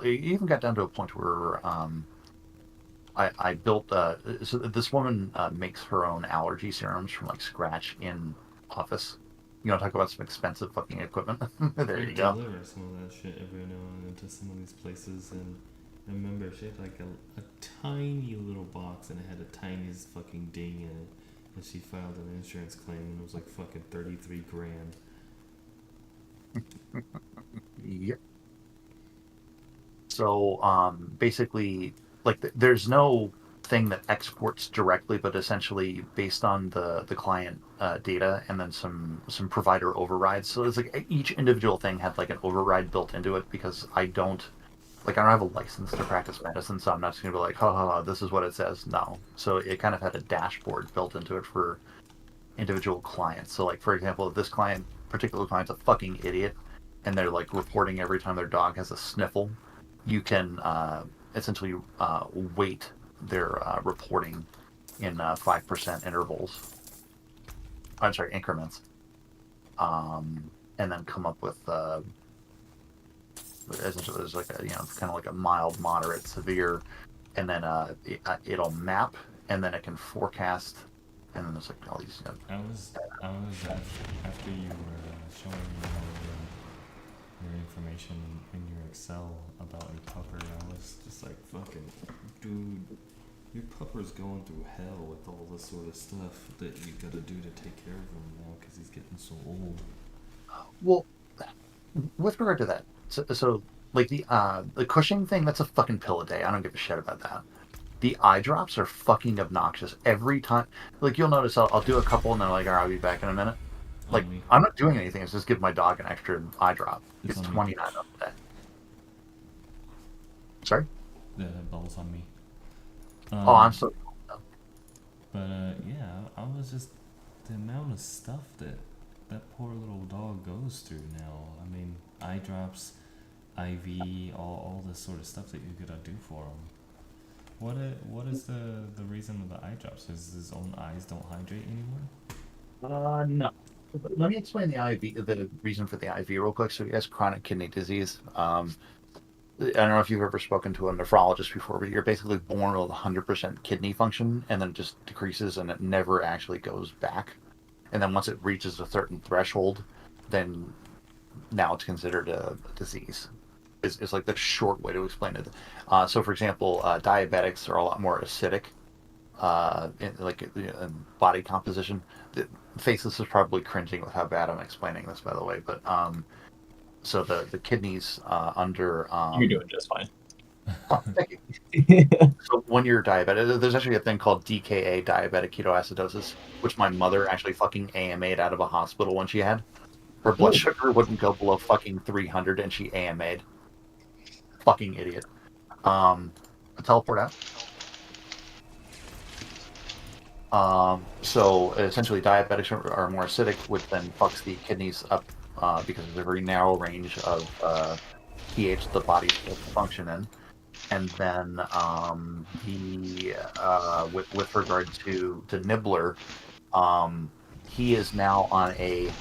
It even got down to a point where I built. So this woman makes her own allergy serums from like scratch in office. You know, talk about some expensive fucking equipment. There you go. Deliver some of that shit every now and then to some of these places, and remember, she had like a tiny little box, and it had the tiniest fucking ding in it. And she filed an insurance claim, and it was like fucking 33 grand. Yep. So basically, like there's no thing that exports directly, but essentially based on the client data and then some provider overrides. So it's like each individual thing had like an override built into it, because I don't have a license to practice medicine, so I'm not just gonna be like, ha, this is what it says. No. So it kind of had a dashboard built into it for individual clients. So like, for example, if this particular client's a fucking idiot and they're like reporting every time their dog has a sniffle, you can essentially weight their reporting in 5% intervals. I'm sorry, increments. And then come up with essentially there's like kind of like a mild, moderate, severe, and then it'll map, and then it can forecast, and then there's like all these. I was after you were showing me your information in your Excel about your pupper, I was just like, fucking, dude, your pupper's going through hell with all this sort of stuff that you gotta do to take care of him now because he's getting so old. Well, with regard to that, so like the Cushing thing, that's a fucking pill a day. I don't give a shit about that. The eye drops are fucking obnoxious every time. Like, you'll notice I'll do a couple and then like, all right, I'll be back in a minute. Like, I'm not doing anything. It's just giving my dog an extra eye drop. It's 29 of the day. Sorry? The ball's on me. Oh, I'm so. But yeah, I was just the amount of stuff that poor little dog goes through now. I mean, eye drops, IV, all this sort of stuff that you gotta do for him. What is the reason of the eye drops? Is his own eyes don't hydrate anymore? No. Let me explain the reason for the IV real quick. So he has chronic kidney disease. I don't know if you've ever spoken to a nephrologist before, but you're basically born with 100% kidney function, and then it just decreases, and it never actually goes back. And then once it reaches a certain threshold, then now it's considered a disease. Is like the short way to explain it. So, for example, diabetics are a lot more acidic, in body composition. Faceless is probably cringing with how bad I'm explaining this, by the way. But so the kidneys under You're doing just fine. Oh, thank you. So when you're diabetic, there's actually a thing called DKA, diabetic ketoacidosis, which my mother actually fucking AMA'd out of a hospital when she had. Her blood sugar wouldn't go below fucking 300, and she AMA'd. Fucking idiot. Teleport out. So essentially, diabetics are more acidic, which then fucks the kidneys up because there's a very narrow range of pH the body's supposed to function in. And then with regard to Nibbler, he is now on a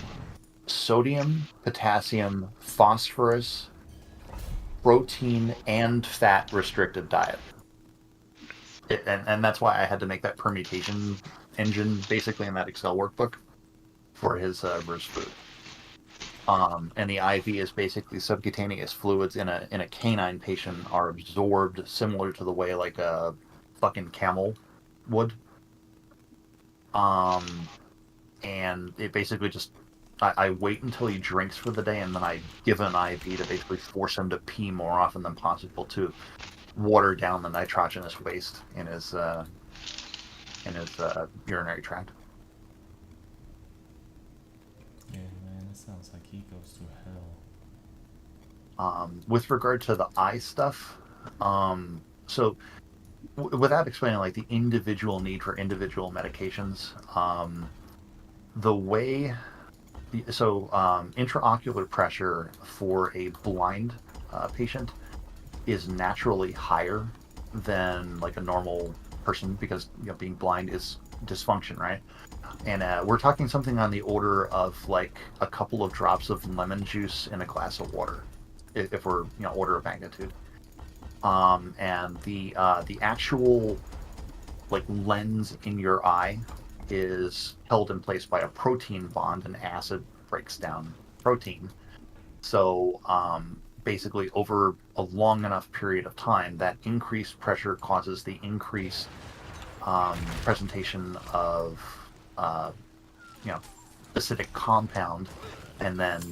sodium, potassium, phosphorus, protein, and fat restricted diet. And that's why I had to make that permutation engine basically in that Excel workbook for his verse food. And the IV is basically subcutaneous fluids in a canine patient are absorbed similar to the way like a fucking camel would. And it basically just I wait until he drinks for the day, and then I give an IV to basically force him to pee more often than possible to water down the nitrogenous waste in his urinary tract. Yeah, man, it sounds like he goes to hell. With regard to the eye stuff, so without explaining like the individual need for individual medications, the way, intraocular pressure for a blind patient is naturally higher than like a normal person because being blind is dysfunction, right? And we're talking something on the order of like a couple of drops of lemon juice in a glass of water, if we're order of magnitude. And the actual like lens in your eye is held in place by a protein bond, and acid breaks down protein. So basically, over a long enough period of time, that increased pressure causes the increased presentation of acidic compound, and then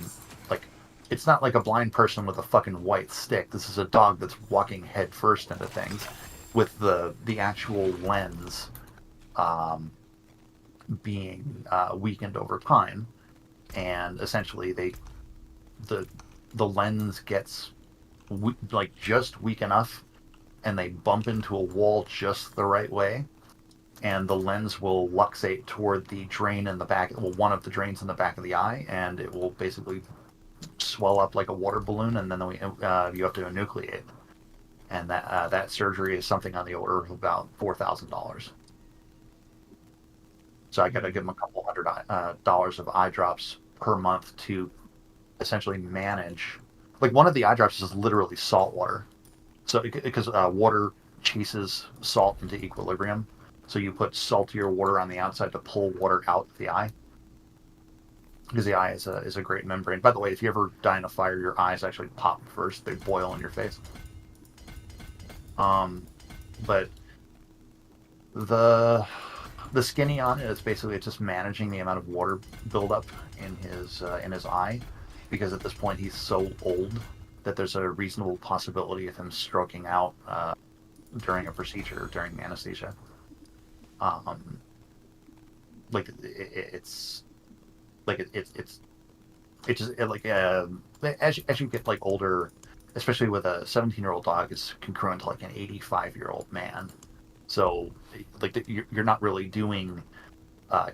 like it's not like a blind person with a fucking white stick. This is a dog that's walking head first into things, with the actual lens being weakened over time, and essentially the lens gets just weak enough, and they bump into a wall just the right way, and the lens will luxate toward the drain in the back, one of the drains in the back of the eye, and it will basically swell up like a water balloon, and then you have to enucleate. And that surgery is something on the order of about $4,000. So I got to give them a couple $100 of eye drops per month to essentially manage. Like one of the eye drops is literally salt water. So because water chases salt into equilibrium, so you put saltier water on the outside to pull water out of the eye. Because the eye is a great membrane. By the way, if you ever die in a fire, your eyes actually pop first; they boil in your face. But the skinny on it is basically just managing the amount of water buildup in his eye, because at this point he's so old that there's a reasonable possibility of him stroking out during a procedure, during anesthesia. As you get like older, especially with a 17-year-old dog, is congruent to like an 85-year-old man. So like you're not really doing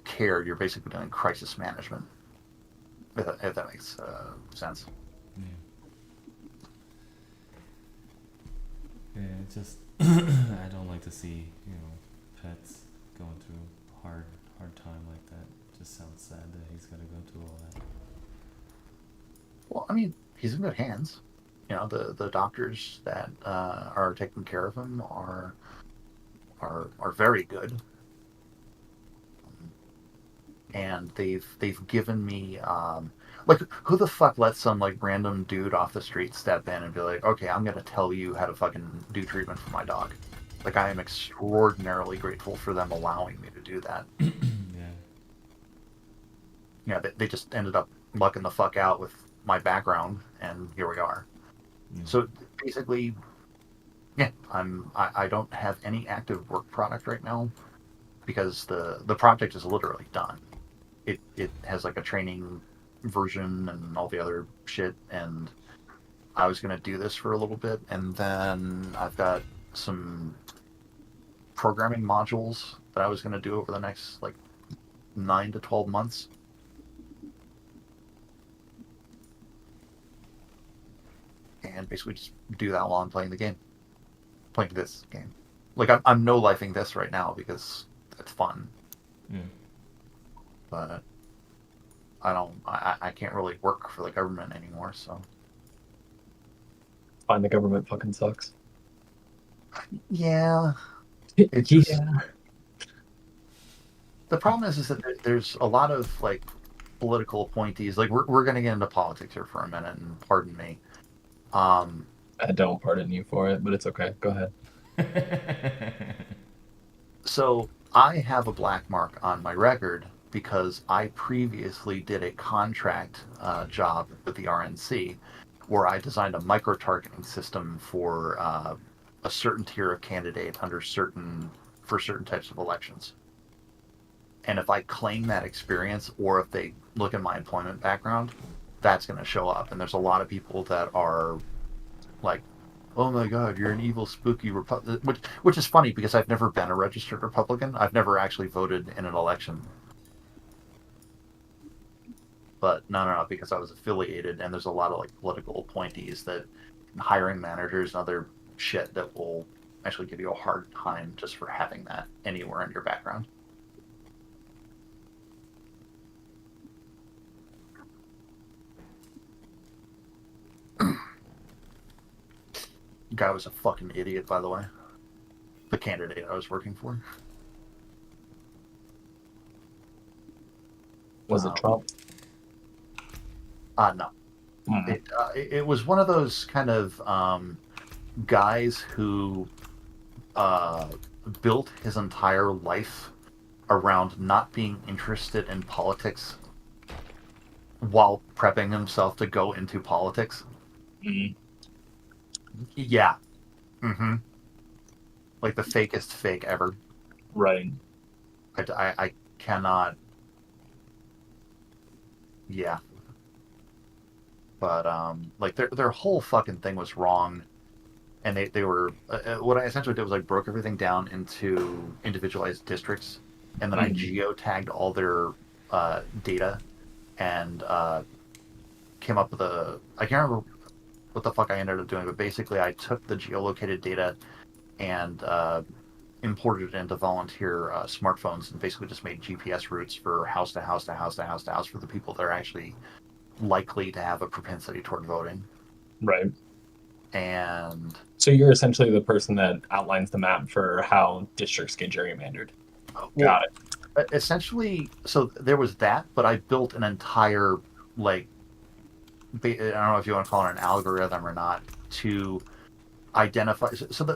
care; you're basically doing crisis management. If that makes sense. Yeah, it's just I don't like to see pets going through hard time like that. It just sounds sad that he's got to go through all that. Well, I mean, he's in good hands. The doctors that are taking care of him are very good, and they've given me like, who the fuck lets some like random dude off the street step in and be like, okay, I'm gonna tell you how to fucking do treatment for my dog. Like, I am extraordinarily grateful for them allowing me to do that. Yeah, they just ended up lucking the fuck out with my background, and here we are. So basically, yeah, I don't have any active work product right now because the project is literally done. It has like a training version and all the other shit, and I was gonna do this for a little bit, and then I've got some programming modules that I was gonna do over the next like 9 to 12 months. And basically just do that while I'm playing this game. Like, I'm no-lifing this right now because it's fun. but I can't really work for the government anymore, so. Fine, the government fucking sucks. Yeah. It's just, Yeah. the problem is that there's a lot of like political appointees. Like we're gonna get into politics here for a minute, and pardon me. I don't pardon you for it, but it's okay. Go ahead. So I have a black mark on my record because I previously did a contract job with the RNC where I designed a micro-targeting system for a certain tier of candidate for certain types of elections. And if I claim that experience, or if they look at my employment background, that's going to show up. And there's a lot of people that are like, oh my god, you're an evil, spooky Republican. Which is funny because I've never been a registered Republican. I've never actually voted in an election. But no, because I was affiliated, and there's a lot of like political appointees that hiring managers and other shit that will actually give you a hard time just for having that anywhere in your background. Guy was a fucking idiot, by the way. The candidate I was working for. Was it Trump? No. It was one of those kind of guys who built his entire life around not being interested in politics while prepping himself to go into politics. Mm-hmm. Yeah. Mm-hmm. Like the fakest fake ever. Right. I cannot. Yeah. But like their whole fucking thing was wrong, and they were what I essentially did was I broke everything down into individualized districts, and then I geotagged all their data, and came up with I can't remember what the fuck I ended up doing, but basically I took the geolocated data and imported it into volunteer smartphones, and basically just made GPS routes for house to house to house to house to house for the people that are actually likely to have a propensity toward voting. Right. And so you're essentially the person that outlines the map for how districts get gerrymandered. Got it. Essentially, so there was that, but I built an entire, like, I don't know if you want to call it an algorithm or not, to identify.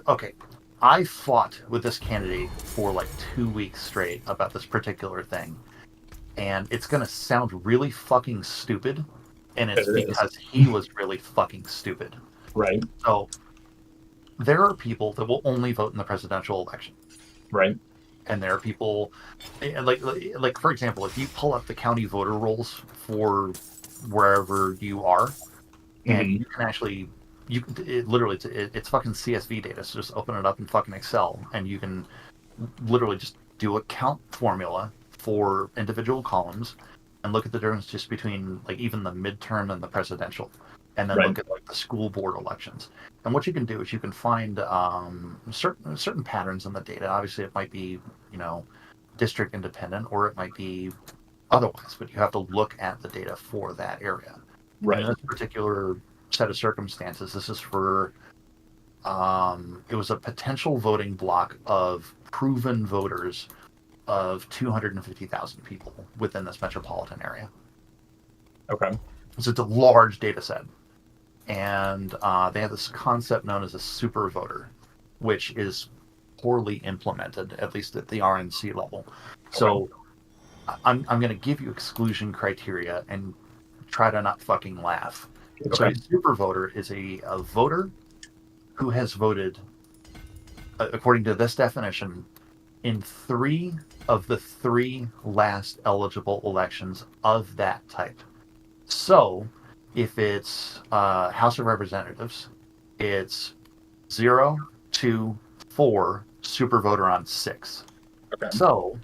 Okay, I fought with this candidate for like 2 weeks straight about this particular thing. And it's going to sound really fucking stupid, and it's because he was really fucking stupid. Right. So there are people that will only vote in the presidential election. Right. And there are people, like for example, if you pull up the county voter rolls for wherever you are, and you can actually, it's fucking CSV data, so just open it up in fucking Excel, and you can literally just do a count formula for individual columns and look at the difference just between like even the midterm and the presidential, and then look at like the school board elections. And what you can do is you can find certain patterns in the data. Obviously it might be, district independent, or it might be otherwise, but you have to look at the data for that area. Right. In this particular set of circumstances, this is for it was a potential voting block of proven voters of 250,000 people within this metropolitan area. Okay. So it's a large data set. And they have this concept known as a super voter, which is poorly implemented, at least at the RNC level. Okay. So I'm going to give you exclusion criteria and try to not fucking laugh. Okay. So a super voter is a voter who has voted, according to this definition, in 3 of the 3 last eligible elections of that type. So, if it's House of Representatives, it's 0, 2, 4, super voter on 6. Okay. So,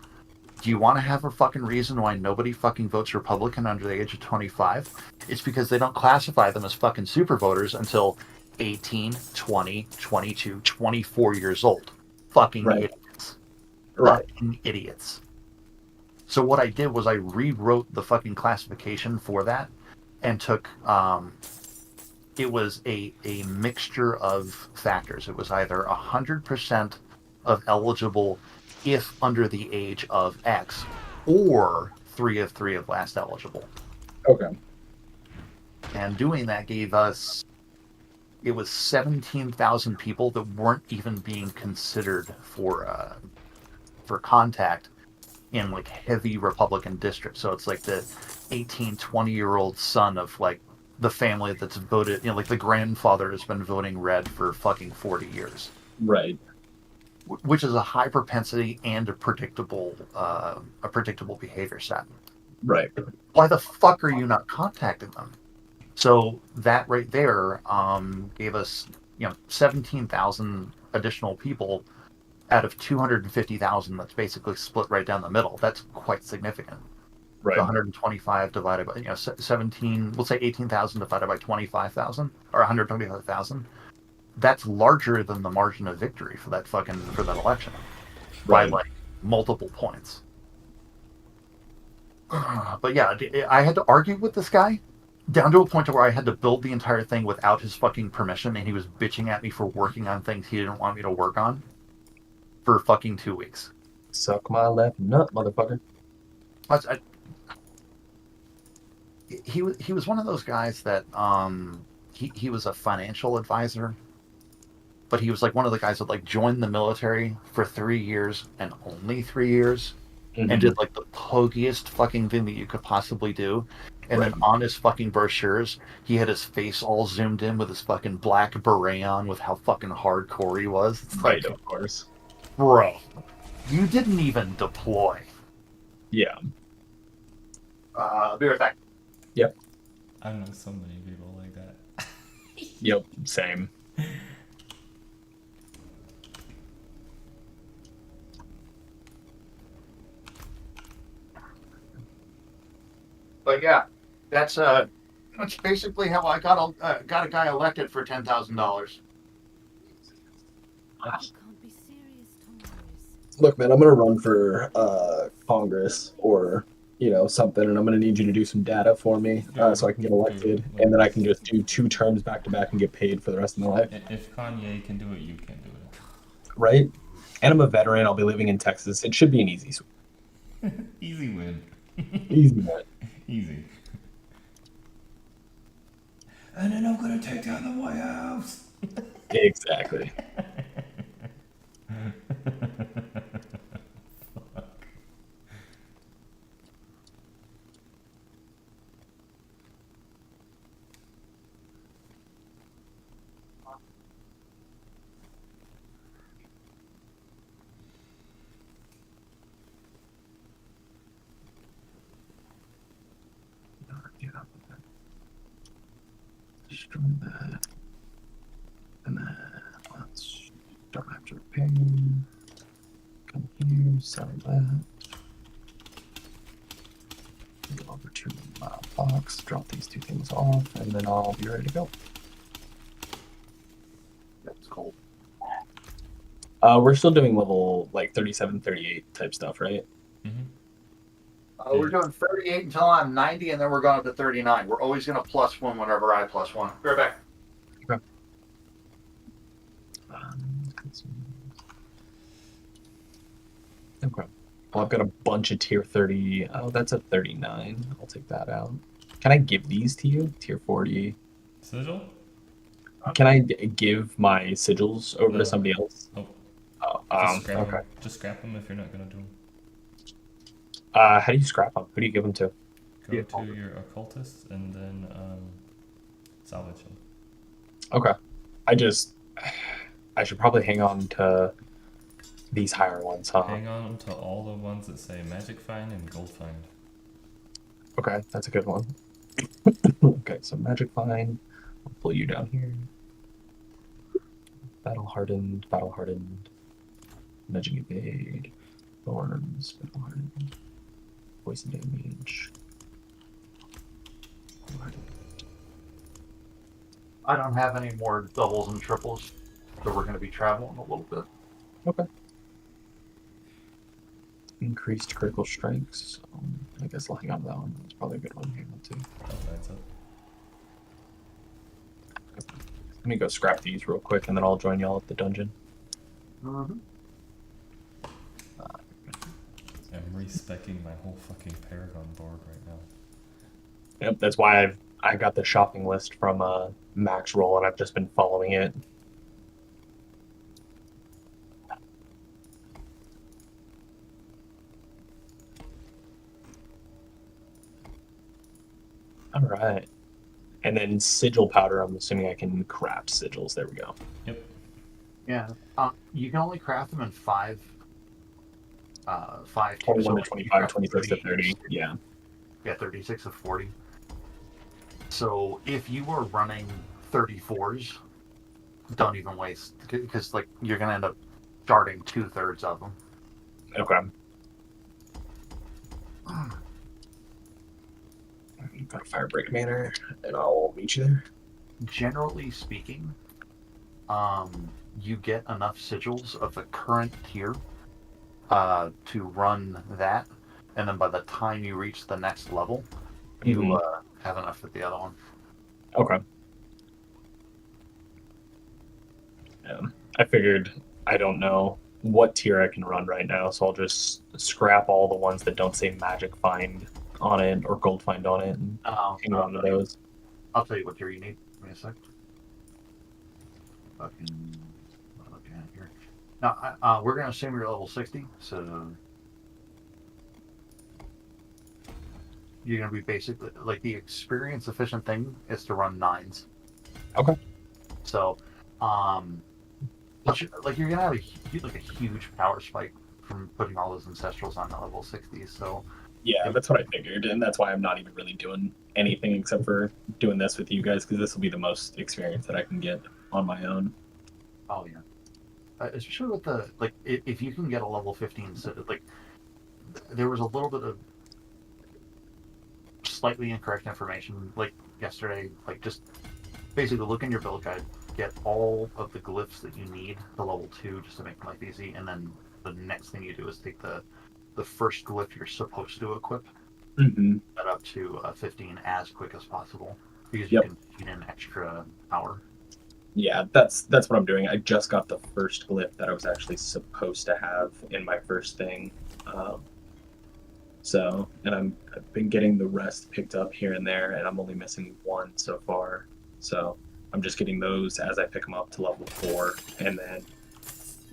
do you want to have a fucking reason why nobody fucking votes Republican under the age of 25? It's because they don't classify them as fucking super voters until 18, 20, 22, 24 years old. Fucking idiots. Fucking idiots. So what I did was I rewrote the fucking classification for that and took it was a mixture of factors. It was either 100% of eligible if under the age of X, or 3 of 3 of last eligible. Okay. And doing that gave us, it was 17,000 people that weren't even being considered for contact in like heavy Republican districts. So it's like the 18, 20-year-old son of like the family that's voted, like the grandfather has been voting red for fucking 40 years. Right. Which is a high propensity and a predictable behavior set. Right. Why the fuck are you not contacting them? So that right there gave us, 17,000 additional people out of 250,000. That's basically split right down the middle. That's quite significant. Right. So 125 divided by 17. We'll say 18,000 divided by 25,000 or 125,000. That's larger than the margin of victory for that election by like multiple points. But yeah, I had to argue with this guy down to a point where I had to build the entire thing without his fucking permission, and he was bitching at me for working on things he didn't want me to work on for fucking 2 weeks. Suck my left nut, motherfucker. He was one of those guys that he was a financial advisor, but he was like one of the guys that like joined the military for 3 years and only 3 years, and did like the pogiest fucking thing that you could possibly do. And then on his fucking brochures, he had his face all zoomed in with his fucking black beret on with how fucking hardcore he was. It's Right, like, of course. bro, you didn't even deploy. Yeah. Be right back. Yep. I know so many people like that. Yep. Same. But yeah, that's basically how I got a guy elected for $10,000. Look, man, I'm gonna run for Congress or something, and I'm gonna need you to do some data for me so I can get elected, and then I can just do 2 terms back to back and get paid for the rest of my life. If Kanye can do it, you can do it. Right? And I'm a veteran. I'll be living in Texas. It should be an easy swing. Easy win. Easy win. Easy. And then I'm gonna take down the White House. Exactly. Destroy that. And then let's start after repair. Come here, sell that. Go over to my box, drop these 2 things off, and then I'll be ready to go. That's cool. We're still doing level like 37, 38 type stuff, right? We're doing 38 until I'm 90, and then we're going up to 39. We're always going to +1 whenever I +1. Be right back. Okay. Okay. Well, I've got a bunch of tier 30. Oh, that's a 39. I'll take that out. Can I give these to you? Tier 40. Sigil? Can I give my sigils over to somebody else? Oh. Okay. Just scrap them if you're not gonna do them. How do you scrap them? Who do you give them to? Go to your occultist and then salvage them. Okay. I should probably hang on to these higher ones, huh? Hang on to all the ones that say magic find and gold find. Okay, that's a good one. Okay, so magic find. I'll pull you down here. Battle hardened. Nudging evade. Thorns. Battle hardened. Poison damage. I don't have any more doubles and triples, so we're going to be traveling a little bit. Okay. Increased critical strikes. I guess I'll hang on to that one. That's probably a good one to hang on to. That's up. Let me go scrap these real quick, and then I'll join y'all at the dungeon. Mm-hmm. I'm respecking my whole fucking Paragon board right now. Yep, that's why I got the shopping list from Max Roll, and I've just been following it. All right. And then sigil powder, I'm assuming I can craft sigils. There we go. Yep. Yeah. You can only craft them in 5. 21 to so 25, 26 to 30. Yeah. Yeah, 36 to 40. So if you are running 34s, don't even waste, because like you're gonna end up sharding 2/3 of them. Okay. Got a firebreak manor, and I'll meet you there. Generally speaking, you get enough sigils of the current tier to run that, and then by the time you reach the next level, you have enough with the other one. Okay. Yeah. I figured I don't know what tier I can run right now, so I'll just scrap all the ones that don't say magic find on it or gold find on it and hang on to those. I'll tell you what tier you need. Give me a sec. Fucking what am I looking at here? Now, we're gonna assume you're level 60, so you're gonna be basically like the experience efficient thing is to run 9s. Okay. So, like you're gonna have a huge power spike from putting all those ancestrals on the level 60. So. Yeah, that's what I figured, and that's why I'm not even really doing anything except for doing this with you guys, because this will be the most experience that I can get on my own. Oh yeah, especially with the like, if you can get a level 15, like there was a little bit of slightly incorrect information like yesterday. Like just basically look in your build guide, get all of the glyphs that you need to level 2 just to make life easy, and then the next thing you do is take the first glyph you're supposed to equip that up to 15 as quick as possible, because you can feed in extra power. Yeah, that's what I'm doing. I just got the first glyph that I was actually supposed to have in my first thing. And I've been getting the rest picked up here and there, and I'm only missing 1 so far. So I'm just getting those as I pick them up to level 4, and then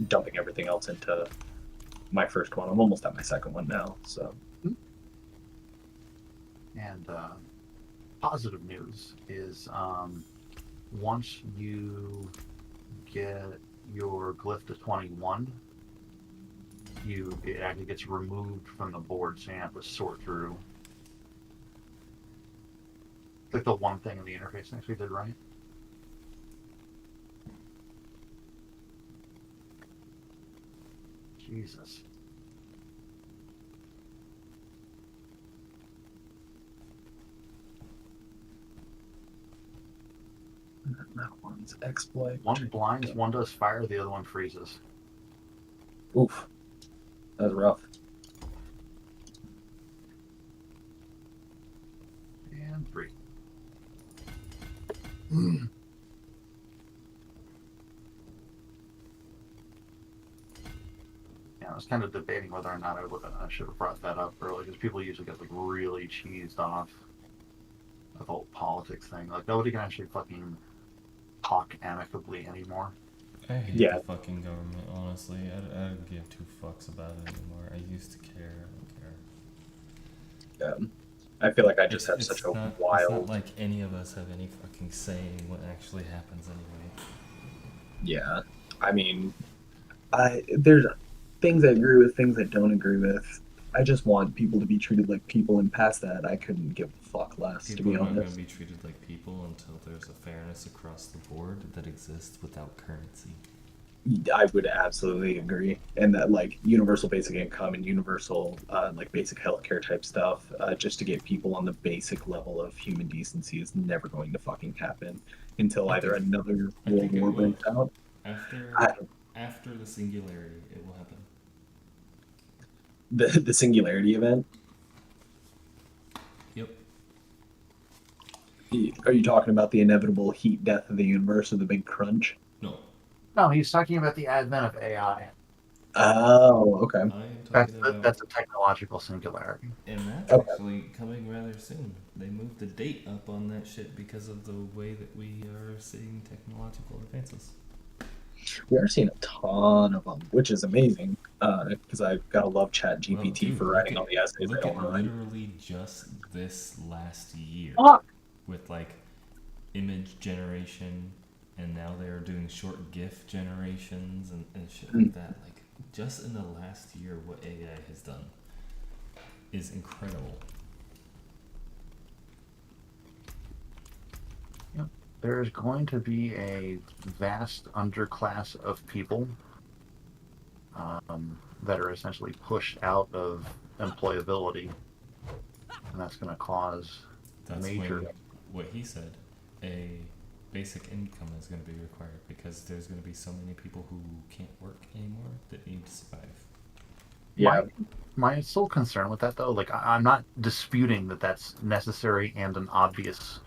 dumping everything else into my first one. I'm almost at my second one now, so. And positive news is once you get your glyph to 21, it actually gets removed from the board, so you have to sort through. It's like the one thing in the interface next we did right. Jesus. That one's exploit. One blinds, one does fire, the other one freezes. Oof. That's rough. And 3. Yeah, I was kind of debating whether or not I should have brought that up early, because people usually get like really cheesed off with the whole politics thing. Like nobody can actually fucking talk amicably anymore. I hate the fucking government, honestly. I don't give 2 fucks about it anymore. I used to care. I don't care. I feel like I just have such a wild... It's not like any of us have any fucking say in what actually happens anyway. Yeah. I mean, there's things I agree with, things I don't agree with. I just want people to be treated like people, and past that, I couldn't give a fuck less, to be honest. People are not going to be treated like people until there's a fairness across the board that exists without currency. I would absolutely agree. And that, like, universal basic income and universal, like, basic healthcare type stuff, just to get people on the basic level of human decency is never going to fucking happen until either another world war breaks out. After the singularity, it will happen. the singularity event. Yep. Are you talking about the inevitable heat death of the universe or the big crunch? No. No, he's talking about the advent of AI. Oh, okay. I am talking about. That's a technological singularity. And that's Okay. actually coming rather soon. They moved the date up on that shit because of the way that we are seeing technological advances. We are seeing a ton of them, which is amazing. Because I've got to love Chat GPT for writing all the essays I Look don't at write. literally just this last year Fuck! with like image generation, and now they're doing short GIF generations and shit like that. Like just in the last year, what AI has done is incredible. There's going to be a vast underclass of people that are essentially pushed out of employability, and that's going to cause That's major. when what he said, a basic income is going to be required because there's going to be so many people who can't work anymore that need to survive. Yeah. My sole concern with that, though, like I'm not disputing that that's necessary and an obvious,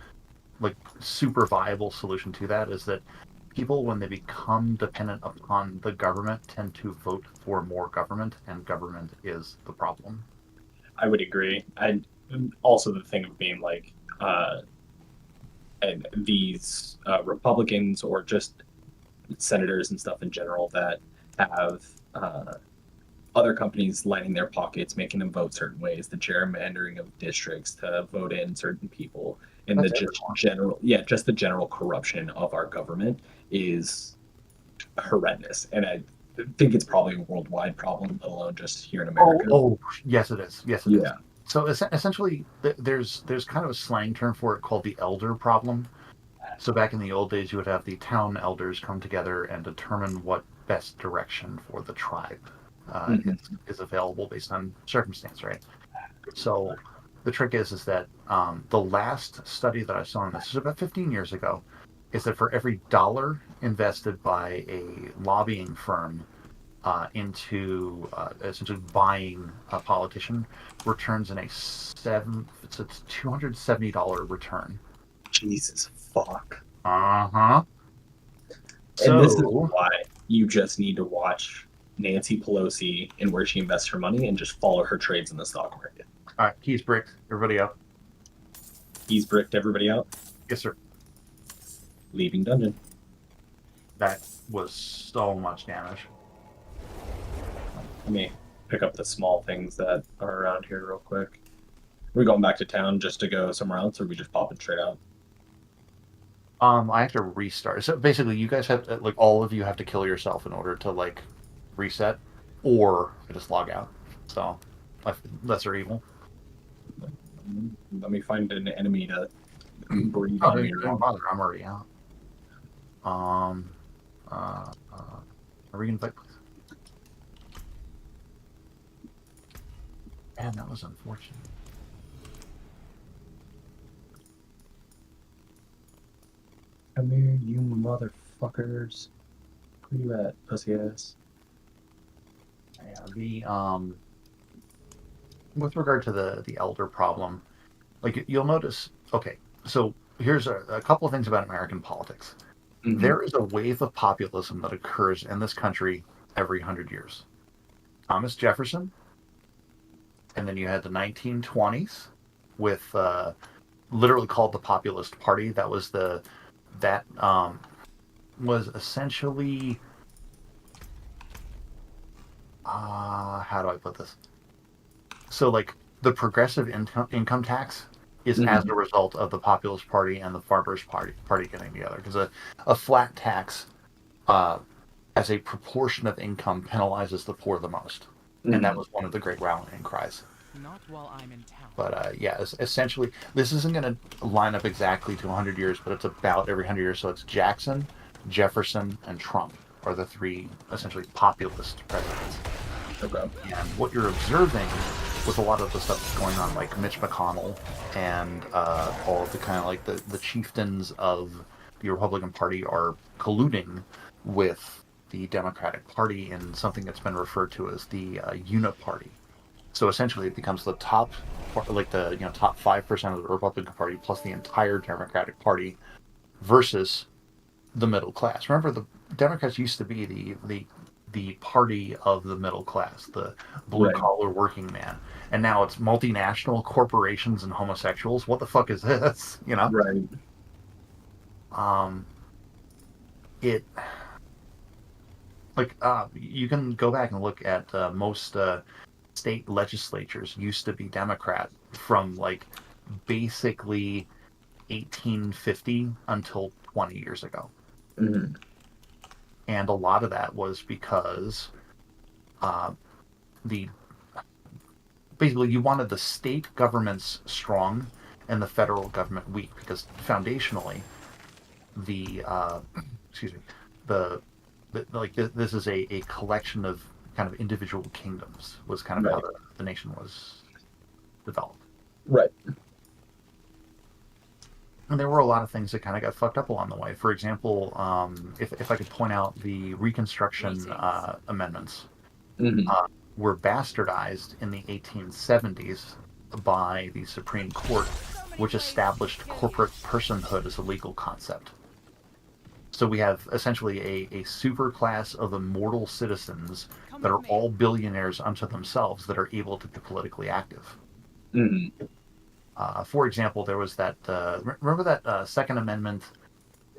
like super viable solution to that, is that people, when they become dependent upon the government, tend to vote for more government, and government is the problem. I would agree. And also the thing of being like, and these Republicans or just senators and stuff in general that have other companies lining their pockets, making them vote certain ways, the gerrymandering of districts to vote in certain people, and That's the just just the general corruption of our government is horrendous. And I think it's probably a worldwide problem, let alone just here in America. Oh, yes, it is. Yes, it is. Yeah. So essentially, there's kind of a slang term for it called the elder problem. So back in the old days, you would have the town elders come together and determine what best direction for the tribe is available based on circumstance, right? So the trick is that the last study that I saw on this is about 15 years ago, is that for every dollar invested by a lobbying firm into essentially buying a politician, returns in it's $270 return. Jesus fuck. Uh-huh. And this is why you just need to watch Nancy Pelosi and where she invests her money and just follow her trades in the stock market. All right, keys bricked. Everybody up. He's bricked everybody out. Yes, sir. Leaving dungeon. That was so much damage. Let me pick up the small things that are around here real quick. Are we going back to town just to go somewhere else, or are we just popping straight out? I have to restart. So basically, you guys have to, like, all of you have to kill yourself in order to like reset, or just log out. So, lesser evil. Let me find an enemy to breathe Oh, on me. don't bother. I'm already out. Are we gonna fight, please? Man, that was unfortunate. Come here, you motherfuckers. Where you at, pussy ass? Yeah, with regard to the elder problem, like you'll notice. Okay, so here's a couple of things about American politics. Mm-hmm. There is a wave of populism that occurs in this country every 100 years. Thomas Jefferson, and then you had the 1920s with literally called the Populist Party. That was was essentially how do I put this? So like the progressive income tax is as a result of the Populist Party and the Farmers Party getting together, because a flat tax as a proportion of income penalizes the poor the most, and that was one of the great rallying cries. Not while I'm in town. But yeah, essentially, this isn't going to line up exactly to 100 years, but it's about every 100 years. So it's Jackson, Jefferson, and Trump are the three essentially populist presidents. Okay. And what you're observing with a lot of the stuff that's going on, like Mitch McConnell and all of the kind of like the chieftains of the Republican Party are colluding with the Democratic Party in something that's been referred to as the Uniparty. So essentially, it becomes the top, like the top 5% of the Republican Party plus the entire Democratic Party versus the middle class. Remember, the Democrats used to be the party of the middle class, the blue collar working man, and now it's multinational corporations and homosexuals. What the fuck is this? Right. It you can go back and look at most state legislatures used to be Democrat from like basically 1850 until 20 years ago. Mm-hmm. And a lot of that was because basically you wanted the state governments strong and the federal government weak, because foundationally this is a collection of kind of individual kingdoms, was kind of how the nation was developed. Right. And there were a lot of things that kind of got fucked up along the way. For example, if I could point out the Reconstruction amendments, were bastardized in the 1870s by the Supreme Court, which established corporate personhood as a legal concept. So we have essentially a super class of immortal citizens that are all billionaires unto themselves that are able to be politically active. Mm-hmm. For example, there was that, remember that Second Amendment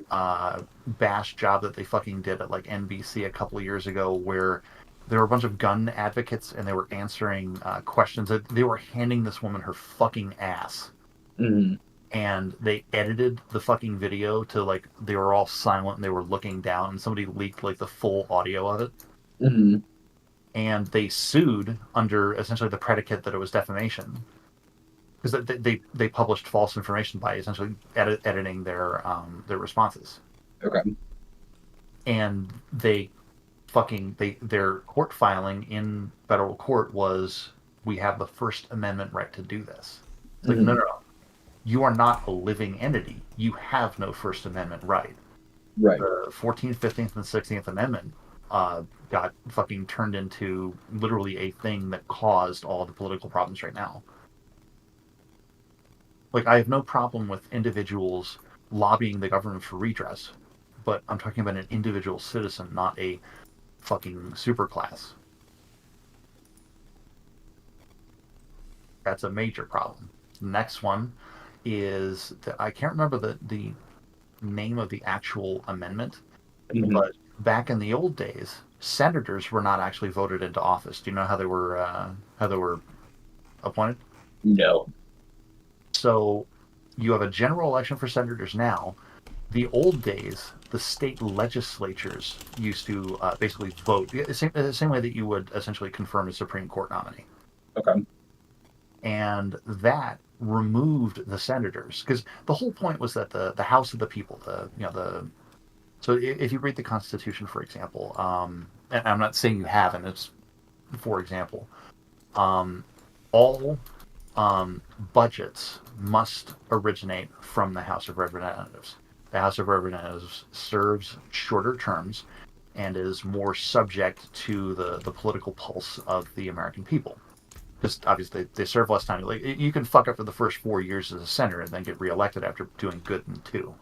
bash job that they fucking did at like NBC a couple of years ago, where there were a bunch of gun advocates and they were answering questions. They were handing this woman her fucking ass. Mm-hmm. And they edited the fucking video to like they were all silent and they were looking down, and somebody leaked like the full audio of it. Mm-hmm. And they sued under essentially the predicate that it was defamation, because they published false information by essentially editing their responses. Okay. And their court filing in federal court was, we have the First Amendment right to do this. It's like, no. You are not a living entity. You have no First Amendment right. Right. The 14th, 15th, and 16th Amendment got fucking turned into literally a thing that caused all the political problems right now. Like, I have no problem with individuals lobbying the government for redress, but I'm talking about an individual citizen, not a fucking superclass. That's a major problem. The next one is that I can't remember the name of the actual amendment, but back in the old days, senators were not actually voted into office. Do you know how they were appointed? No. So you have a general election for senators now. The old days, the state legislatures used to basically vote the same way that you would essentially confirm a Supreme Court nominee. Okay. And that removed the senators, because the whole point was that the House of the People, so if you read the Constitution, for example, and I'm not saying you haven't, it's for example, all budgets must originate from the House of Representatives. The House of Representatives serves shorter terms and is more subject to the political pulse of the American people. Because obviously they serve less time. Like, you can fuck up for the first 4 years as a senator and then get reelected after doing good in 2.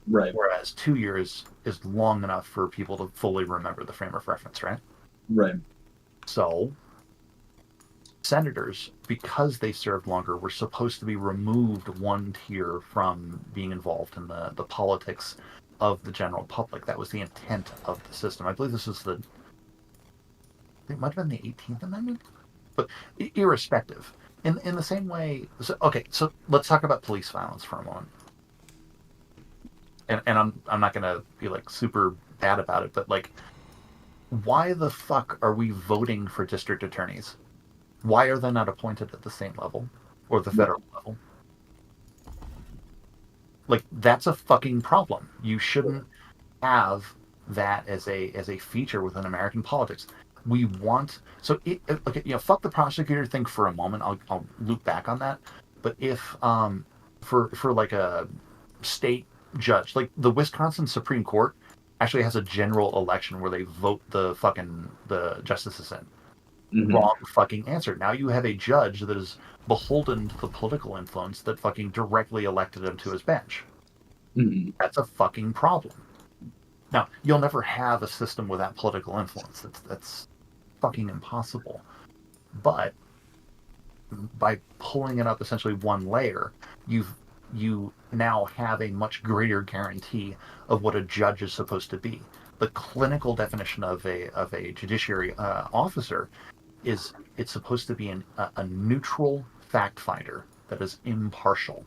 Right. Whereas 2 years is long enough for people to fully remember the frame of reference, right? Right. So senators, because they served longer, were supposed to be removed one tier from being involved in the politics of the general public. That was the intent of the system. I believe this is it might have been the 18th Amendment. But irrespective, in the same way, so let's talk about police violence for a moment. And I'm not gonna be like super bad about it, but like, why the fuck are we voting for district attorneys? Why are they not appointed at the same level or the federal level? Like, that's a fucking problem. You shouldn't have that as a feature within American politics. We want fuck the prosecutor thing for a moment. I'll loop back on that. But if for like a state judge, like the Wisconsin Supreme Court actually has a general election where they vote the justices in. Mhm. Wrong fucking answer. Now you have a judge that is beholden to the political influence that fucking directly elected him to his bench. Mhm. That's a fucking problem. Now, you'll never have a system without political influence. That's fucking impossible. But by pulling it up essentially one layer, you now have a much greater guarantee of what a judge is supposed to be. The clinical definition of a judiciary officer is it's supposed to be a neutral fact finder that is impartial.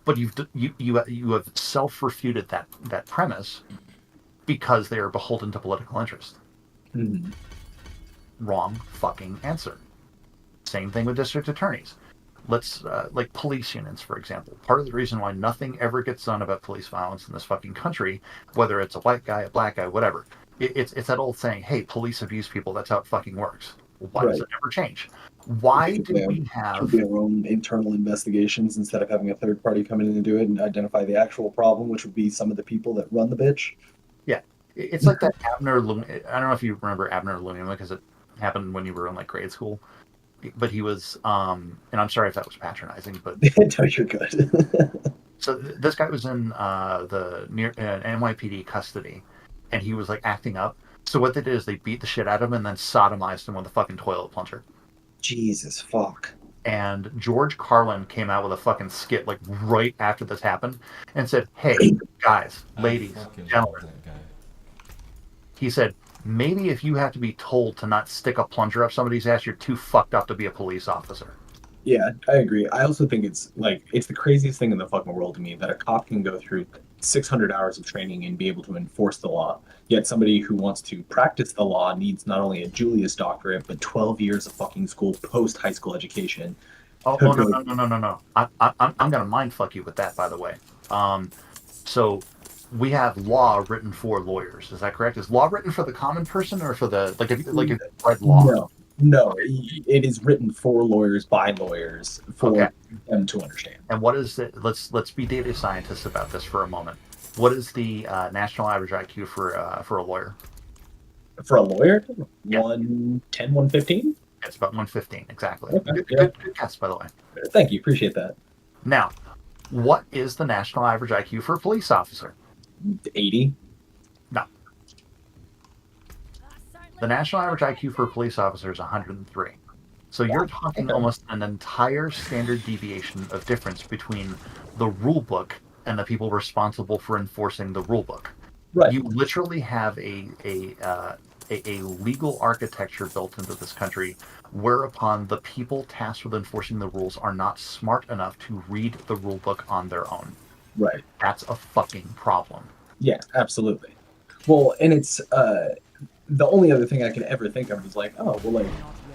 But you have self-refuted that premise because they are beholden to political interest. Mhm. Wrong fucking answer. Same thing with district attorneys. Let's like police unions, for example. Part of the reason why nothing ever gets done about police violence in this fucking country, whether it's a white guy, a black guy, whatever, it's that old saying, "Hey, police abuse people. That's how it fucking works." Well, why does Right. it never change? Why Should do we we should be have? our own internal investigations instead of having a third party come in and do it and identify the actual problem, which would be some of the people that run the bitch? Yeah, it's like that Abner. I don't know if you remember Abner Luma because it happened when you were in like grade school. But he was, and I'm sorry if that was patronizing, but No, you're good. so this guy was in the near NYPD custody, and he was like acting up. So what they did is they beat the shit out of him and then sodomized him with a fucking toilet plunger. Jesus fuck. And George Carlin came out with a fucking skit like right after this happened and said, "Hey guys, ladies, gentlemen," that guy. he said, "Maybe if you have to be told to not stick a plunger up somebody's ass, you're too fucked up to be a police officer." Yeah, I agree. I also think it's the craziest thing in the fucking world to me that a cop can go through 600 hours of training and be able to enforce the law. Yet somebody who wants to practice the law needs not only a Julius doctorate but 12 years of fucking school post high school education. Oh, to oh no go- no no no no no! I'm gonna mind fuck you with that, by the way. So we have law written for lawyers. Is that correct? Is law written for the common person or for the like if you read law? No, it is written for lawyers by lawyers for Okay. them to understand. And what is it? Let's be data scientists about this for a moment. What is the national average IQ for a lawyer? For a lawyer, Yeah. 110, 115? It's about 115 exactly. Okay, Good, yeah. good guess, by the way. Thank you, appreciate that. Now, what is the national average IQ for a police officer? 80? No. The national average IQ for a police officer is 103. So you're talking Okay. almost an entire standard deviation of difference between the rule book and the people responsible for enforcing the rule book. Right. You literally have a legal architecture built into this country whereupon the people tasked with enforcing the rules are not smart enough to read the rule book on their own. Right. That's a fucking problem. Yeah, absolutely. Well, and it's the only other thing I can ever think of is like, oh, well, like,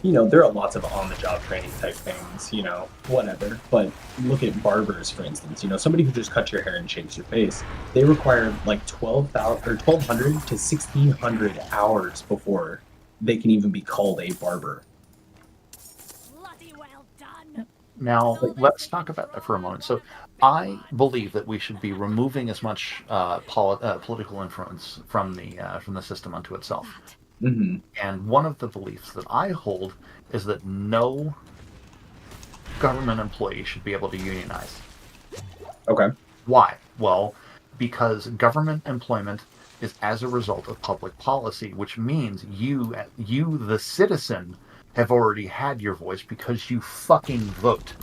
you know, there are lots of on-the-job training type things, you know, whatever. But look at barbers, for instance. You know, somebody who just cuts your hair and shaves your face, they require like 1,200 to 1,600 hours before they can even be called a barber. Bloody well done. Now, let's talk about that for a moment. So, I believe that we should be removing as much political influence from the system unto itself. Mm-hmm. And one of the beliefs that I hold is that no government employee should be able to unionize. Okay. Why? Well, because government employment is as a result of public policy, which means you, the citizen, have already had your voice because you fucking vote.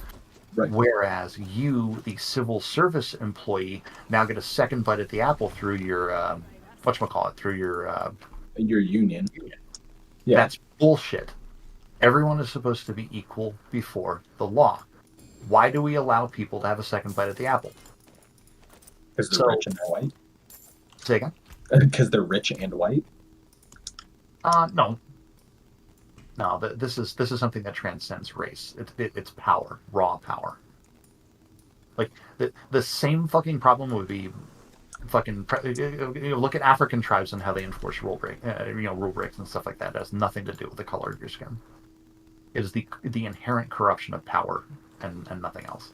Right. Whereas you, the civil service employee, now get a second bite at the apple through your through your union. Yeah. That's bullshit. Everyone is supposed to be equal before the law. Why do we allow people to have a second bite at the apple? Because they're rich and they're white. Say again? Because they're rich and white. No. No, this is something that transcends race. It's power, raw power. Like the same fucking problem would be fucking look at African tribes and how they enforce rule breaks and stuff like that. It has nothing to do with the color of your skin. It is the inherent corruption of power and nothing else.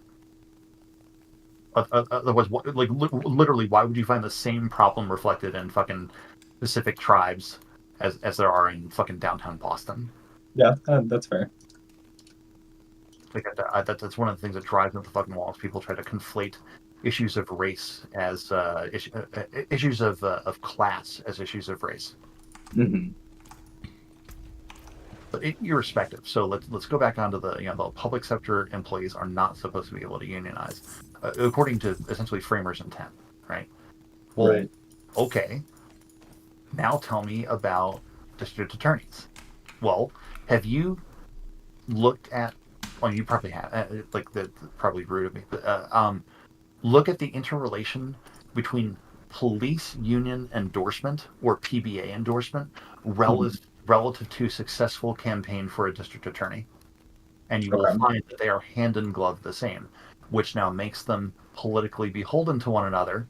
Otherwise, literally, why would you find the same problem reflected in fucking Pacific tribes as there are in fucking downtown Boston. Yeah, that's fair. Like that's one of the things that drives me up the fucking wall is people try to conflate issues of race as issues of class as issues of race. Mm-hmm. But irrespective, so let's go back onto the the public sector employees are not supposed to be able to unionize, according to essentially framers' intent, right? Well, Right. okay. Now tell me about district attorneys. Well, have you looked at? Well, you probably have. Like that's probably rude of me, but look at the interrelation between police union endorsement or PBA endorsement relative to successful campaign for a district attorney, and you will Okay. find that they are hand in glove the same, which now makes them politically beholden to one another.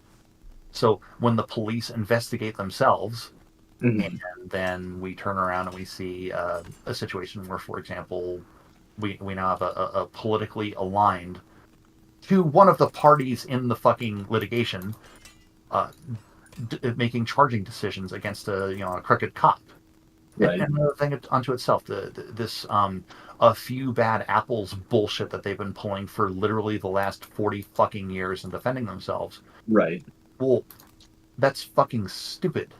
So when the police investigate themselves, Mm-hmm. and then we turn around and we see a situation where, for example, we now have a politically aligned to one of the parties in the fucking litigation making charging decisions against a crooked cop. Right. And another thing unto itself, this a few bad apples bullshit that they've been pulling for literally the last 40 fucking years and defending themselves. Right. Well, that's fucking stupid.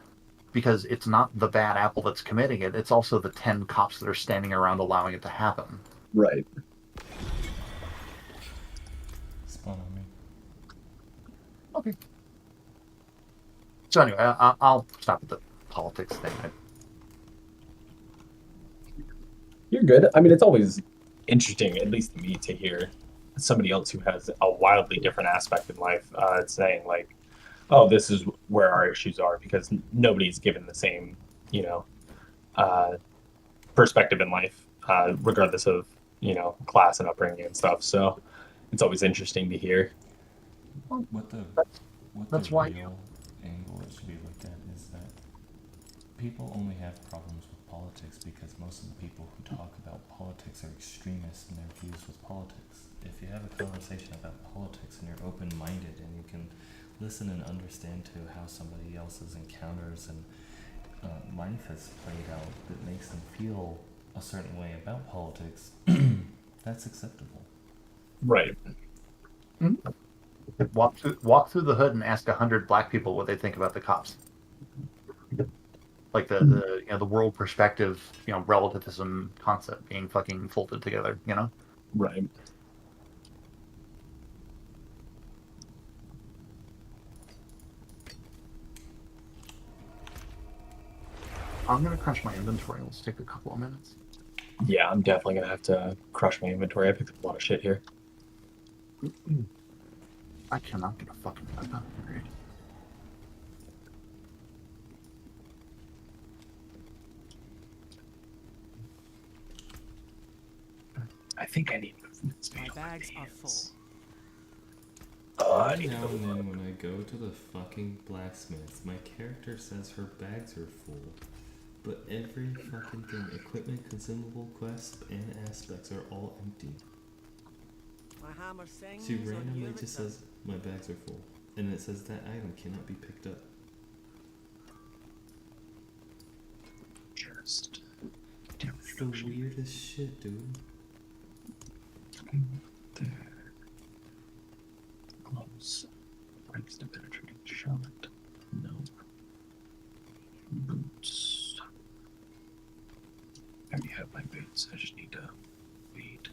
Because it's not the bad apple that's committing it, it's also the 10 cops that are standing around allowing it to happen. Right. Spawn on me. Okay. So anyway, I'll stop at the politics thing. You're good. I mean, it's always interesting, at least to me, to hear somebody else who has a wildly different aspect in life saying, like, oh, this is where our issues are, because nobody's given the same, perspective in life, regardless of, class and upbringing and stuff. So it's always interesting to hear. That's why real angle it should be looked at is that people only have problems with politics because most of the people who talk about politics are extremists in their views with politics. If you have a conversation about politics and you're open-minded and you can listen and understand to how somebody else's encounters and life has played out that makes them feel a certain way about politics, that's acceptable. Right. Mm-hmm. Walk through the hood and ask 100 black people what they think about the cops. Like the world perspective, relativism concept being fucking folded together, Right. I'm gonna crunch my inventory. Let's take a couple of minutes. Yeah, I'm definitely gonna have to crush my inventory. I picked up a lot of shit here. I cannot get a fucking weapon upgrade. I think I need movement speed. My bags are full. I Every need now to and move. then when I go to the fucking blacksmith, my character says her bags are full. But every fucking thing, equipment, consumable, quests, and aspects are all empty. My hammer sings She on randomly human just tongue. says, my bags are full. And it says that item cannot be picked up. Just It's the weirdest shit, dude. there. Gloves. Ranks to penetrate. Shot. No. Boots. I already have my boots. I just need to wait.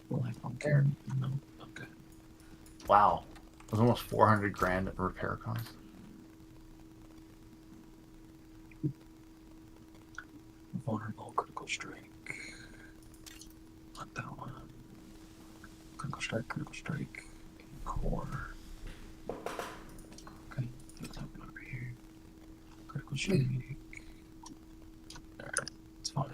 Well, I don't care. No. Okay. Wow, it was almost 400 grand in repair costs. Vulnerable critical strike. Not that one. Critical strike. Core. Okay, let's open over here. Critical strike. Alright, it's fine.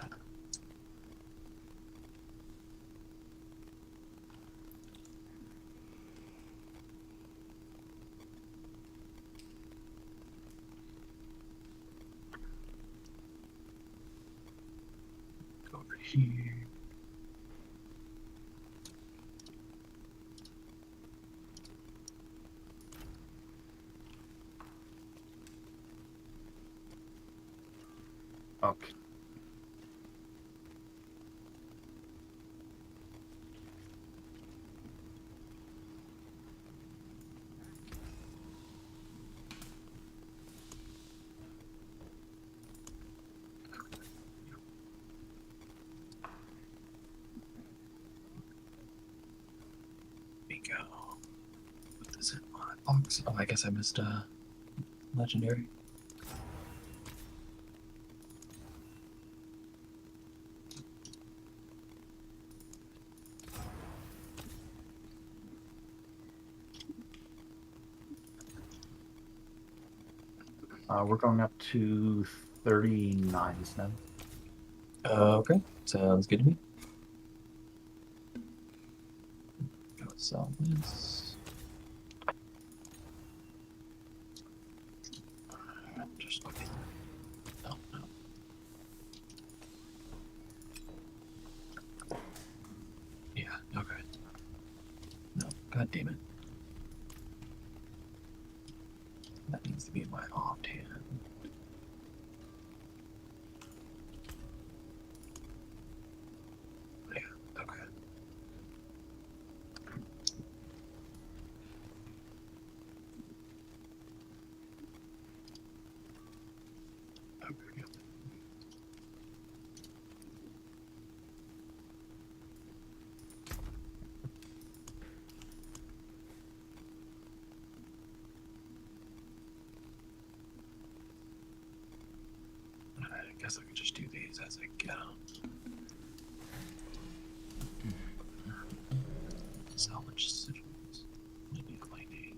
Over here. Okay. There we go. Put this in my box. Oh, I guess I missed legendary. We're going up to 39 now. Okay, sounds good to me. Go sell this. Just looking. No, no. Yeah, okay. No, god damn it. That needs to be in my offhand. Yeah, okay. Okay. I guess I could just do these as I go. Salvage sigils. Maybe lightning.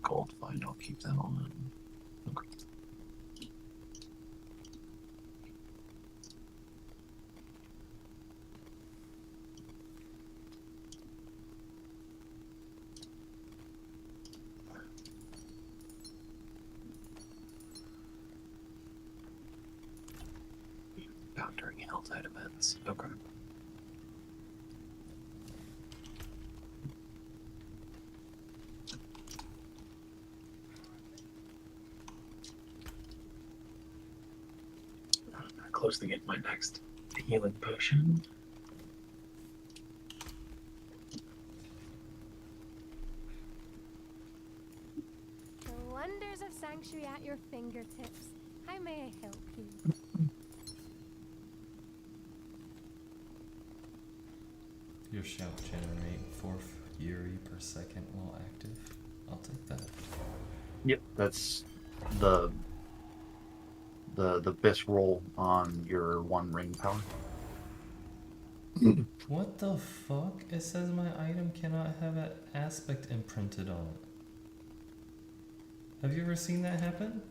Gold, fine, I'll keep that on. Okay. Found during Helltide events. Okay. Close to get my next healing potion. The wonders of Sanctuary at your fingertips. How may I help you? Your shout generate 4 fury per second while active. I'll take that. Yep, that's the best roll on your 1 ring power. What the fuck? It says my item cannot have an aspect imprinted on it. Have you ever seen that happen?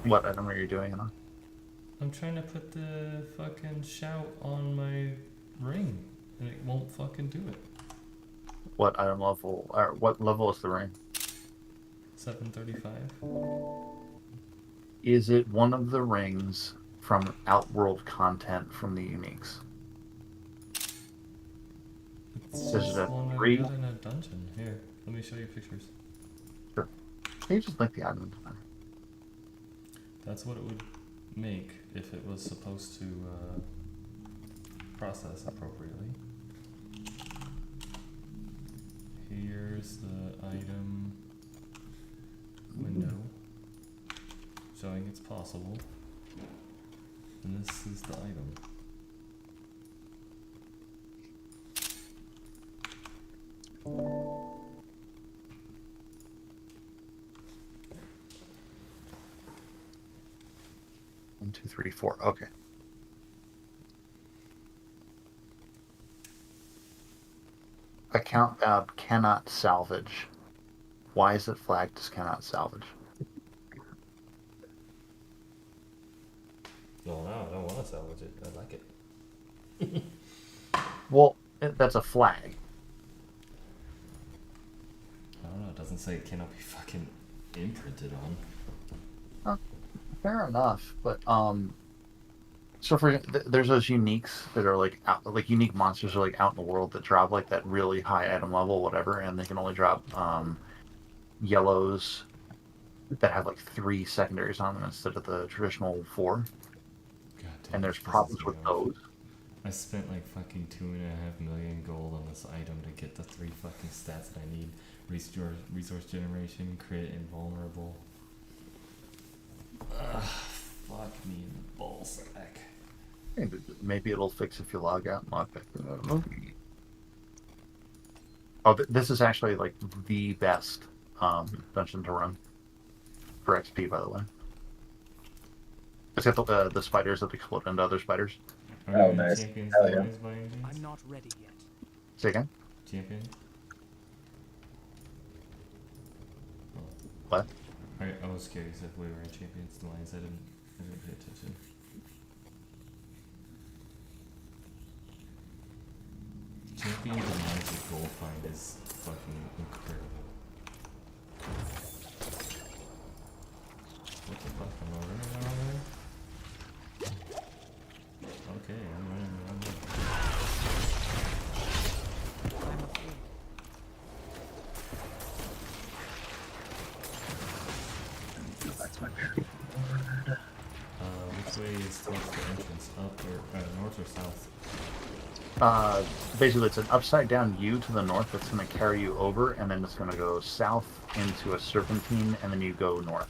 What item are you doing, Anna? I'm trying to put the fucking shout on my ring, and it won't fucking do it. What item level, or what level is the ring? 735. Is it one of the rings from Outworld content from the uniques? It's Is just it a one I 3? got in a dungeon. Here, let me show you pictures. Sure. You just like the item. That's what it would make if it was supposed to process appropriately. Here's the item window showing it's possible, and this is the item. One, two, three, four. Okay. Account cannot salvage. Why is it flagged as cannot salvage? No, I don't want to salvage it. I like it. Well, that's a flag. I don't know. It doesn't say it cannot be fucking imprinted on. Fair enough, but so for there's those uniques that are like like unique monsters are like out in the world that drop like that really high item level, whatever, and they can only drop yellows that have like 3 secondaries on them instead of the traditional 4. and there's this problems is with annoying. those. I spent like fucking 2.5 million gold on this item to get the 3 fucking stats that I need. Resource generation, crit, invulnerable. Ugh, fuck me in the ballsack. Hey, maybe it'll fix if you log out and log back in. Oh, this is actually like the best dungeon to run for XP, by the way. It's got the spiders that explode into other spiders. Oh, nice. Champions Hell yeah. Alliance by any chance? I'm not ready yet. Say again? Champion? What? I was curious if we were in Champions Alliance. I didn't pay attention. Champions Alliance with gold find is fucking incredible. What the fuck? Am I running around there? Okay, I'm running around there. I'm afraid. That's my parry. Which way is towards the entrance? Up or north or south? Basically, it's an upside down U to the north that's going to carry you over, and then it's going to go south into a serpentine, and then you go north.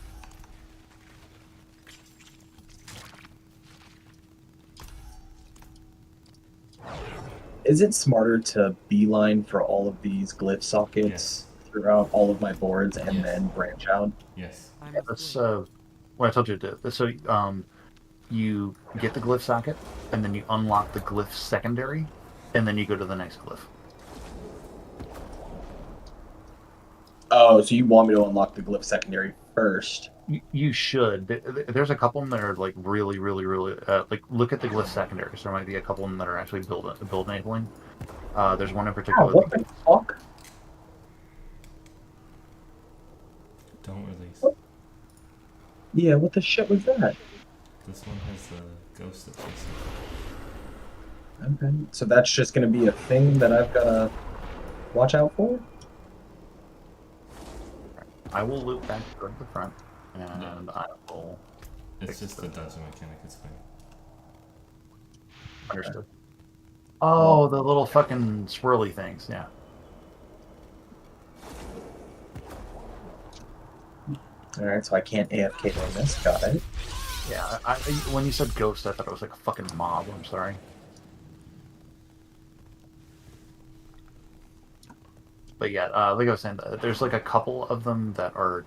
Is it smarter to beeline for all of these glyph sockets throughout all of my boards and then branch out? Yes. Yeah, that's what I told you to do. So, you get the glyph socket, and then you unlock the glyph secondary, and then you go to the next glyph. Oh, so you want me to unlock the glyph secondary first? You should. There's a couple of them that are like really, like look at the glyph secondaries. There might be a couple of them that are actually build enabling. There's one in particular. What the fuck? Don't release. What? Yeah, what the shit was that? This one has a ghost that chases. Okay, so that's just gonna be a thing that I've gotta watch out for? I will loop back to the front, and I will. It's just the dungeon mechanic, it's fine. Understood. Oh, the little fucking swirly things, yeah. Alright, so I can't AFK on this, got it. Yeah, when you said ghost, I thought it was like a fucking mob, I'm sorry. But yeah, like I was saying, there's like a couple of them that are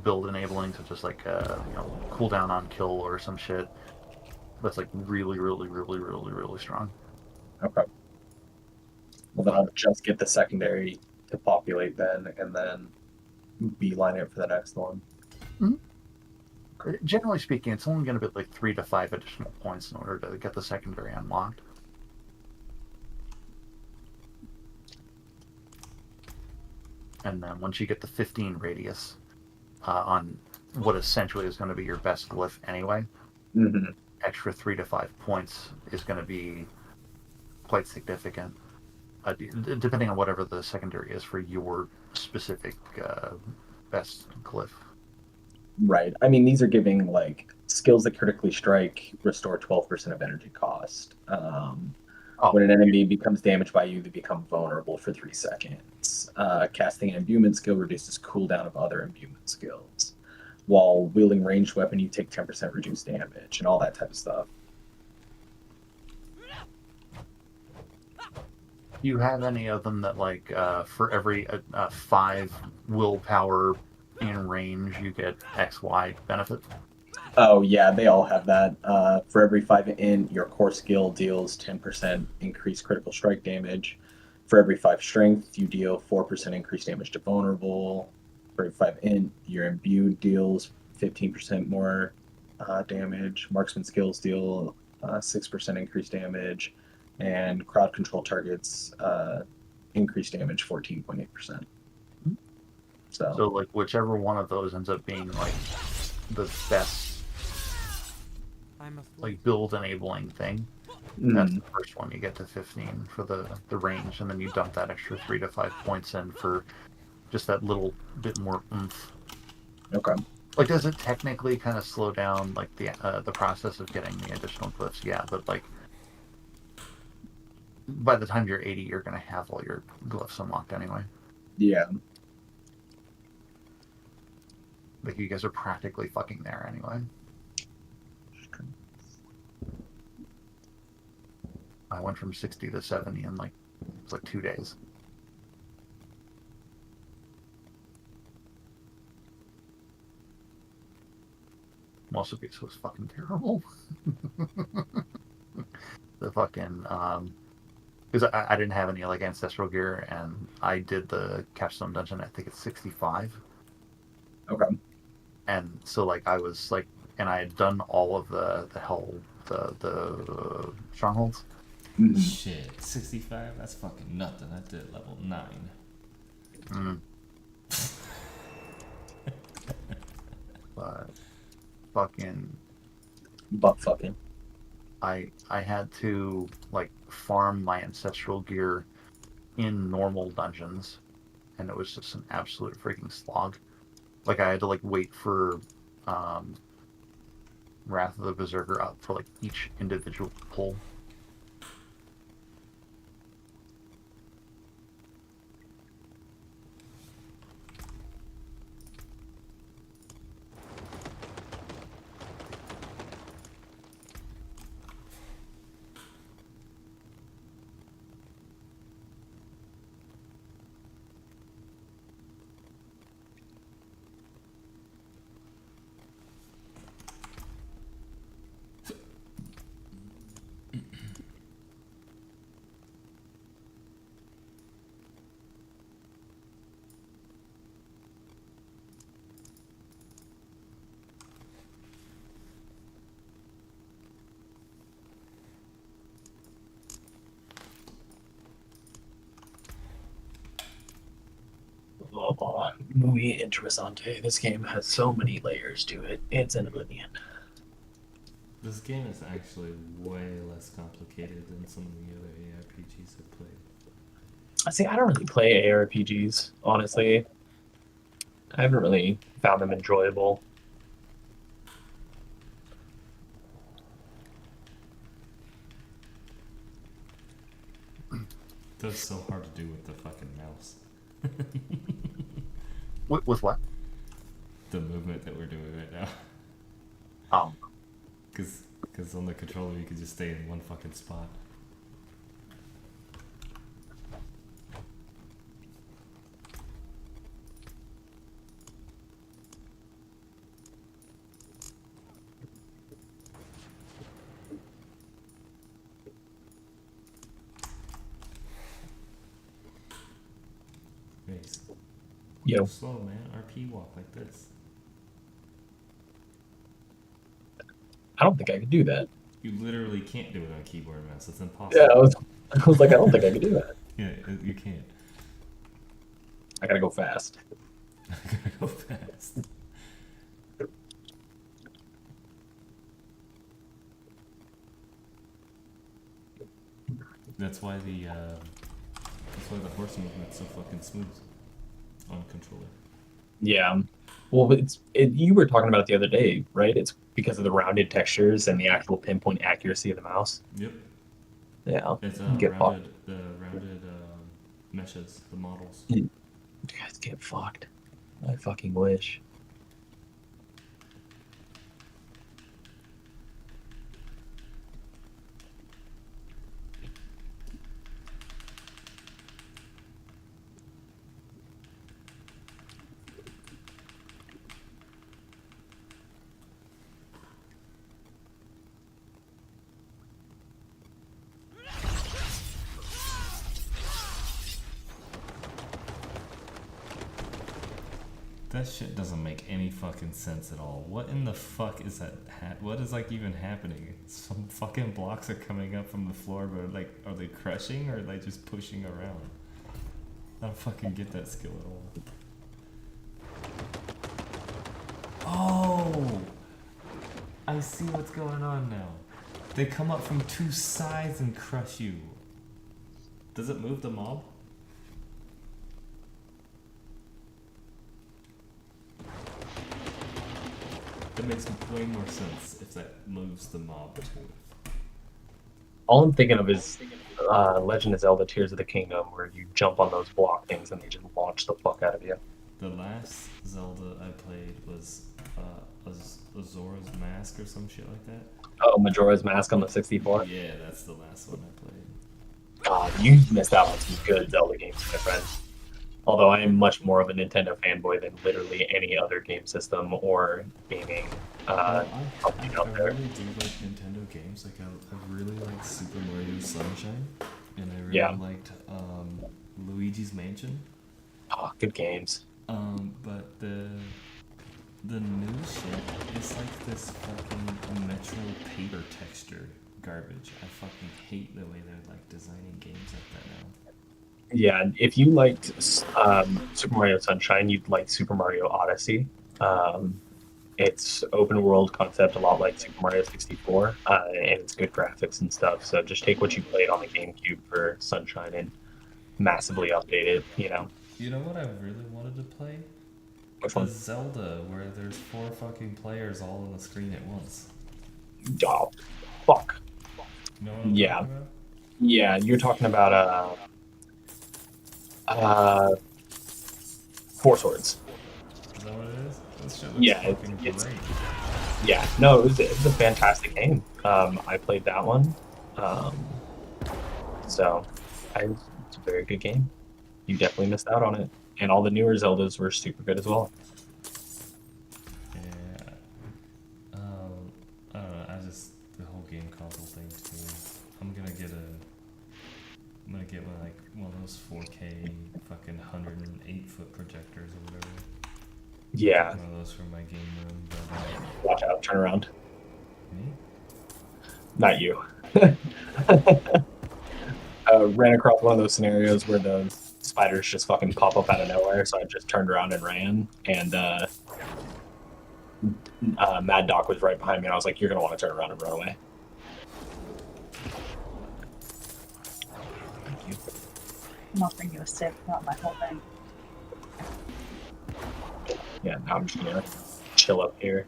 build enabling, such as like, cooldown on kill or some shit. That's like really strong. Okay. Well, then I'll just get the secondary to populate then, and then beeline it for the next one. Mm-hmm. Generally speaking, it's only going to be like 3 to 5 additional points in order to get the secondary unlocked. And then once you get the 15 radius on what essentially is going to be your best glyph anyway, extra 3 to 5 points is going to be quite significant, depending on whatever the secondary is for your specific best glyph. Right. I mean, these are giving like skills that critically strike restore 12% of energy cost. When an enemy becomes damaged by you, they become vulnerable for 3 seconds. Casting an imbuement skill reduces cooldown of other imbuement skills. While wielding ranged weapon, you take 10% reduced damage and all that type of stuff. Do you have any of them that, like, for every 5 willpower in range, you get XY benefit? Oh, yeah, they all have that. For every 5 int, your core skill deals 10% increased critical strike damage. For every 5 strength, you deal 4% increased damage to vulnerable. For every 5 int, your imbued deals 15% more damage. Marksman skills deal 6% increased damage. And crowd control targets increased damage 14.8%. So, like, whichever one of those ends up being, like, the best, like, build enabling thing, that's the first one. You get to 15 for the range, and then you dump that extra 3 to 5 points in for just that little bit more oomph. Okay. Like, does it technically kind of slow down like the process of getting the additional glyphs? Yeah, but like by the time you're 80, you're gonna have all your glyphs unlocked anyway. Yeah. Like, you guys are practically fucking there anyway. I went from 60 to 70 in like, it's like 2 days. Mostly because it was fucking terrible. The fucking, because I didn't have any like ancestral gear, and I did the Capstone dungeon. I think it's 65. Okay. And so like I was like, and I had done all of the strongholds. Mhm. Shit, 65? That's fucking nothing. I did level 9. Mm. But fucking, Butt fucking. I had to like farm my ancestral gear in normal dungeons, and it was just an absolute freaking slog. Like, I had to like wait for Wrath of the Berserker up for like each individual pull. Oh, muy interesante. This game has so many layers to it. It's an onion. This game is actually way less complicated than some of the other ARPGs I've played. See, I don't really play ARPGs, honestly. I haven't really found them enjoyable. That's so hard to do with the fucking mouse. With what? The movement that we're doing right now. Because on the controller you can just stay in one fucking spot. Nice. Yo. Slow, man. RP walk like this. I don't think I could do that. You literally can't do it on keyboard and mouse. It's impossible. Yeah, I was like, I don't think I could do that. Yeah, you can't. I gotta go fast. I gotta go fast. That's why the horse movement's so fucking smooth on a controller. Yeah. Well, you were talking about it the other day, right? It's because of the rounded textures and the actual pinpoint accuracy of the mouse. Yep. Yeah. It's Get rounded meshes, the models. You guys get fucked. I fucking wish. That shit doesn't make any fucking sense at all. What in the fuck is that? What is like even happening? Some fucking blocks are coming up from the floor, but like, are they crushing or are they just pushing around? I don't fucking get that skill at all. Oh! I see what's going on now. They come up from two sides and crush you. Does it move the mob? That makes way more sense if that moves the mob to it. All I'm thinking of is Legend of Zelda: Tears of the Kingdom, where you jump on those block things and they just launch the fuck out of you. The last Zelda I played was Azora's Mask or some shit like that. Oh, Majora's Mask on the 64. Yeah, that's the last one I played. God, you missed out on some good Zelda games, my friend. Although I am much more of a Nintendo fanboy than literally any other game system or gaming company out I there. really do like Nintendo games. Like I really liked Super Mario Sunshine, and I really Yeah. liked Luigi's Mansion. Oh, good games. But the new shit is like this fucking Metro paper texture garbage. I fucking hate the way they're like designing games like that now. Yeah, if you liked Super Mario Sunshine, you'd like Super Mario Odyssey. It's open world concept, a lot like Super Mario 64, and it's good graphics and stuff. So just take what you played on the GameCube for Sunshine and massively update it. You know. You know what I really wanted to play? Which The one? Zelda, where there's 4 fucking players all on the screen at once. Oh, fuck. You know what I'm Yeah. talking about? Yeah, you're talking about Four Swords. Is that what it is? This shit looks Yeah, fucking it's great. yeah. No, it was a fantastic game. I played that one. So it's a very good game. You definitely missed out on it. And all the newer Zeldas were super good as well. Yeah. I don't know. The whole game console thing too. I'm gonna get one of those 4K fucking 108-foot projectors or whatever. Yeah. One of those for my game room. But, Watch out. Turn around. me? Not you. Ran across one of those scenarios where the spiders just fucking pop up out of nowhere, so I just turned around and ran, and Mad Doc was right behind me, and I was like, you're going to want to turn around and run away. Thank you. I'm offering you a sip, not my whole thing. Yeah, now I'm just going to chill up here.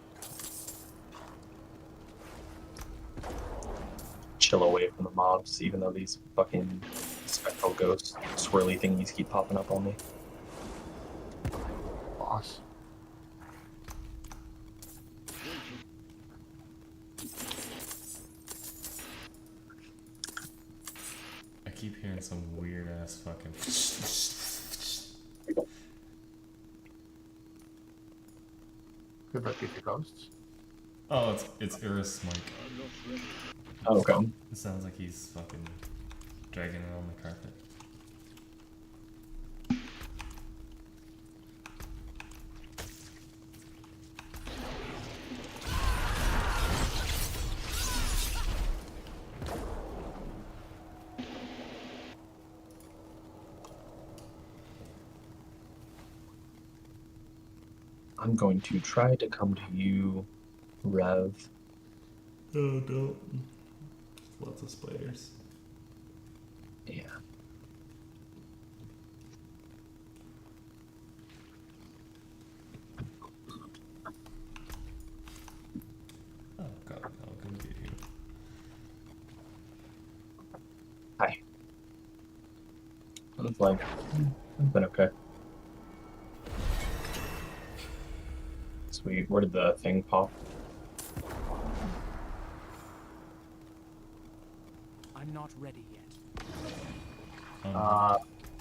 Chill away from the mobs, even though these fucking spectral ghost swirly thingies keep popping up on me. Boss. I keep hearing some weird ass fucking. Good luck with your ghosts. Oh, it's Iris Mike. Oh, okay. It sounds like he's fucking dragging it on the carpet. I'm going to try to come to you, Rev. Oh, don't. Lots of spiders. Yeah. Oh god, I'll go get you. Hi. It's like, it's been okay. Sweet. Where did the thing pop? I'm not ready yet.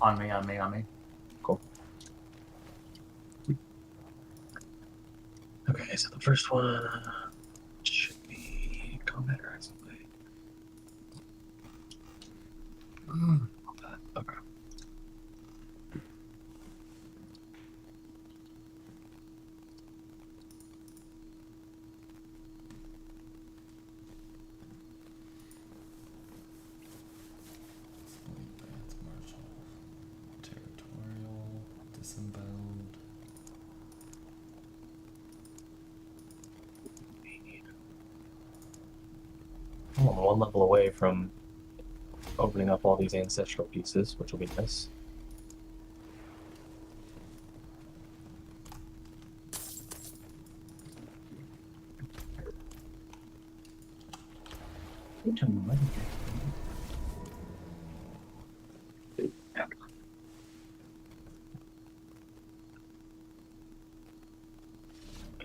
On me. Cool. Okay, so the first one should be combat horizon. Okay. Advanced martial. Territorial. Disemboweled. I'm one level away from opening up all these ancestral pieces, which will be nice.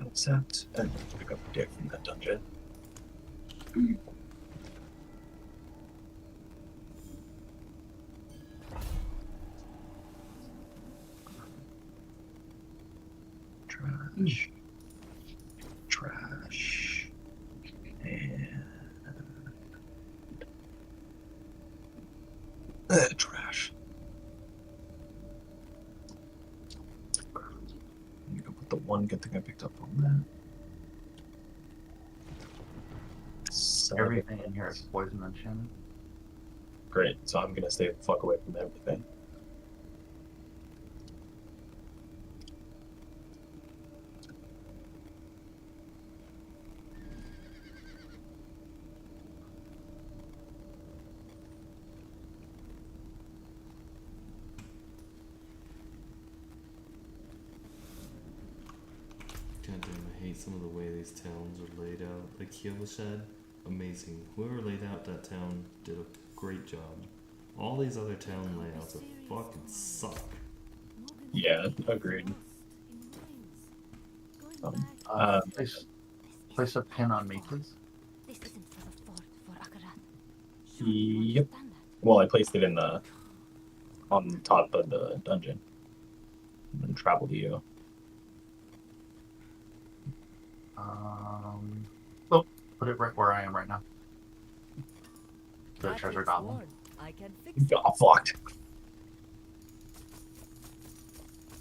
Accept and pick up a dick from that dungeon. Trash. Trash. And trash. You can put the one good thing I picked up on that. So Everything in here is poison and Shannon. great, so I'm gonna stay the fuck away from everything. God damn, I hate some of the way these towns are laid out. Like Kielbashad, amazing. Whoever laid out that town did a great job. All these other town layouts are fucking suck. Yeah, agreed. Place a pin on me, please. Yep. Well, I placed it in the on top of the dungeon and then travel to you. Oh, put it right where I am right now. The treasure goblin. Oh, fucked.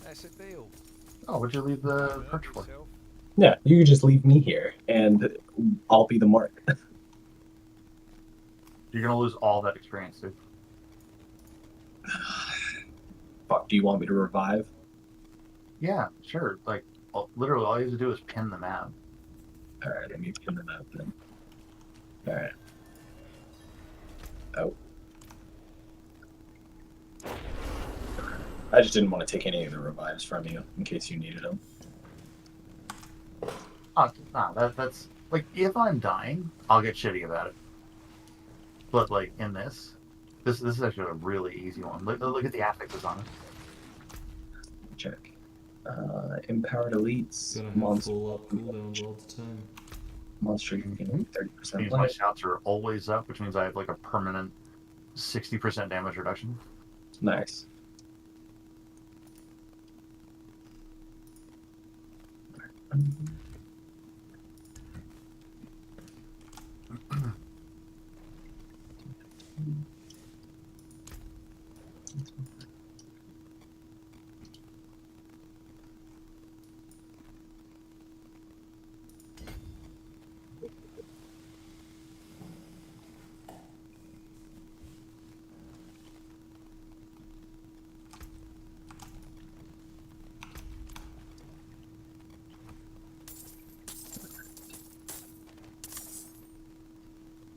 That's a deal. Oh, what'd you leave the perch for? Yeah, you could just leave me here, and I'll be the mark. You're gonna lose all that experience, dude. Fuck, do you want me to revive? Yeah, sure. Like, literally, all you have to do is pin the map. Alright, let me pin the map then. Alright. Oh. I just didn't want to take any of the revives from you, in case you needed them. Oh, no, that's... Like, if I'm dying, I'll get shitty about it. But, like, in this is actually a really easy one. Look at the affixes on it. Check. Empowered elites. Gotta have Monster, full up cooldowns all the time. monster you can get 30% Which means my shouts are always up, which means I have, like, a permanent 60% damage reduction. Nice.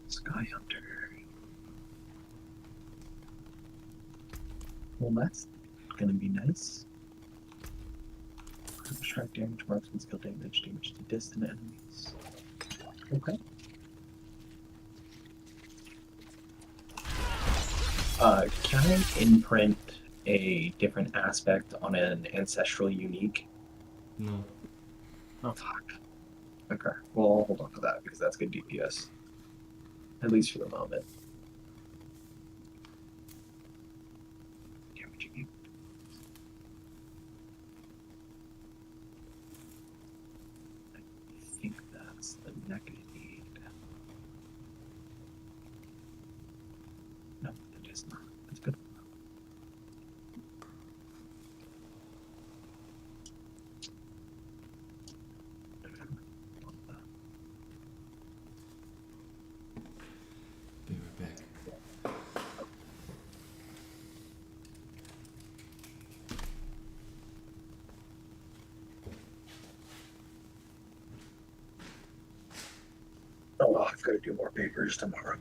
Sky Hunter. Well, that's gonna be nice. Strike damage, marksman skill damage, damage to distant enemies. Okay. Can I imprint a different aspect on an ancestral unique? No. Oh, fuck. Okay. Well, I'll hold on to that because that's good DPS. At least for the moment. Damage you. I think that's the neck I need. No, it is not. That's good. Be right back. Oh, I've got to do more papers tomorrow.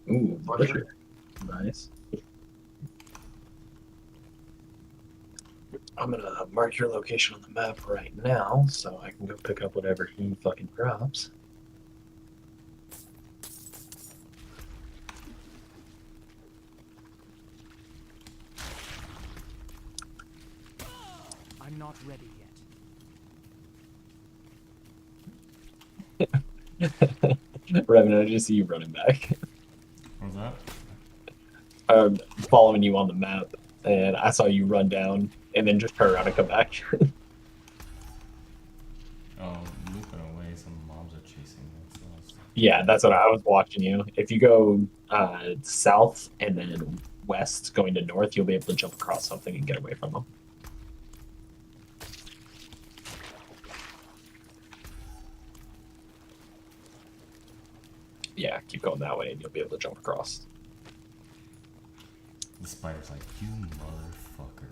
Ooh, Butcher. butcher. Nice. I'm gonna mark your location on the map right now, so I can go pick up whatever he fucking drops. I'm not ready Revenant, I just see you running back. What's that? Following you on the map, and I saw you run down and then just turn around and come back. Oh, looping away, some mobs are chasing me. So Yeah, that's what I was watching you. If you go south and then west, going to north, you'll be able to jump across something and get away from them. Yeah, keep going that way and you'll be able to jump across. the spider's like, you motherfucker.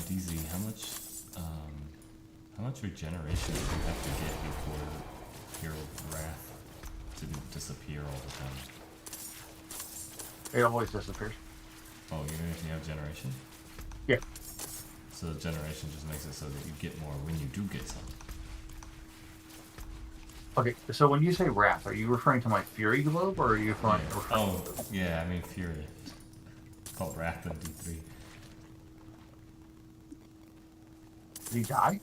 DZ, how much regeneration do you have to get before your wrath to disappear all the time? It always disappears. Oh, even if you have generation? Yeah. So the generation just makes it so that you get more when you do get some. Okay, so when you say wrath, are you referring to my fury globe, or are you referring? Oh, yeah, I mean fury. It's called wrath in D3. Did he die?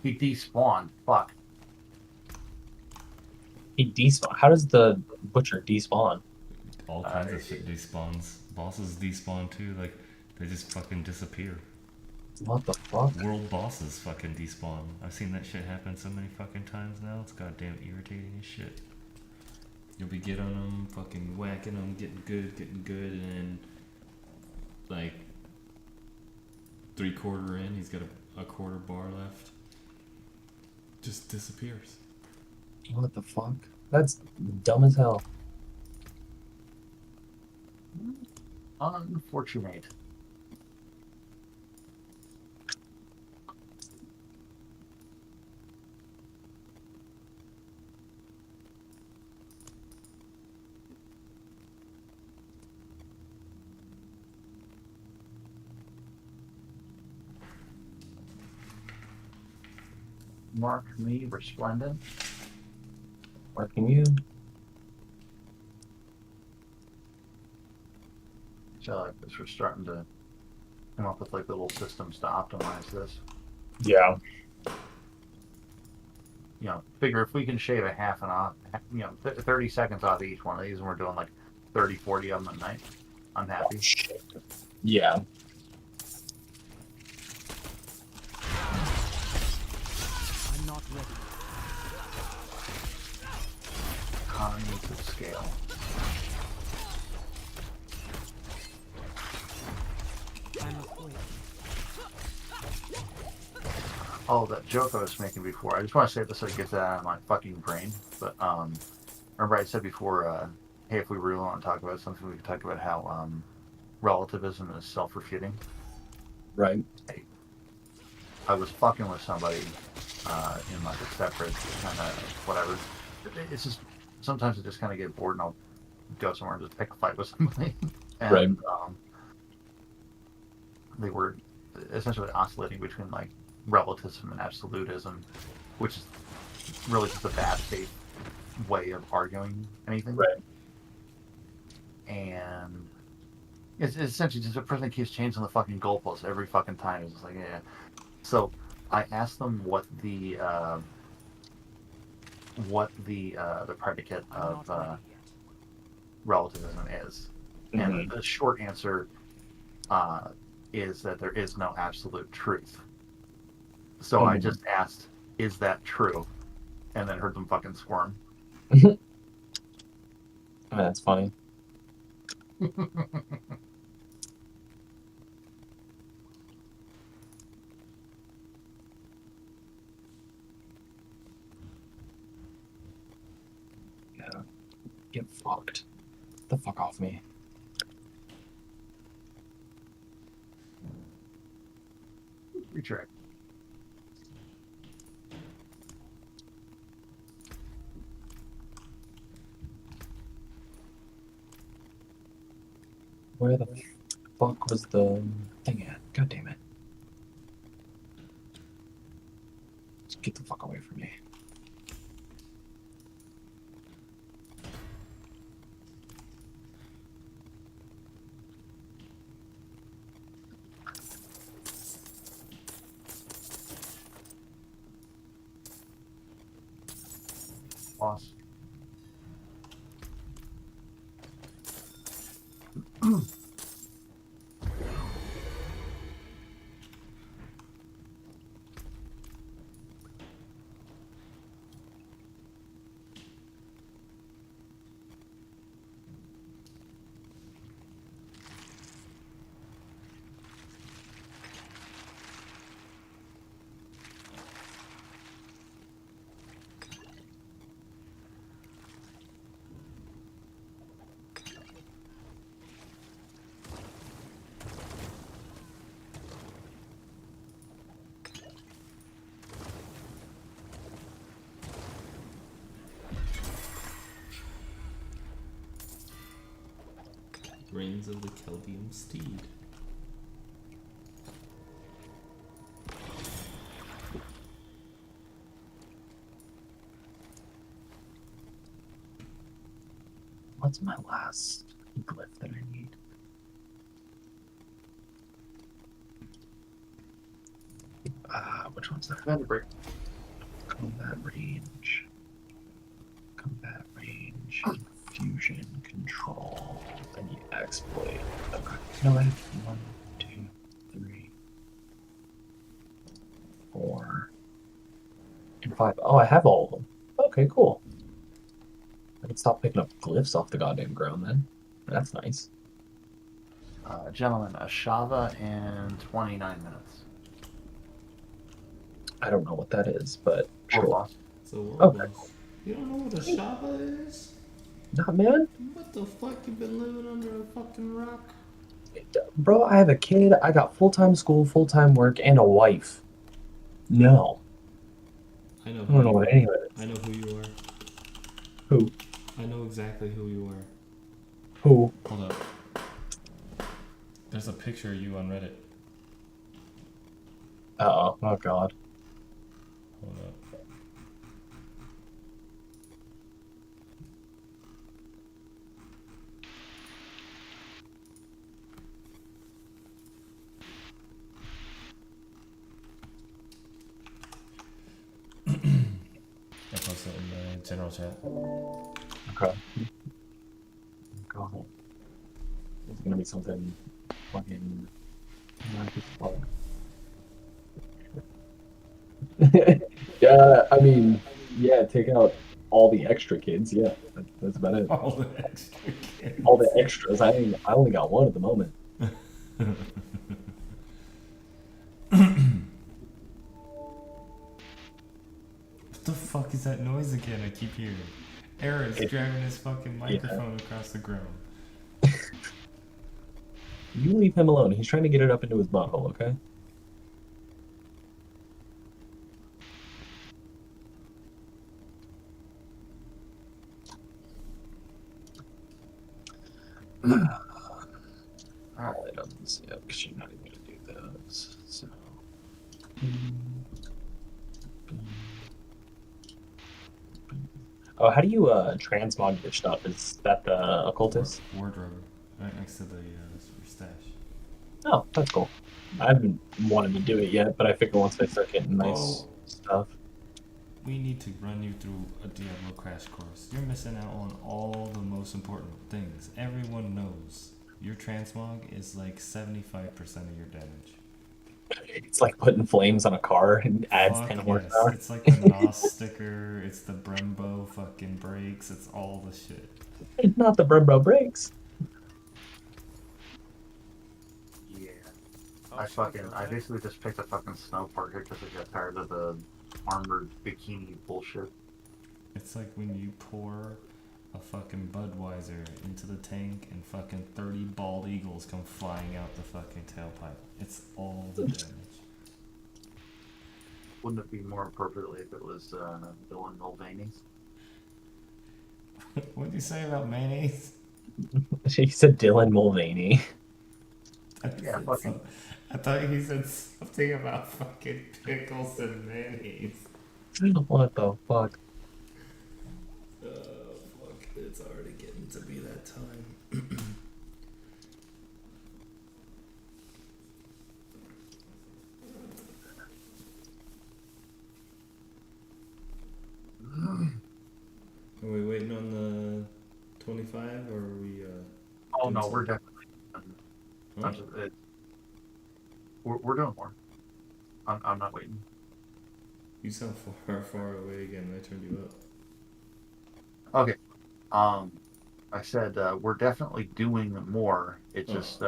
He despawned. Fuck. He despawn. How does the butcher despawn? All kinds of shit despawns. Bosses despawn too. Like they just fucking disappear. What the fuck? World bosses fucking despawn. I've seen that shit happen so many fucking times now. It's goddamn irritating as shit. You'll be getting on them, fucking whacking them, getting good, and then like 3/4 in, he's got a quarter bar left. Just disappears. What the fuck? That's dumb as hell. Unfortunate. Mark me resplendent. Marking you. So like this, we're starting to come up with like little systems to optimize this. Yeah. You know, figure if we can shave a half an off, 30 seconds off each one of these, and we're doing like 30, 40 of them a night, I'm happy. Oh, shit. Yeah. I'm not ready. Economies of scale. I'm afraid. Oh, that joke I was making before. I just want to say this so it gets that out of my fucking brain. But remember I said before, hey, if we really want to talk about something, we could talk about how relativism is self-refuting. Right. Hey, I was fucking with somebody in like a separate kind of whatever. It's just sometimes I just kind of get bored and I'll go somewhere and just pick a fight with somebody. And Right. they were essentially oscillating between like relativism and absolutism, which is really just a bad faith way of arguing anything. Right. And it's essentially just a person that keeps changing the fucking goalposts every fucking time. It's just like, yeah. So I asked them what the predicate of relativism is, and the short answer is that there is no absolute truth. So I just asked, "Is that true?" and then heard them fucking squirm. I mean, that's funny. Yeah. Get fucked. Get the fuck off me. Retract. Where the fuck was the thing at? God damn it. Just get the fuck away from me. Boss. Reigns of the Chaldean Steed. What's my last glyph that I need? Which one's that? Commander break. Combat range. Combat range. Fusion control. I need exploit. Okay. No, I have 1, 2, 3, 4, and 5. Oh, I have all of them. Okay, cool. I can stop picking up glyphs off the goddamn ground then. That's nice. Gentlemen, a Shava in 29 minutes. I don't know what that is, but Sure. sure. Boss. So world Okay. boss. You don't know what a Shava is? Nah, man. What the fuck? You been living under a fucking rock? Bro, I have a kid. I got full-time school, full-time work, and a wife. No. I know. I don't know what any of it is. I know who you are. Who? I know exactly who you are. Who? Hold up. There's a picture of you on Reddit. Uh-oh. Oh, God. Hold up. I posted it in the general chat. Okay. God. It's gonna be something fucking... Yeah, I mean, yeah, take out all the extra kids, yeah. That's about it. All the extra kids. All the extras. I only got one at the moment. What the fuck is that noise again? I keep hearing. Aaron's dragging his fucking microphone across the ground. You leave him alone. He's trying to get it up into his butthole, okay? Alright, let's see. Because you're not even going to do those. So. Oh, how do you transmog your stuff? Is that the occultist? Wardrobe, right next to the your stash. Oh, that's cool. I haven't wanted to do it yet, but I figure once I start getting nice stuff. We need to run you through a Diablo crash course. You're missing out on all the most important things. Everyone knows your transmog is like 75% of your damage. It's like putting flames on a car and adds 10 horsepower. It's like the NOS sticker, it's the Brembo fucking brakes, it's all the shit. Not the bro breaks. Yeah. I basically just picked a fucking snow parka because I got tired of the armored bikini bullshit. It's like when you pour a fucking Budweiser into the tank and fucking 30 bald eagles come flying out the fucking tailpipe. It's all the damage. Wouldn't it be more appropriately if it was Dylan Mulvaney? What did you say about mayonnaise? She said Dylan Mulvaney. Yeah, fucking. I thought he said something about fucking pickles and mayonnaise. What the fuck? Oh, fuck. It's already getting to be that time. Are we waiting on the 25 or are we Oh no, we're definitely. Huh? We're doing more. I'm not waiting. You sound far away again. I turned you up. Okay. I said we're definitely doing more. It's just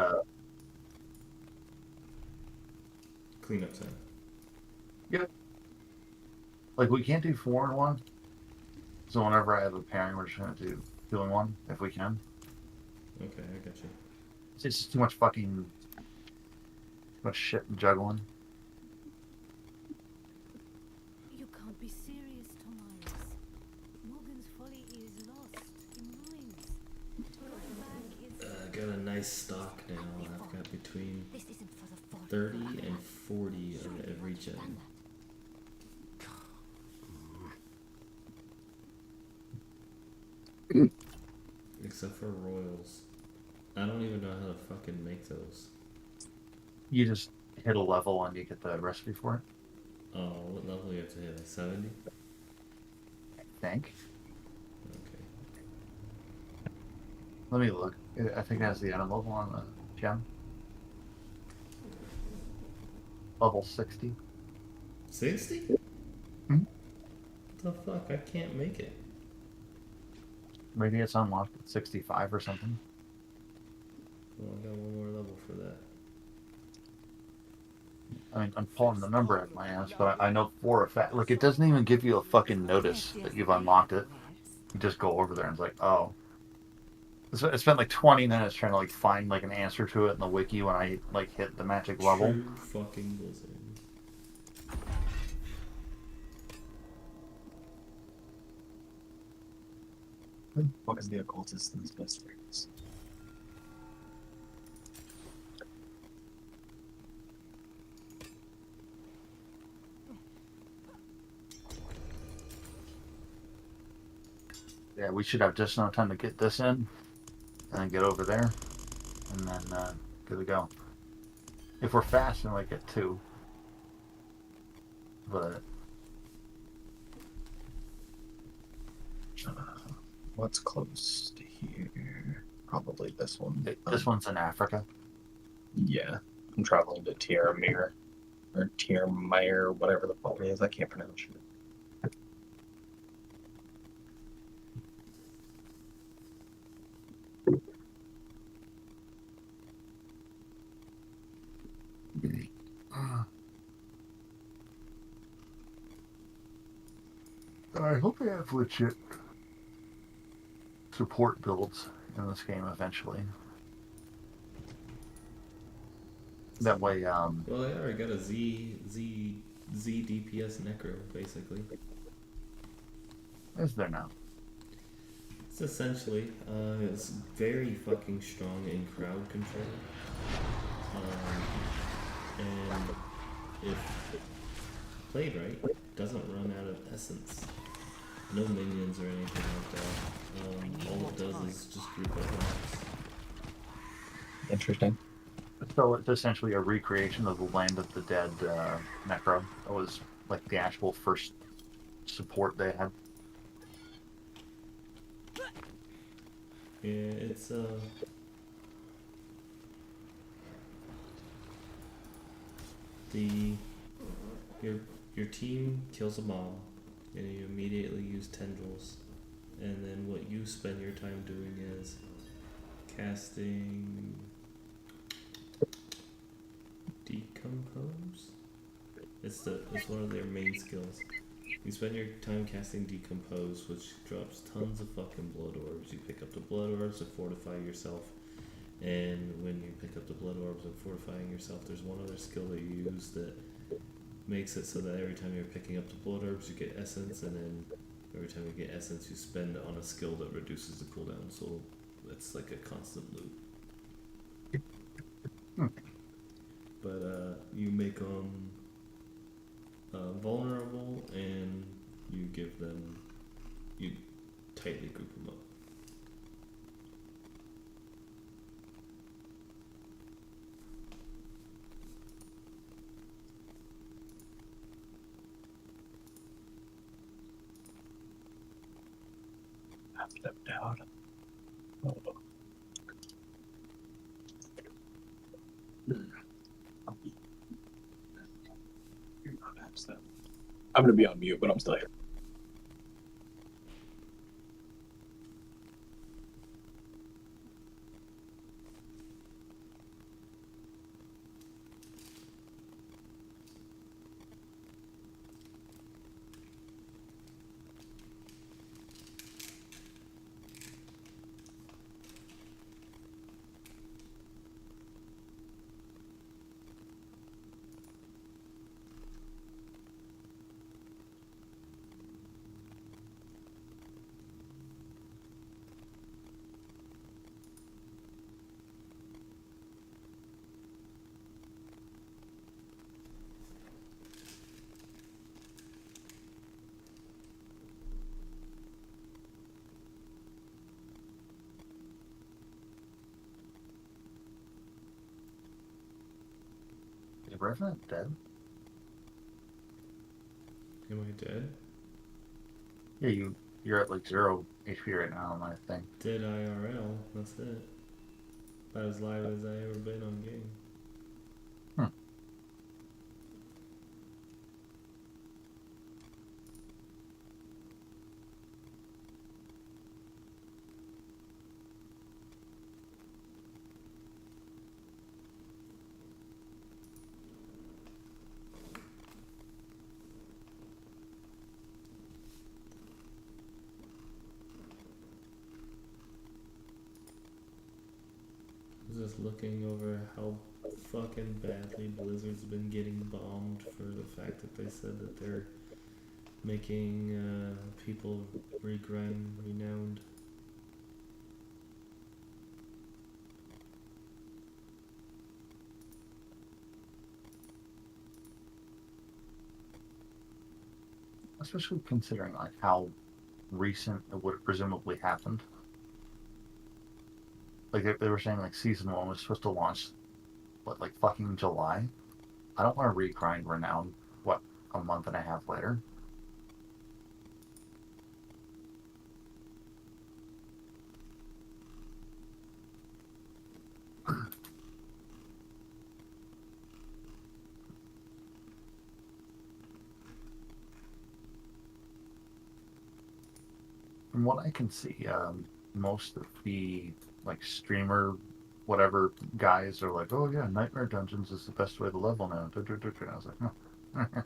Cleanup time. Yep. Like we can't do 4 in 1. So whenever I have a pairing, we're just gonna do 2 in 1 if we can. Okay, I got you. It's just too much fucking, too much shit and juggling. You can't be serious, Tomiris. Morgan's folly is lost in ruins. Going back is... I got a nice stock now. I've got between This isn't for the 30 and 40 of every gen. Except for royals. I don't even know how to fucking make those. You just hit a level and you get the recipe for it. Oh, what level do you have to hit? Like 70? I think. Okay. Let me look. I think it has the end level on the gem. Level 60. 60? Hmm? What the fuck? I can't make it. Maybe it's unlocked at 65 or something. Well, I got one more level for that. I mean, I'm pulling the number out of my ass, but I know for a fact. Like, it doesn't even give you a fucking notice that you've unlocked it. You just go over there and it's like, oh. I spent like 20 minutes trying to like find like an answer to it in the wiki when I like hit the magic level. True fucking blizzard. What is the occultist in his best friends? Yeah, we should have just enough time to get this in, and then get over there, and then good to go. If we're fast, we might get 2. But what's close to here? Probably this one. This one's in Africa. Yeah, I'm traveling to Tiermere, or Tiermire, whatever the fuck it is. I can't pronounce it. I hope they have legit support builds in this game eventually. That way, Well, they already got a Z DPS necro, basically. is there now? It's essentially, it's very fucking strong in crowd control. And if played right, doesn't run out of essence. No minions or anything like that. All it does is just group up mobs. Interesting. So it's essentially a recreation of the Land of the Dead Necro. That was like the actual first support they had. Yeah, it's your team kills a mob, and you immediately use tendrils, and then what you spend your time doing is casting Decompose. It's one of their main skills. You spend your time casting Decompose, which drops tons of fucking blood orbs. You pick up the blood orbs to fortify yourself, and when you pick up the blood orbs and fortifying yourself, there's one other skill that you use that makes it so that every time you're picking up the blood orbs, you get essence, and then every time you get essence, you spend on a skill that reduces the cooldown. So it's like a constant loop. But you make them vulnerable, and you tightly group them up. I've stepped out. Oh. I'm gonna be on mute, but I'm still here. Is Revenant dead? Am I dead? Yeah, you're at like 0 HP right now on my thing. Dead IRL, that's it. About as live as I ever been on game. Just looking over how fucking badly Blizzard's been getting bombed for the fact that they said that they're making people regrind renowned. Especially considering like how recent it would have presumably happened. Like they were saying like season 1 was supposed to launch, what, like fucking July? I don't want to regrind Renown, what, a month and a half later? From what I can see, most of the like streamer whatever guys are like, oh yeah, Nightmare Dungeons is the best way to level now. And I was like, huh.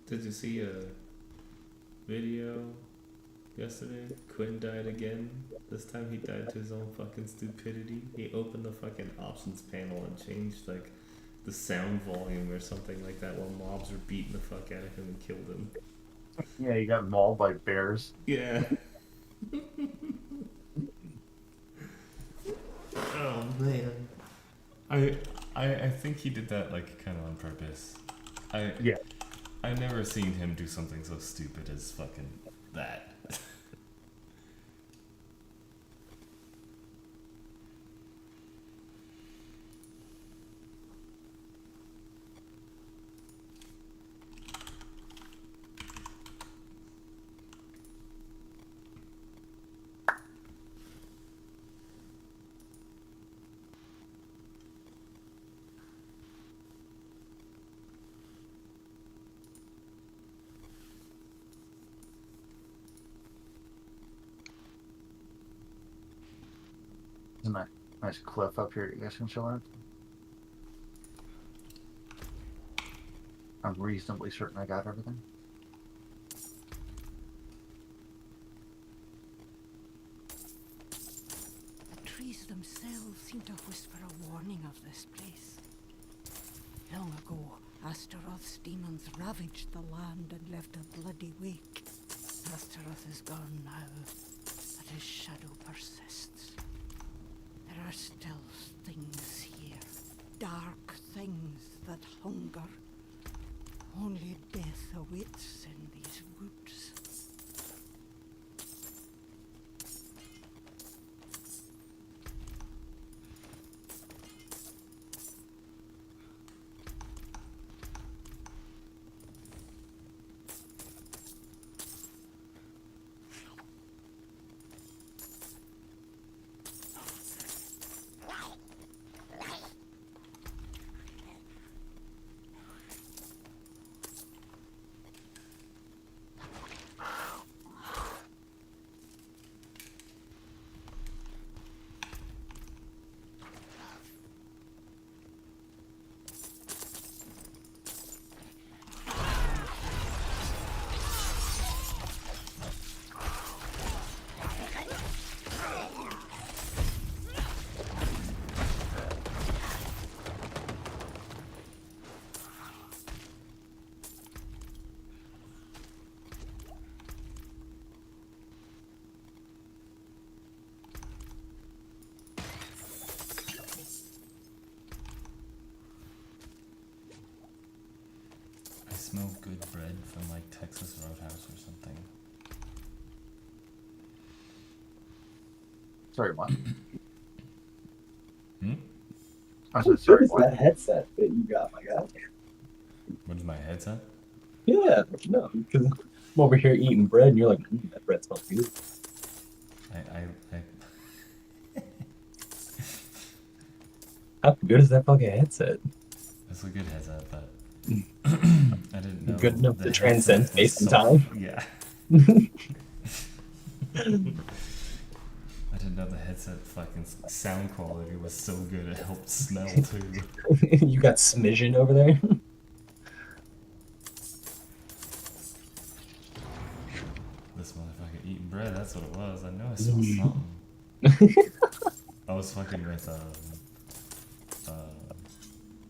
Did you see a video yesterday? Quinn died again. This time he died to his own fucking stupidity. He opened the fucking options panel and changed like the sound volume or something like that while mobs were beating the fuck out of him and killed him. Yeah, you got mauled by bears. Yeah. Oh man. I think he did that like kind of on purpose. I never seen him do something so stupid as fucking that. Isn't that a nice cliff up here you guys can chill at? I'm reasonably certain I got everything. The trees themselves seem to whisper a warning of this place. Long ago, Astaroth's demons ravaged the land and left a bloody wake. Astaroth is gone now, but his shadow persists. There are still things here, dark things that hunger. Only death awaits in these woods. Smell good bread from like Texas Roadhouse or something. Sorry, what? Hmm? I said, sorry, What is that headset that you got, my guy? What is my headset? Yeah, no, because I'm over here eating bread and you're like, that bread smells good. How good is that fucking headset? It's a good headset, but I didn't know. Good enough the to transcend headset was space and so- time? Yeah. I didn't know the headset fucking sound quality was so good it helped smell too. You got smidgen over there? This motherfucker eating bread, that's what it was. I know I saw something. I was fucking with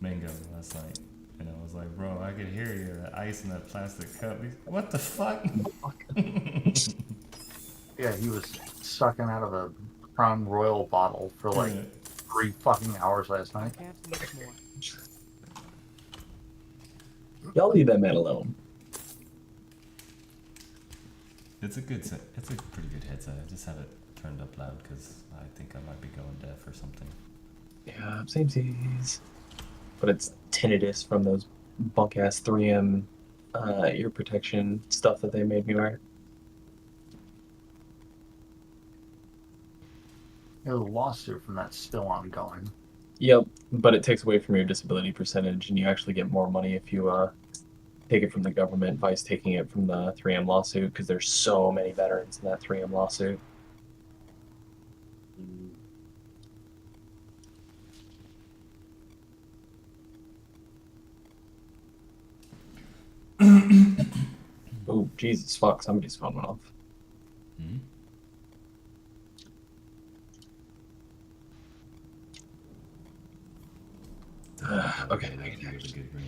Mango last night. And I was like, bro, I could hear you, that ice in that plastic cup. What the fuck? Yeah, he was sucking out of a Crown Royal bottle for like 3 fucking hours last night. Y'all leave that man alone. It's a good set. It's a pretty good headset. I just have it turned up loud because I think I might be going deaf or something. Yeah, samesies. But it's tinnitus from those bunk ass 3M ear protection stuff that they made me wear. The lawsuit from that's still ongoing. Yep, but it takes away from your disability percentage, and you actually get more money if you take it from the government by taking it from the 3M lawsuit, because there's so many veterans in that 3M lawsuit. Oh, Jesus fuck, somebody's phone went off. Hmm? Okay, I can give a good ring.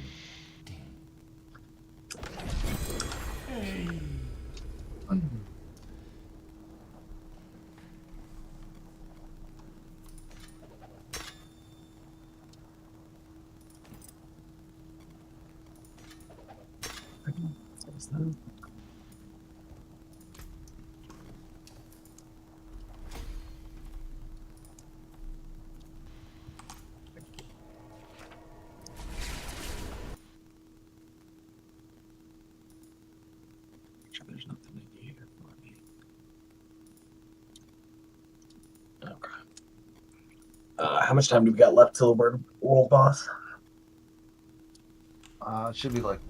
What's that? Sure there's nothing in here for me. Okay. How much time do we got left till we're world boss? It should be like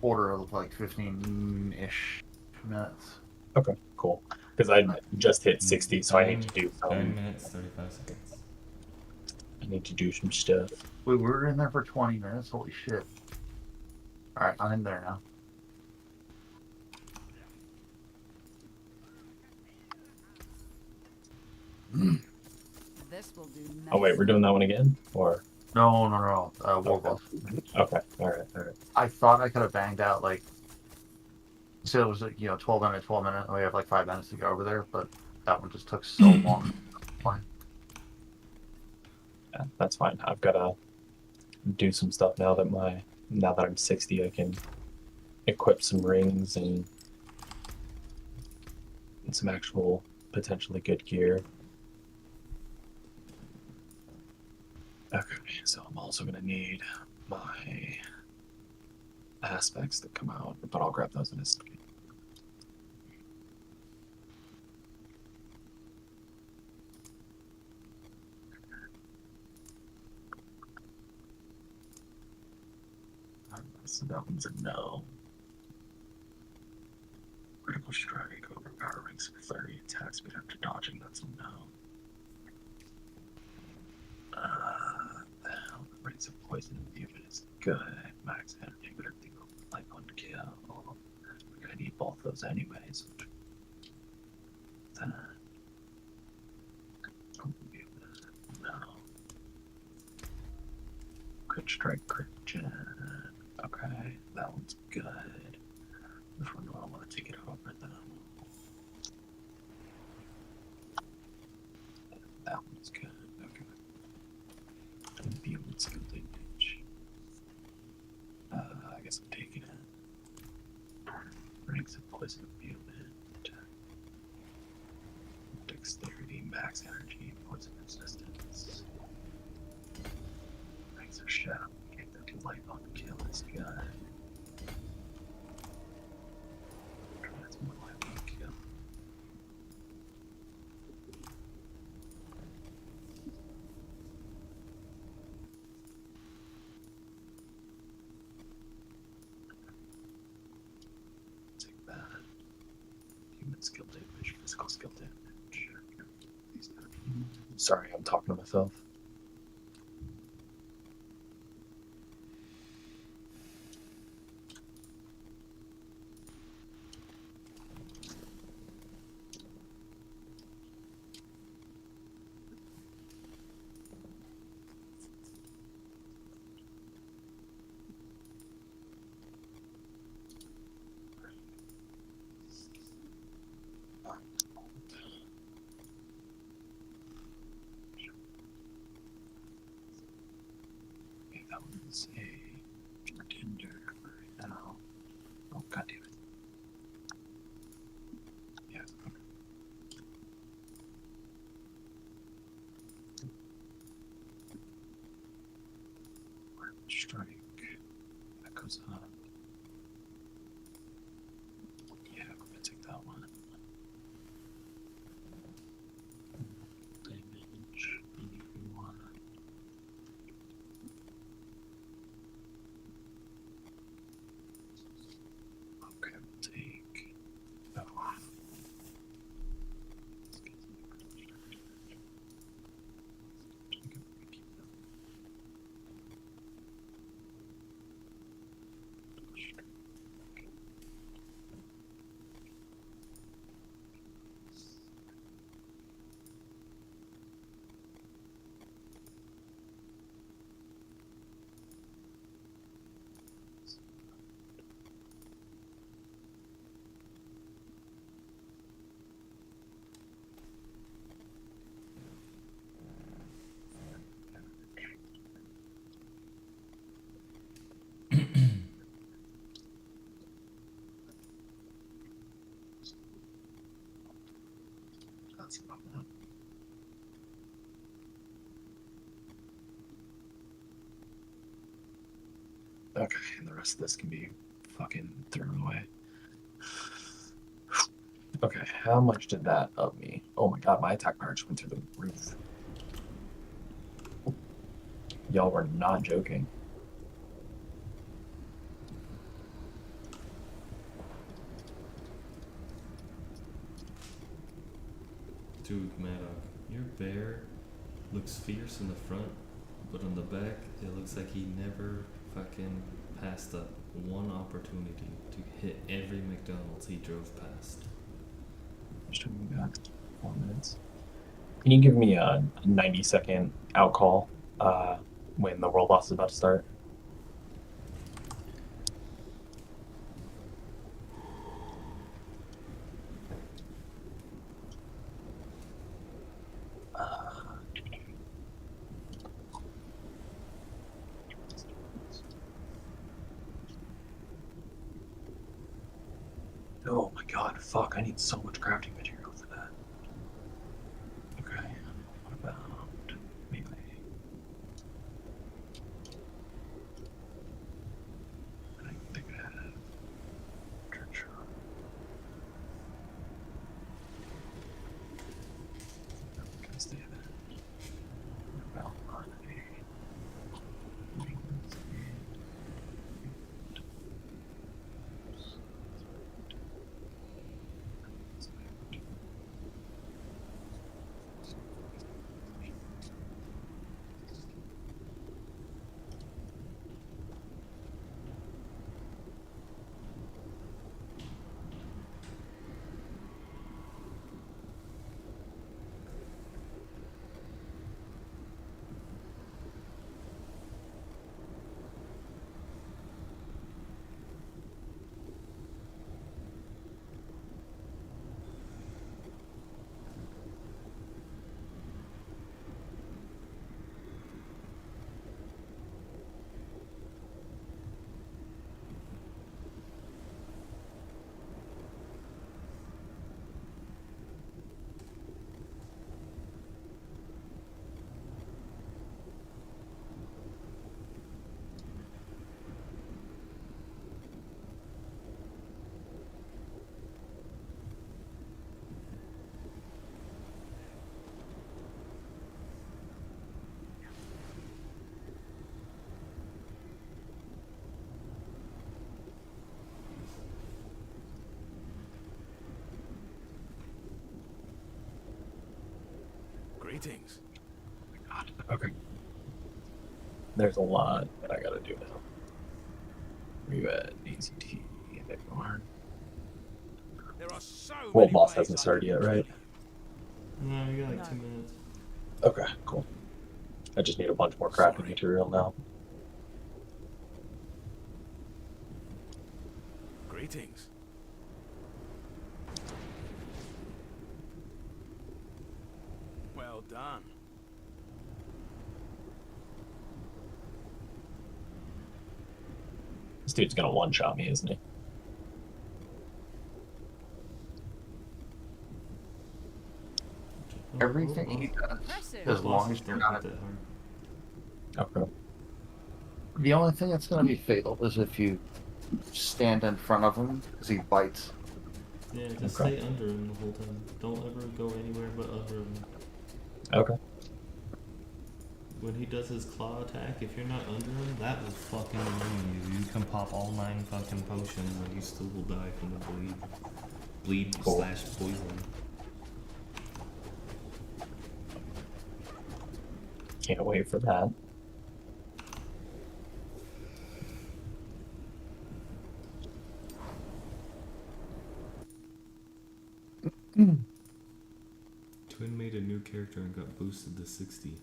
order of like 15-ish minutes. Okay, cool. Because I just hit 60, so I need to do 9 minutes, 35 seconds. I need to do some stuff. Wait, we were in there for 20 minutes? Holy shit. Alright, I'm in there now. This will do nothing. Oh wait, we're doing that one again? Or No. War boss. okay, alright. I thought I could have banged out like, so it was like, 12 minutes, and we have like 5 minutes to go over there, but that one just took so long. Fine. Yeah, that's fine. I've gotta do some stuff now that I'm 60, I can equip some rings and some actual potentially good gear. Okay, so I'm also gonna need my aspects that come out, but I'll grab those in a second. So that one's a no. Critical strike, overpower rings for 30 attack speed after dodging, that's a no. The hell, the rates of poison imbuement is good. Max energy, but everything like on kill. We're gonna need both those anyways. Then, no. Crit strike, crit gen. Okay, that one's good. Which one do I want to take it over though? That one's good. Okay. Imbuement skill damage. I guess I'm taking it. Ranks of poison imbuement. Dexterity, max energy, poison resistance. Ranks of shadow. Get the light on kill is good. That's more light on kill. Take that. Human skill damage, physical skill damage. Sorry, I'm talking to myself. That one's a pretender right now. Oh, god damn it. Yeah, okay. Strike. That goes up. Yeah, we're gonna take that one. Damage. EV1. Okay, we'll take. Oh. Let's get some protection. Let's go. Okay, and the rest of this can be fucking thrown away. Okay, how much did that up me? Oh my god, my attack power just went through the roof. Y'all were not joking. Dude, Maddock, your bear looks fierce in the front, but on the back, it looks like he never fucking passed up one opportunity to hit every McDonald's he drove past. Just took me back 4 minutes. Can you give me a 90-second out call when the world boss is about to start? Oh my god, fuck, I need so much crafting material for that. Okay, what about melee? I think I have church. I'm gonna stay there. What about Greetings. God, okay. There's a lot that I gotta do now. Where you at? DCT, there you are. There are so World boss hasn't started yet, right? No, you got like 2 minutes. Okay, cool. I just need a bunch more crafting material now. Greetings. Well done. This dude's gonna one-shot me, isn't he? Everything he does, as long as you're not. Okay. The only thing that's going to be fatal is if you stand in front of him because he bites. Yeah, just stay under him the whole time. Don't ever go anywhere but under him. Okay. When he does his claw attack, if you're not under him, that will fucking ruin you. You can pop all 9 fucking potions and you still will die from the bleed. Bleed slash poison. Can't wait for that. Twin made a new character and got boosted to 60.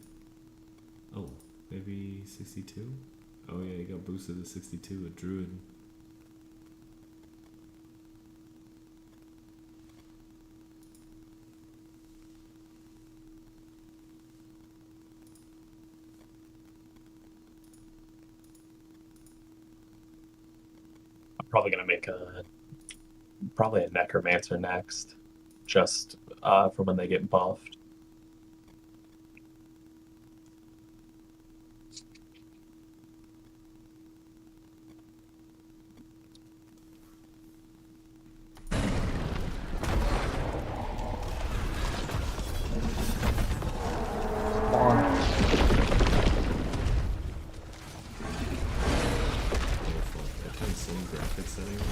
Oh, maybe 62? Oh yeah, he got boosted to 62, a druid. I'm probably gonna make a necromancer next. Just for when they get buffed. Graphics setting on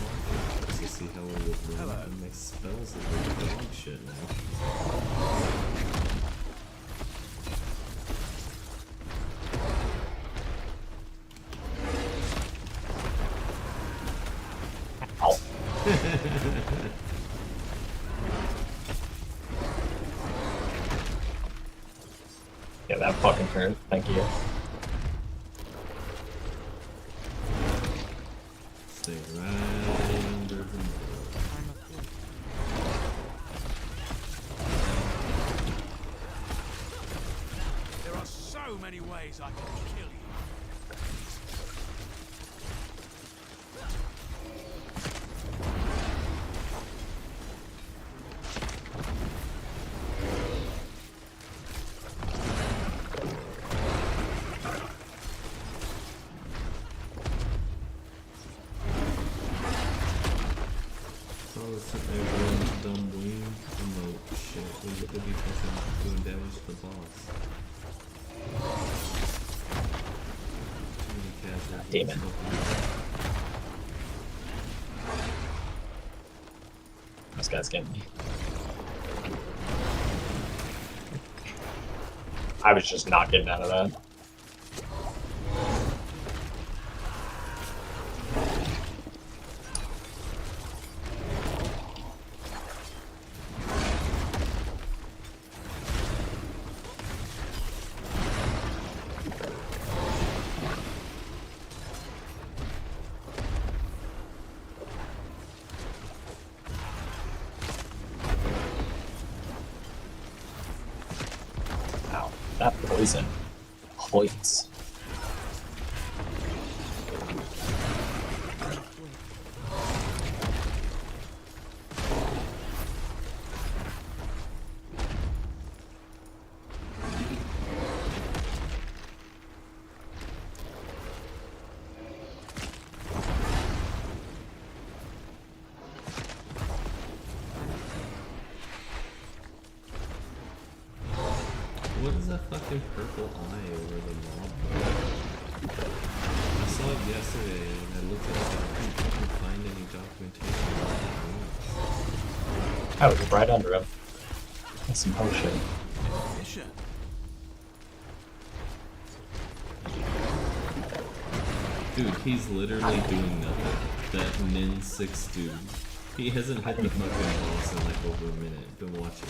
just to see how it would run and make spells that look dog shit now. Yeah, that fucking hurt. Thank you. Stay right under the middle. There are so many ways I can kill you. Sitting there doing dumb wing emote shit. It would be fucking doing damage to the boss. Too many casuals. Damn it. This guy's getting me. I was just not getting out of that. That poison points. What is that fucking purple eye over the mob? I saw it yesterday and I looked at it and I couldn't find any documentation of what I was right under him. That's some potion. Dude, he's literally doing nothing. That Nin 6 dude. He hasn't hit the fucking boss in like over a minute. Been watching.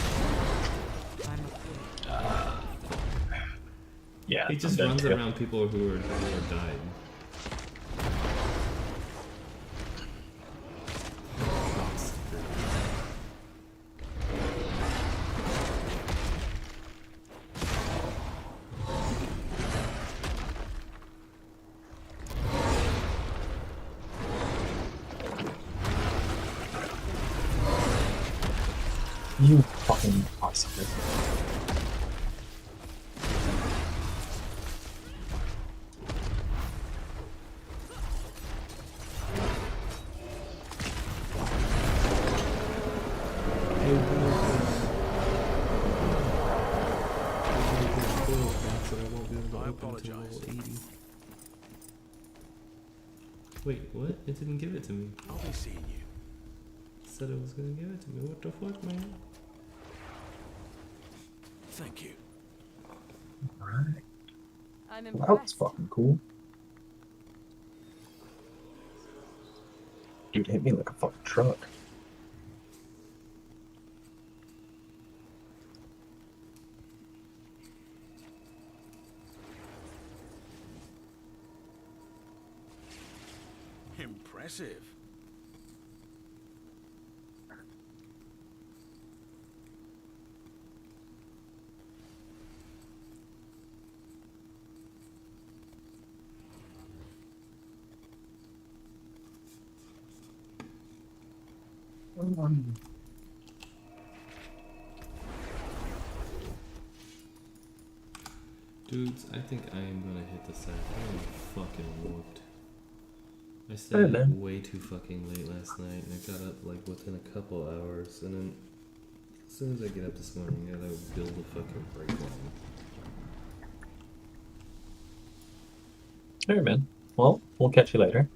Yeah, he just runs around people who are dying. You fucking cocksucker. I apologize. Wait, what? It didn't give it to me. I'll be seeing you. It said it was gonna give it to me. What the fuck, man? Thank you. Alright. I'm Well, that was fucking cool. Dude hit me like a fucking truck. Impressive. Dudes, I think I am gonna hit the sack. I am fucking whooped. I Hey, stayed up man. way too fucking late last night, and I got up like within a couple hours, and then as soon as I get up this morning, I gotta build a fucking break line. Alright, man. Well, we'll catch you later.